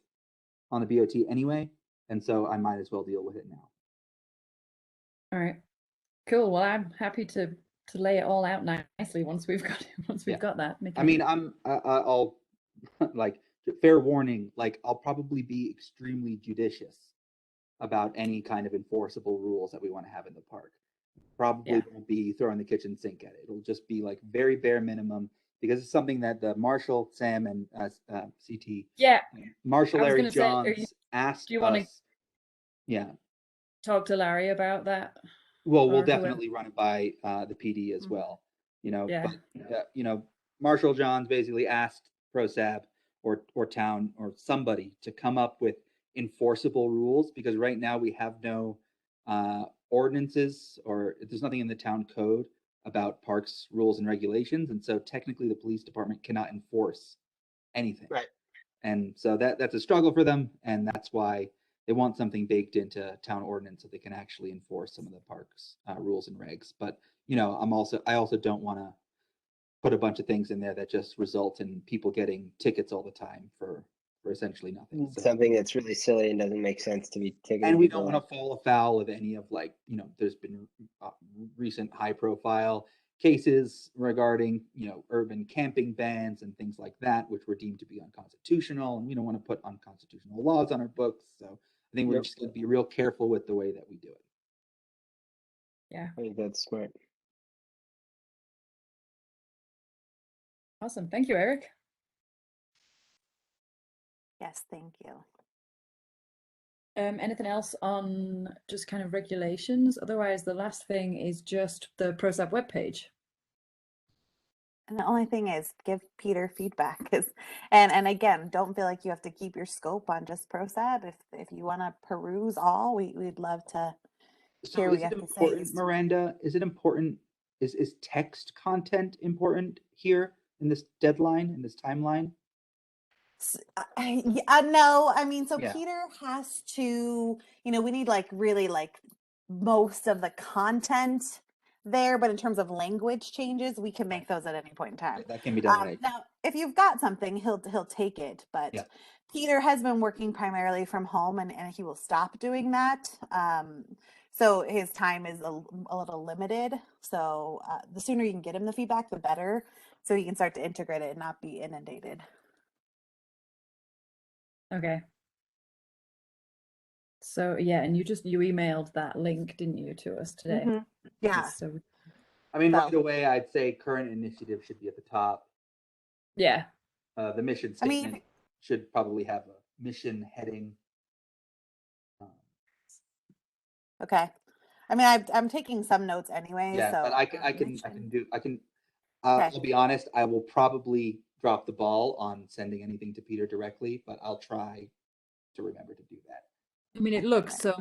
on the BOT anyway, and so I might as well deal with it now. All right. Cool. Well, I'm happy to lay it all out nicely once we've got Yeah. got that. I mean, I'll like fair warning, like I'll probably be extremely judicious about any kind of enforceable rules that we want to have in the park. Probably won't be throwing the kitchen sink at it. It'll just be like very bare minimum because it's something that the Marshall, Sam, and CT, Yeah. Marshall I was Larry gonna say, are you- Johns asked do you wanna- us. Yeah. talk to Larry about that? Well, we'll Or whoever. definitely run it by the PD as Mhm. well. You know, Yeah. but Marshall Johns basically asked ProSab or town or somebody to come up with enforceable rules because right now we have no ordinances or there's nothing in the town code about parks rules and regulations, and so technically the police department cannot enforce anything. Right. And so that's a struggle for them, and that's why they want something baked into town ordinance so they can actually enforce some of the parks rules and regs. But I also don't want to put a bunch of things in there that just result in people getting tickets all the time for essentially nothing. So, Something that's really silly and doesn't make sense to be ticketing. and we people don't want to fall afoul of any of there's been recent high profile cases regarding urban camping bans and things like that, which were deemed to be unconstitutional, and we don't want to put unconstitutional laws on our books. So I think we're just going to be real careful with the way that we do it. Yeah. I think that's smart. Awesome. Thank you, Eric. Yes, thank you. Anything else on just kind of regulations? Otherwise, the last thing is just the ProSab webpage. And the only thing is give Peter feedback and again, don't feel like you have to keep your scope on just ProSab. If you want to peruse all, we'd love to hear what you have to say. Miranda, is it important? Is text content important here in this deadline, in this timeline? No, I mean, so Yeah. Peter has to, we need really most of the content there, but in terms of language changes, we can make those at any point in time. That can be done. Now, if you've got something, he'll take it, but Yeah. Peter has been working primarily from home and he will stop doing that. So his time is a little limited. So the sooner you can get him the feedback, the better, so he can start to integrate it and not be inundated. Okay. So yeah, and you emailed that link, didn't you, to us today? Mm-hmm. Yeah. So I mean, right away, I'd say current initiative should be at the top. yeah. The mission statement should probably have a mission heading. Okay. I mean, I'm taking some notes anyway. Yeah, so but I can. I'll be honest. I will probably drop the ball on sending anything to Peter directly, but I'll try to remember to do that. I mean, it looks so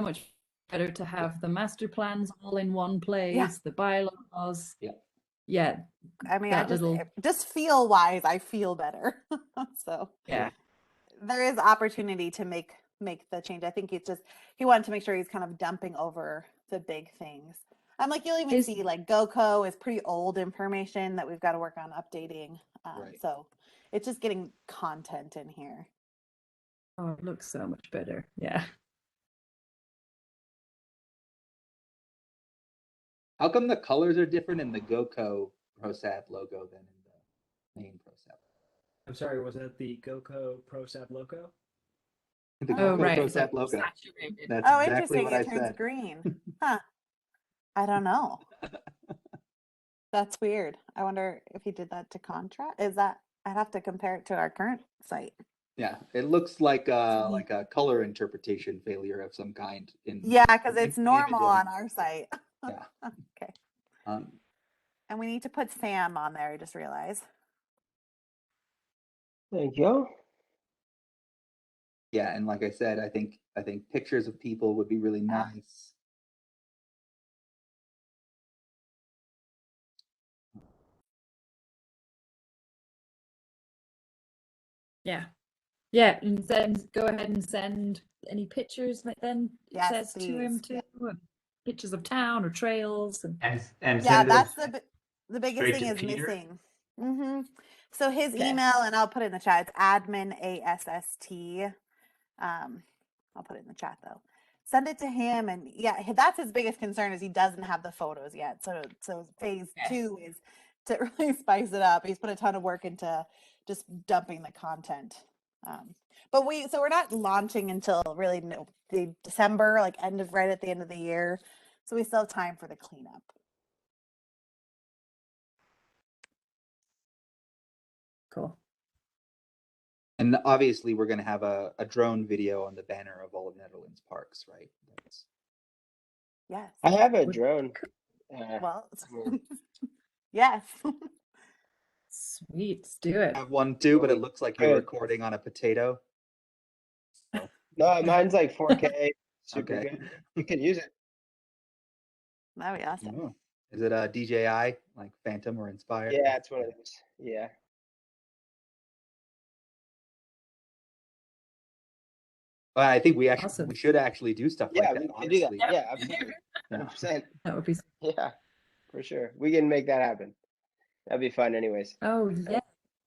much better to have the master plans all in one place, the bylaws. Yeah. Yeah. I mean, just feel wise, I feel better. So yeah, there is opportunity to make the change. I think it's just he wanted to make sure he's kind of dumping over the big things. Like you'll even see like GoCo is pretty old information that we've got to work on updating. So it's just getting content in here. Oh, it looks so much better. Yeah. How come the colors are different in the GoCo ProSab logo than in the main ProSab? I'm sorry, was that the GoCo ProSab logo? The GoCo ProSab logo. That's exactly interesting. what It I turns said. green. Huh. I don't know. That's weird. I wonder if he did that to contrast. I'd have to compare it to our current site. Yeah, it looks like a color interpretation failure of some kind. Because it's normal on our site. Yeah. Okay. And we need to put Sam on there. I just realized. There you go. Yeah, and like I said, I think pictures of people would be really nice. Yeah. Yeah, and then go ahead and send any pictures that then it says to him too, and pictures of town or trails and that's the biggest thing is Peter? missing. Mm-hmm. So his email, and I'll put it in the chat. It's admin ASST. I'll put it in the chat though. send it to him. And yeah, that's his biggest concern is he doesn't have the photos yet. So phase two is to really spice it up. He's put a ton of work into just dumping the content. But we're not launching until really the December, like right at the end of the year. So we still have time for the cleanup. Cool. And obviously, we're going to have a drone video on the banner of all of Netherlands parks, right? Yes. I have a drone. Well, yes. Sweet, let's do it. I have one too, but it looks like you're Good. recording on a potato. No, mine's like 4K, super Okay. good. You can use it. That'd be awesome. Oh. Is it a DJI, like Phantom or Inspired? Yeah, it's one of those. Yeah. I think we Awesome. should actually do stuff Yeah, like that. we can do that. Honestly. Yeah, absolutely. 100%. That would be. Yeah, for sure. We can make that happen. That'd be fun anyways. Oh yeah.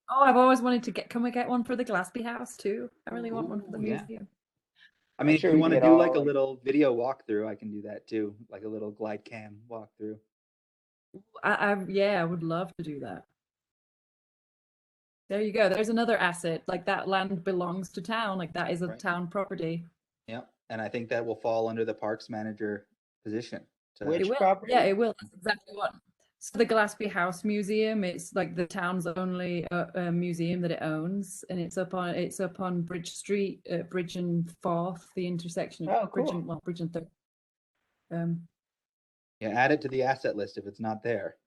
Oh, I've always wanted to get. Can we get one for the Glaspie House too? I really want one for the Ooh, yeah. museum. I mean, sure if you we want can to get do like all, a like- little video walkthrough, I can do that too, like a little glide cam walkthrough. I would love to do that. There you go. There's another asset. Like that land belongs to town. Like that is a Right. town property. Yeah, and I think that will fall under the parks manager position. Which It will. property? Yeah, it will. That's exactly what. So the Glaspie House Museum, it's like the town's only museum that it owns, and it's up on Bridge Street, Bridge and Forth, the intersection of Oh, cool. Bridge and Third. Yeah, add it to the asset list if it's not there.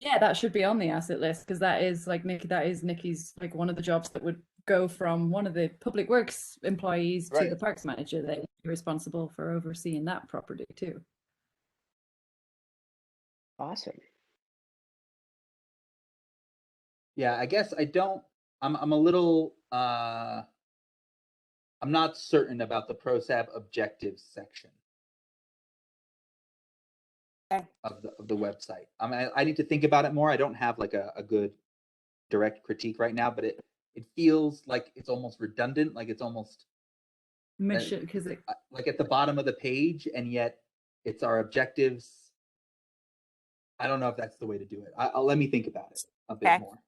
Yeah, that should be on the asset list because that is like Nikki's like one of the jobs that would go from one of the public works employees to the Right. parks manager. They're responsible for overseeing that property too. Awesome. Yeah, I guess I'm a little I'm not certain about the ProSab objectives section Okay. of the website. I mean, I need to think about it more. I don't have like a good direct critique right now, but it feels like it's almost redundant, like it's almost Mission because like at the bottom of the page, and yet it's our objectives. I don't know if that's the way to do it. I'll let me think about it a bit Okay. more.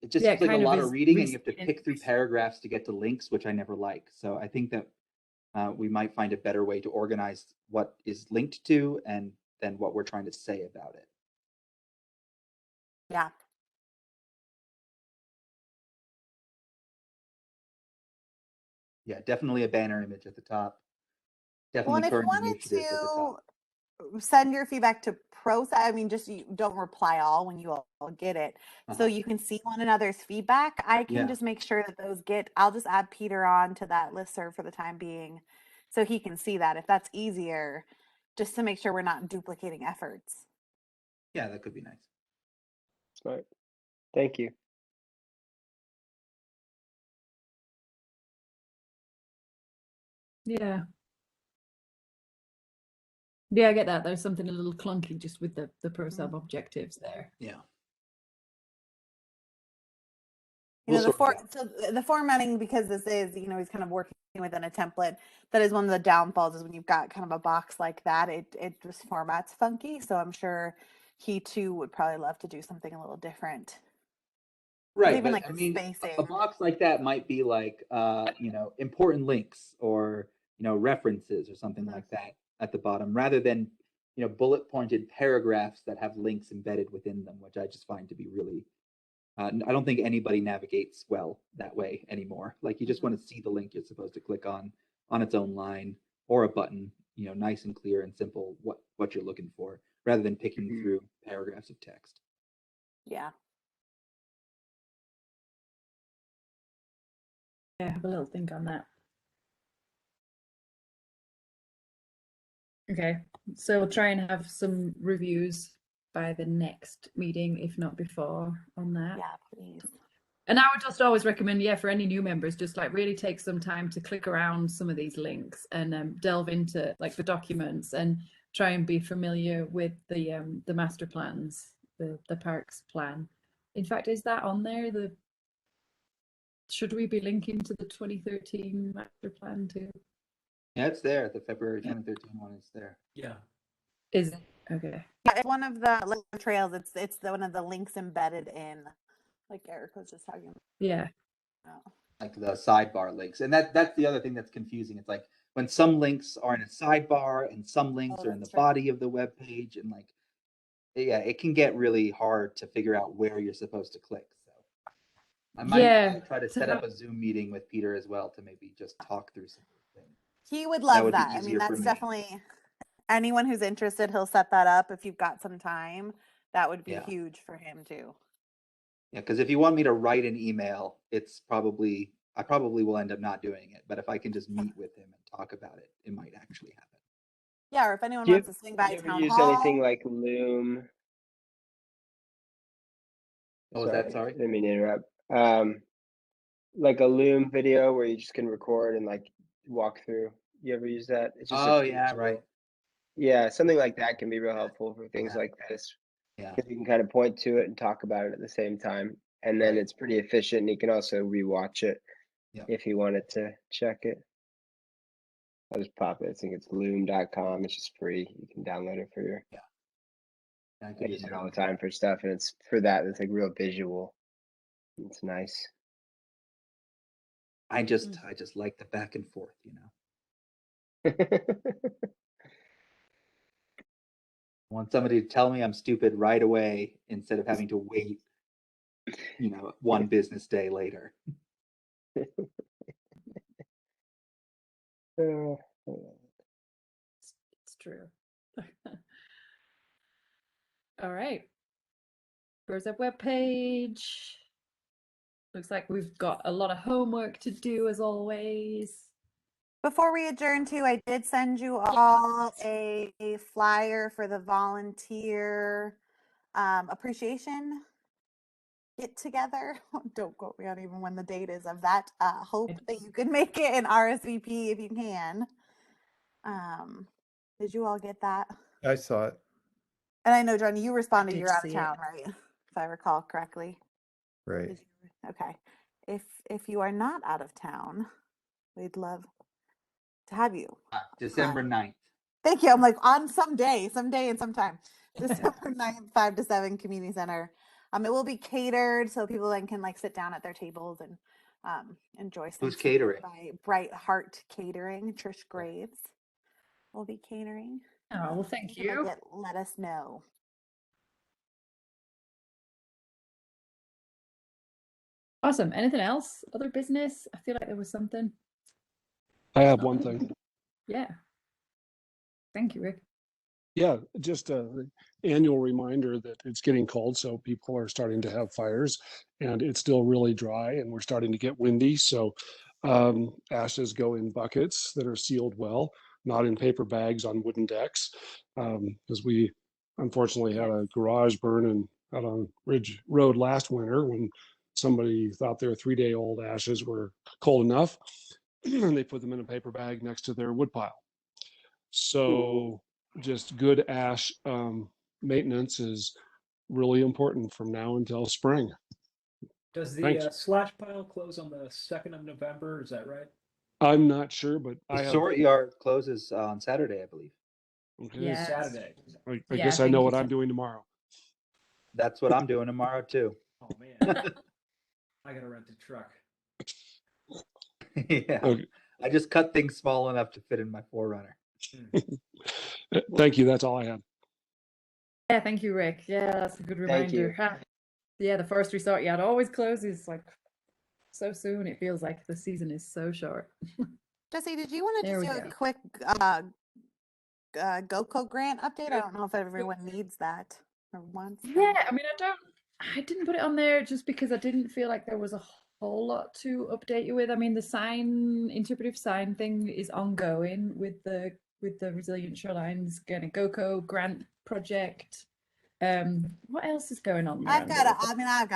It just Yeah, feels like a kind of lot of is reading, and you have to restating- pick through paragraphs to get to links, which I never like. So I think that we might find a better way to organize what is linked to and then what we're trying to say about it. Yeah. Yeah, definitely a banner image at the top. Well, Definitely and if you current wanted initiatives at the top. to send your feedback to ProSab, I mean, just you don't reply all when you all get it. So Uh-huh. you can see one another's feedback. I can Yeah. just make sure that those I'll just add Peter on to that listserv for the time being so he can see that if that's easier, just to make sure we're not duplicating efforts. Yeah, that could be nice. Smart. Thank you. Yeah. Yeah, I get that. There's something a little clunky just with the ProSab objectives there. Yeah. You know, We'll sort it so the formatting, because this is, he's kind of working within a template. That is one of the downfalls is when you've got kind of a box like that, it just formats funky. So I'm sure he too would probably love to do something a little different. Right, Even but like I mean, spacing. a box like that might be like, important links or, references or something Mhm. like that at the bottom, rather than, bullet pointed paragraphs that have links embedded within them, which I just find to be really, I don't think anybody navigates well that way anymore. Like you just want to see the link you're supposed to click on its own line or a button, nice and clear and simple what you're looking for, rather than picking Mhm. through paragraphs of text. Yeah. Yeah, have a little think on that. Okay, so we'll try and have some reviews by the next meeting, if not before, on that. Yeah, please. And I would just always recommend, for any new members, just like really take some time to click around some of these links and delve into like the documents and try and be familiar with the master plans, the parks plan. In fact, is that on there? should we be linking to the 2013 master plan too? Yeah, it's there. The February 2013 one is there. Yeah. Is it? Okay. Yeah, it's one of the trails. It's one of the links embedded in, like Eric was just talking Yeah. about. Like the sidebar links. And that's the other thing that's confusing. It's like when some links are in a sidebar and some links are in the that's right. body of the web page, and like, yeah, it can get really hard to figure out where you're supposed to click. So I might try to set up a Zoom meeting with Peter as well to maybe just talk through some things. He would love would be that. I mean, easier for that's me. definitely anyone who's interested, he'll set that up if you've got some time. That would be Yeah. huge for him too. Yeah, because if you want me to write an email, I probably will end up not doing it. But if I can just meet with him and talk about it, it might actually happen. Yeah, or if anyone Do you, wants to swing by you ever town use hall. anything like Loom? Oh, is that sorry? I didn't mean to interrupt. Like a Loom video where you just can record and like walk through. You ever use that? It's just Oh yeah, right. Yeah, something like that can be real helpful for things Yeah. like this. Yeah. Because you can kind of point to it and talk about it at the same time. And then Right. it's pretty efficient. And you can also rewatch it Yep. if you wanted to check it. I'll just pop it. I think it's loom.com. It's just free. You can download it for your. I I use it all the time for stuff, and it's for that. It's like real visual. It's nice. I just like the back and forth, you know. I want somebody to tell me I'm stupid right away instead of having to wait, one business day later. It's true. All right. There's a web page. Looks like we've got a lot of homework to do as always. Before we adjourn too, I did send you all a flyer for the volunteer appreciation get together. Don't quote me on even when the date is of that. Hope that you can make it an RSVP if you can. Did you all get that? I saw it. And I know, John, you responded you're out of see it. town, right? If I recall correctly. Right. Okay. If you are not out of town, we'd love to have you. December 9th. Thank you. I'm like on someday and sometime. December 9th, 5 to 7, community center. It will be catered so people then can like sit down at their tables and enjoy some Who's food catering? by Bright Heart Catering. Trish Graves will be catering. Oh, well, thank If you'd you. like it, let us know. Awesome. Anything else? Other business? I feel like there was something. I have one thing. Yeah. Thank you, Rick. Yeah, just an annual reminder that it's getting cold, so people are starting to have fires, and it's still really dry, and we're starting to get windy. So ashes go in buckets that are sealed well, not in paper bags on wooden decks, because we unfortunately had a garage burn out on Ridge Road last winter when somebody thought their 3-day-old ashes were cold enough, and they put them in a paper bag next to their wood pile. So just good ash maintenance is really important from now until spring. Does the Thanks. slash pile close on the 2nd of November? Is that right? I'm not sure, but The sort yard closes on Saturday, I believe. Okay. Yeah. Saturday. I guess I know what I'm doing tomorrow. That's what I'm doing tomorrow too. Oh man, I gotta rent a truck. Yeah. Okay. I just cut things small enough to fit in my 4Runner. Thank you. That's all I had. Yeah, thank you, Rick. Yeah, that's a good Thank you. reminder. Yeah, the first resort yard always closes like so soon. It feels like the season is so short. Jesse, did you want to There just we do a go. quick GoCo grant update? I don't know if everyone needs that or wants that. Yeah, I mean, I didn't put it on there just because I didn't feel like there was a whole lot to update you with. I mean, the interpretive sign thing is ongoing with the Resilient Shorelines kind of GoCo grant project. What else is going on? I've got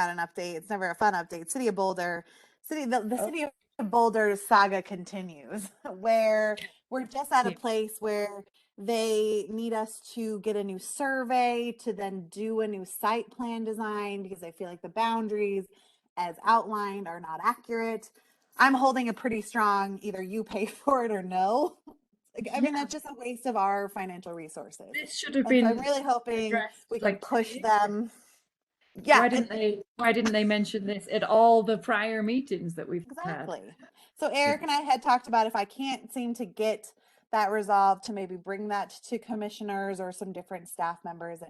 an update. It's never a fun update. City of Boulder, the City of Boulder saga continues, where we're just at a place where they need us to get a new survey to then do a new site plan design because they feel like the boundaries as outlined are not accurate. I'm holding a pretty strong either you pay for it or no. Like, I mean, that's just a waste of our financial resources. This should have And so I'm been really hoping addressed, we can like, push today. them. Yeah, Why didn't they mention this at all the prior meetings that we've had? exactly. So Eric and I had talked about if I can't seem to get that resolved, to maybe bring that to commissioners or some different staff members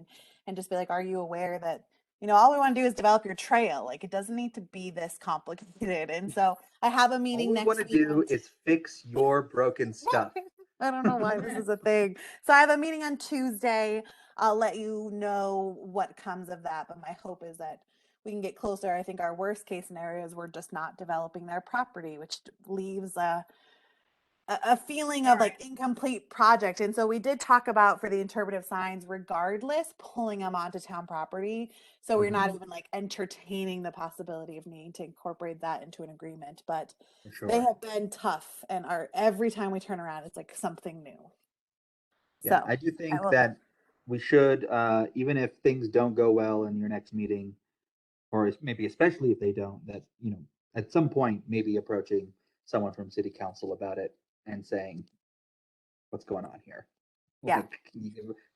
and just be like, are you aware that, you know, all we want to do is develop your trail. Like, it doesn't need to be this complicated. And so I have a All meeting we next want to week. do is fix your broken stuff. I don't know why this is a thing. So I have a meeting on Tuesday. I'll let you know what comes of that. But my hope is that we can get closer. I think our worst case scenario is we're just not developing their property, which leaves a feeling of like incomplete project. And so we did talk about, for the interpretive signs, regardless, pulling them onto town property. So we're not even like entertaining the possibility of needing to incorporate that into an agreement. But For they sure. have been tough, and are every time we turn around, it's like something new. Yeah, So I do think will- that we should, even if things don't go well in your next meeting, or maybe especially if they don't, that, you know, at some point, maybe approaching someone from city council about it and saying, what's going on here? Yeah. Like,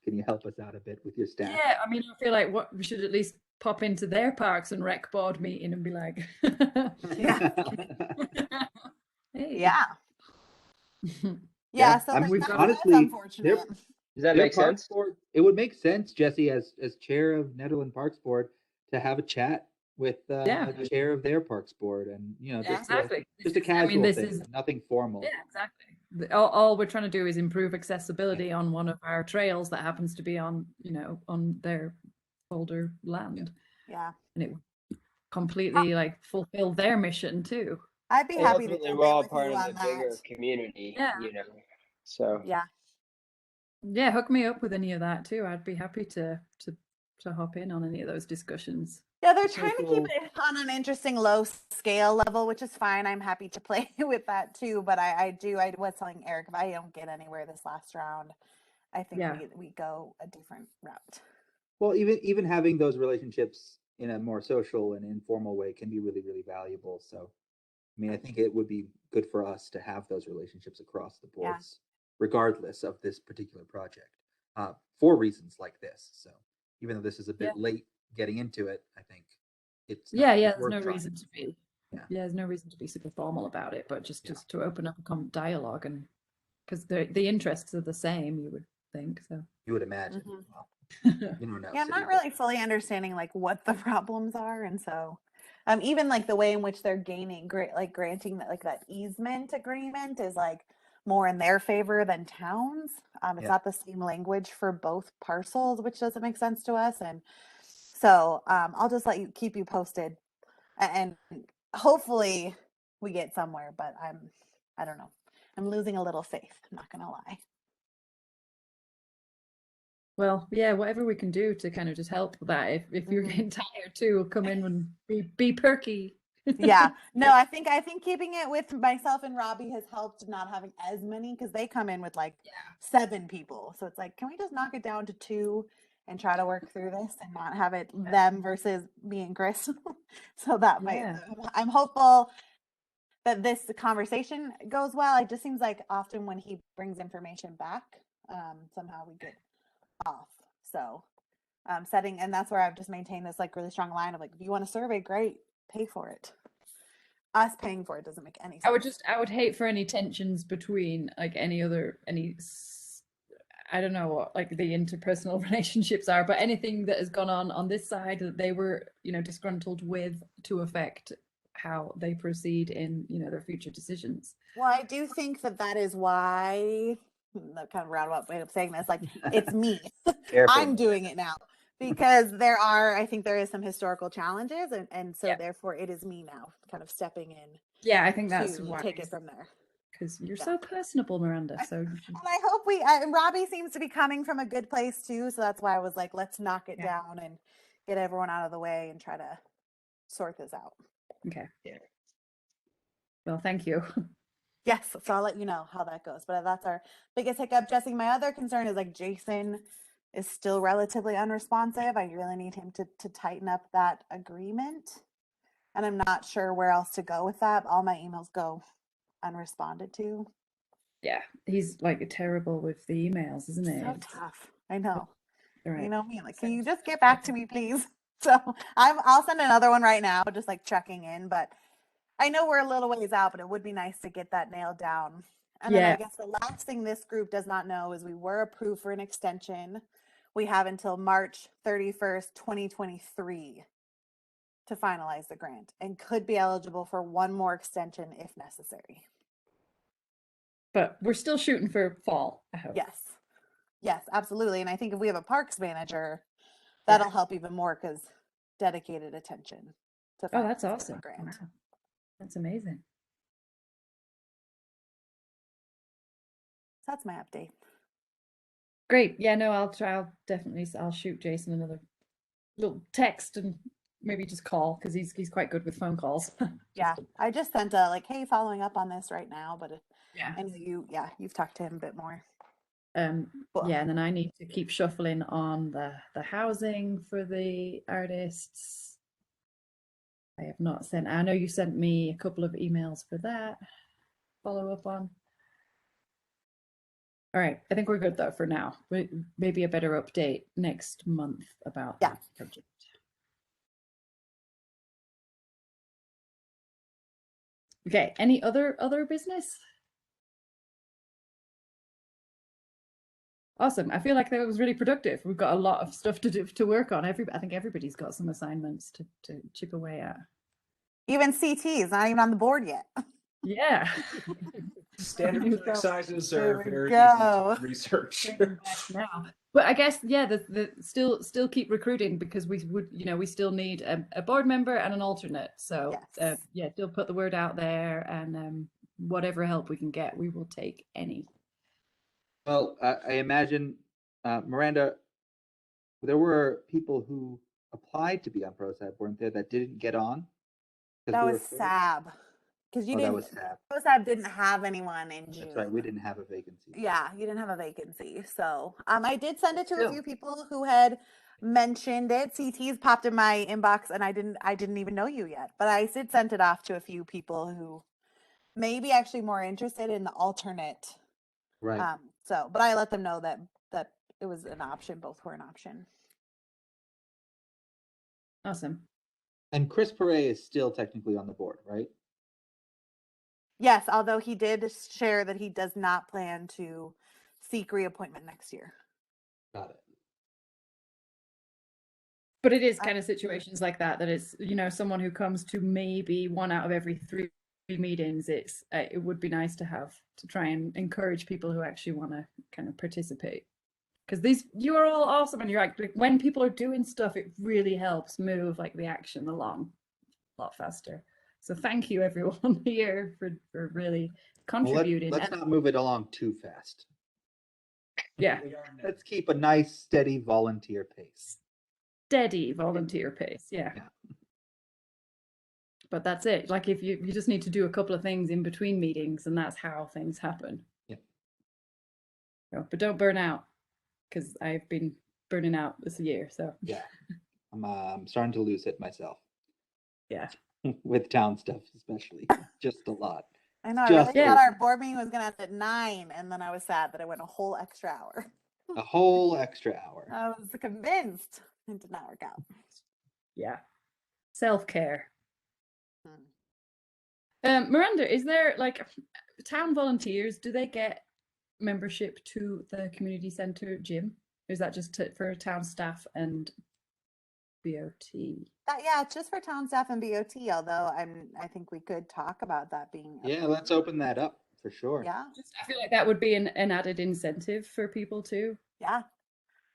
can you help us out a bit with your staff? Yeah, I mean, I feel like what we should at least pop into their Parks and Rec board meeting and be like, Yeah. hey. Yeah. Yeah, Yeah. So I like, mean, that's honestly, unfortunate. Does that their make Parks sense? Board, it would make sense, Jesse, as chair of Nederland Parks Board, to have a chat with Yeah. the chair of their Parks Board, and, you know, just Exactly. just a I casual mean, this thing, is nothing formal. yeah, exactly. All we're trying to do is improve accessibility on one of our trails that happens to be on, you know, on their older land, Yeah. and it would completely like fulfill their mission too. I'd be And happy to ultimately, jump we're in all with part you of on the bigger that. community, Yeah. you know. So Yeah. Yeah, hook me up with any of that too. I'd be happy to hop in on any of those discussions. Yeah, they're It's trying to also- keep it on an interesting low scale level, which is fine. I'm happy to play with that too. But I was telling Eric, if I don't get anywhere this last round, I think Yeah. we go a different route. Well, even having those relationships in a more social and informal way can be really, really valuable. So, I mean, I think it would be good for us to have those relationships across the Yeah. boards, regardless of this particular project, for reasons like this. So, even though this is a bit Yeah. late getting into it, I think it's Yeah, it's there's worth no trying. reason to be. Yeah. There's no reason to be super formal about it, but just Yeah. to open up a dialogue, and because the interests are the same, you would think so. You would imagine. Mhm. Well, you don't know. Yeah, I'm city not really fully understanding like what the problems are, and so even like the way in which they're granting that, like, that easement agreement is like more in their favor than towns. It's Yeah. not the same language for both parcels, which doesn't make sense to us. And so I'll just keep you posted, and hopefully we get somewhere. But I don't know. I'm losing a little faith. I'm not gonna lie. Well, yeah, whatever we can do to kind of just help with that. If you're Mhm. getting tired too, come in and be perky. Yeah, no, I think keeping it with myself and Robbie has helped, not having as many, because they come in with like 7 people. So it's like, can we just knock it down to 2 and try to work through this and not have it them versus me and Chris? So that might, Yeah. I'm hopeful that this conversation goes well. It just seems like often when he brings information back, somehow we get off. So setting, and that's where I've just maintained this like really strong line of like, if you want a survey, great, pay for it. Us paying for it doesn't make any sense. I would hate for any tensions between like I don't know what like the interpersonal relationships are, but anything that has gone on this side that they were, you know, disgruntled with, to affect how they proceed in, you know, their future decisions. Well, I do think that is why, that kind of roundabout way of saying this, like, it's me. I'm doing it now because I think there is some historical challenges, and so therefore it is me now kind of stepping in. Yeah, I think that's to why. take it from there. Because you're so personable, Miranda. So And I hope Robbie seems to be coming from a good place too. So that's why I was like, let's knock it down and get everyone out of the way and try to sort this out. Okay. Yeah. Well, thank you. Yes. So I'll let you know how that goes. But that's our biggest hiccup. Jesse, my other concern is like Jason is still relatively unresponsive. I really need him to tighten up that agreement. and I'm not sure where else to go with that. All my emails go unresponded to. Yeah, he's like terrible with the emails, isn't it? So tough. I know. All right. You know me, like, can you just get back to me, please? So I'll send another one right now, just like checking in. But I know we're a little ways out, but it would be nice to get that nailed down. And then I Yeah. guess the last thing this group does not know is we were approved for an extension. We have until March 31st, 2023 to finalize the grant and could be eligible for one more extension if necessary. But we're still shooting for fall, I hope. Yes. Yes, absolutely. And I think if we have a parks manager, that'll help even more because dedicated attention to Oh, that's finalizing the awesome. grant. Wow. That's amazing. So that's my update. Great. Yeah, no, I'll shoot Jason another little text and maybe just call because he's quite good with phone calls. Yeah, I just sent a like, hey, following up on this right now, but Yeah. I know you've talked to him a bit more. Cool. Yeah, and then I need to keep shuffling on the housing for the artists. I have not sent. I know you sent me a couple of emails for that. Follow up on. All right, I think we're good though for now. Maybe a better update next month about that project. Okay, any other business? Awesome. I feel like that was really productive. We've got a lot of stuff to work on. I think everybody's got some assignments to chip away at. Even CT is not even on the board yet. Yeah. Standard flag sizes are we very go. easy to research. Now. But I guess the still keep recruiting because we still need a board member and an alternate. So Yes. yeah, still put the word out there, and whatever help we can get, we will take any. Well, I imagine, Miranda, there were people who applied to be on ProSab, weren't there, that didn't get on? That was Saab. Because you Oh, that didn't. was Saab. ProSab didn't have anyone in June. That's right. We didn't have a vacancy. Yeah, you didn't have a vacancy. So I did send it to a Still. few people who had mentioned it. CT's popped in my inbox and I didn't even know you yet. But I did send it off to a few people who may be actually more interested in the alternate. Right. But I let them know that it was an option, both were an option. Awesome. And Chris Perret is still technically on the board, right? Yes, although he did share that he does not plan to seek reappointment next year. Got it. But it is kind of situations like that it's, someone who comes to maybe one out of every 3 meetings. It would be nice to try and encourage people who actually want to kind of participate. Because you are all awesome, and you're like when people are doing stuff, it really helps move like the action along a lot faster. So thank you everyone here for really contributing. Well, let's not move it along too fast. Yeah. Let's keep a nice, steady volunteer pace. Steady volunteer pace. Yeah. But that's it. Like if you just need to do a couple of things in between meetings, and that's how things happen. Yeah. But don't burn out, because I've been burning out this year. So yeah, I'm starting to lose it myself. Yeah. With town stuff, especially, just a lot. I know. I really thought our board meeting was gonna end at 9, and then I was sad that I went a whole extra hour. A whole extra hour. I was convinced it did not work out. Yeah. Self-care. Miranda, is there like town volunteers? Do they get membership to the community center gym? Or is that just for town staff and BOT? Yeah, it's just for town staff and BOT. Although I think we could talk about that being. Yeah, let's open that up for sure. Yeah. I feel like that would be an added incentive for people too. Yeah.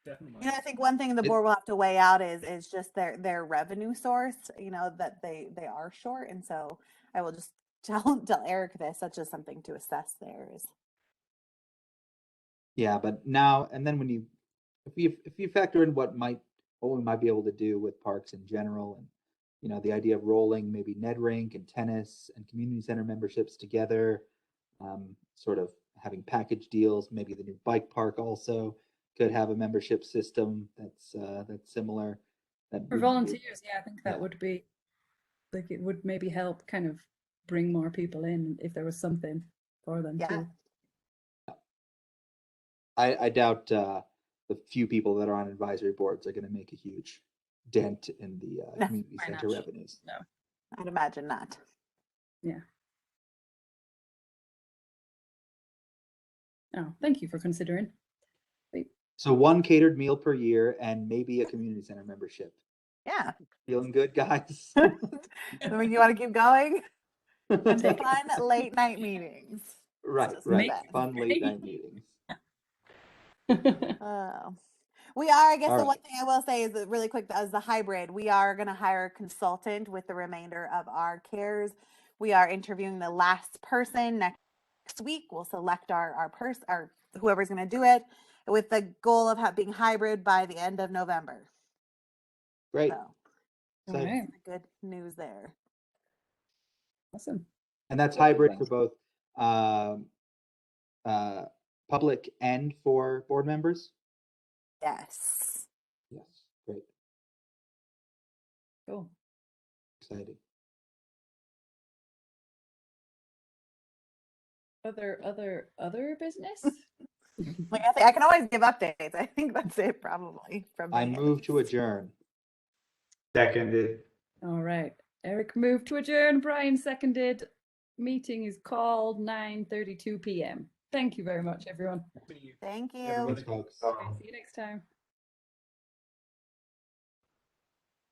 Definitely. I think one thing the board will have to weigh out is just their revenue source. That they are short, and so I will just tell Eric this. That's just something to assess there is. Yeah, but now and then if you factor in what we might be able to do with parks in general, and the idea of rolling maybe Ned Rink and tennis and community center memberships together, sort of having package deals. Maybe the new bike park also could have a membership system that's similar. For volunteers, I think that would be like it would maybe help kind of bring more people in if there was something for them Yeah. too. I doubt the few people that are on advisory boards are going to make a huge dent in the No. community center Financial. revenues. No. I'd imagine not. Yeah. Oh, thank you for considering. So 1 catered meal per year and maybe a community center membership. Yeah. Feeling good, guys? I mean, you want to keep going? And Take it. fun late night meetings. Right, just right. the best. Fun late night meetings. Oh. We are, I guess All the right. one thing I will say is that really quick, as the hybrid, we are going to hire a consultant with the remainder of our cares. We are interviewing the last person next week. We'll select our whoever's going to do it with the goal of being hybrid by the end of November. Great. So All right. good news there. Awesome. And that's hybrid for both public and for board members? Yes. Yes, great. Cool. Exciting. Other business? Like I can always give updates. I think that's it probably from I me. move to adjourn. Seconded. All right. Eric moved to adjourn. Brian seconded. Meeting is called 9:32 p.m. Thank you very much, everyone. Thank you. Everybody. Thanks, folks. See you next time.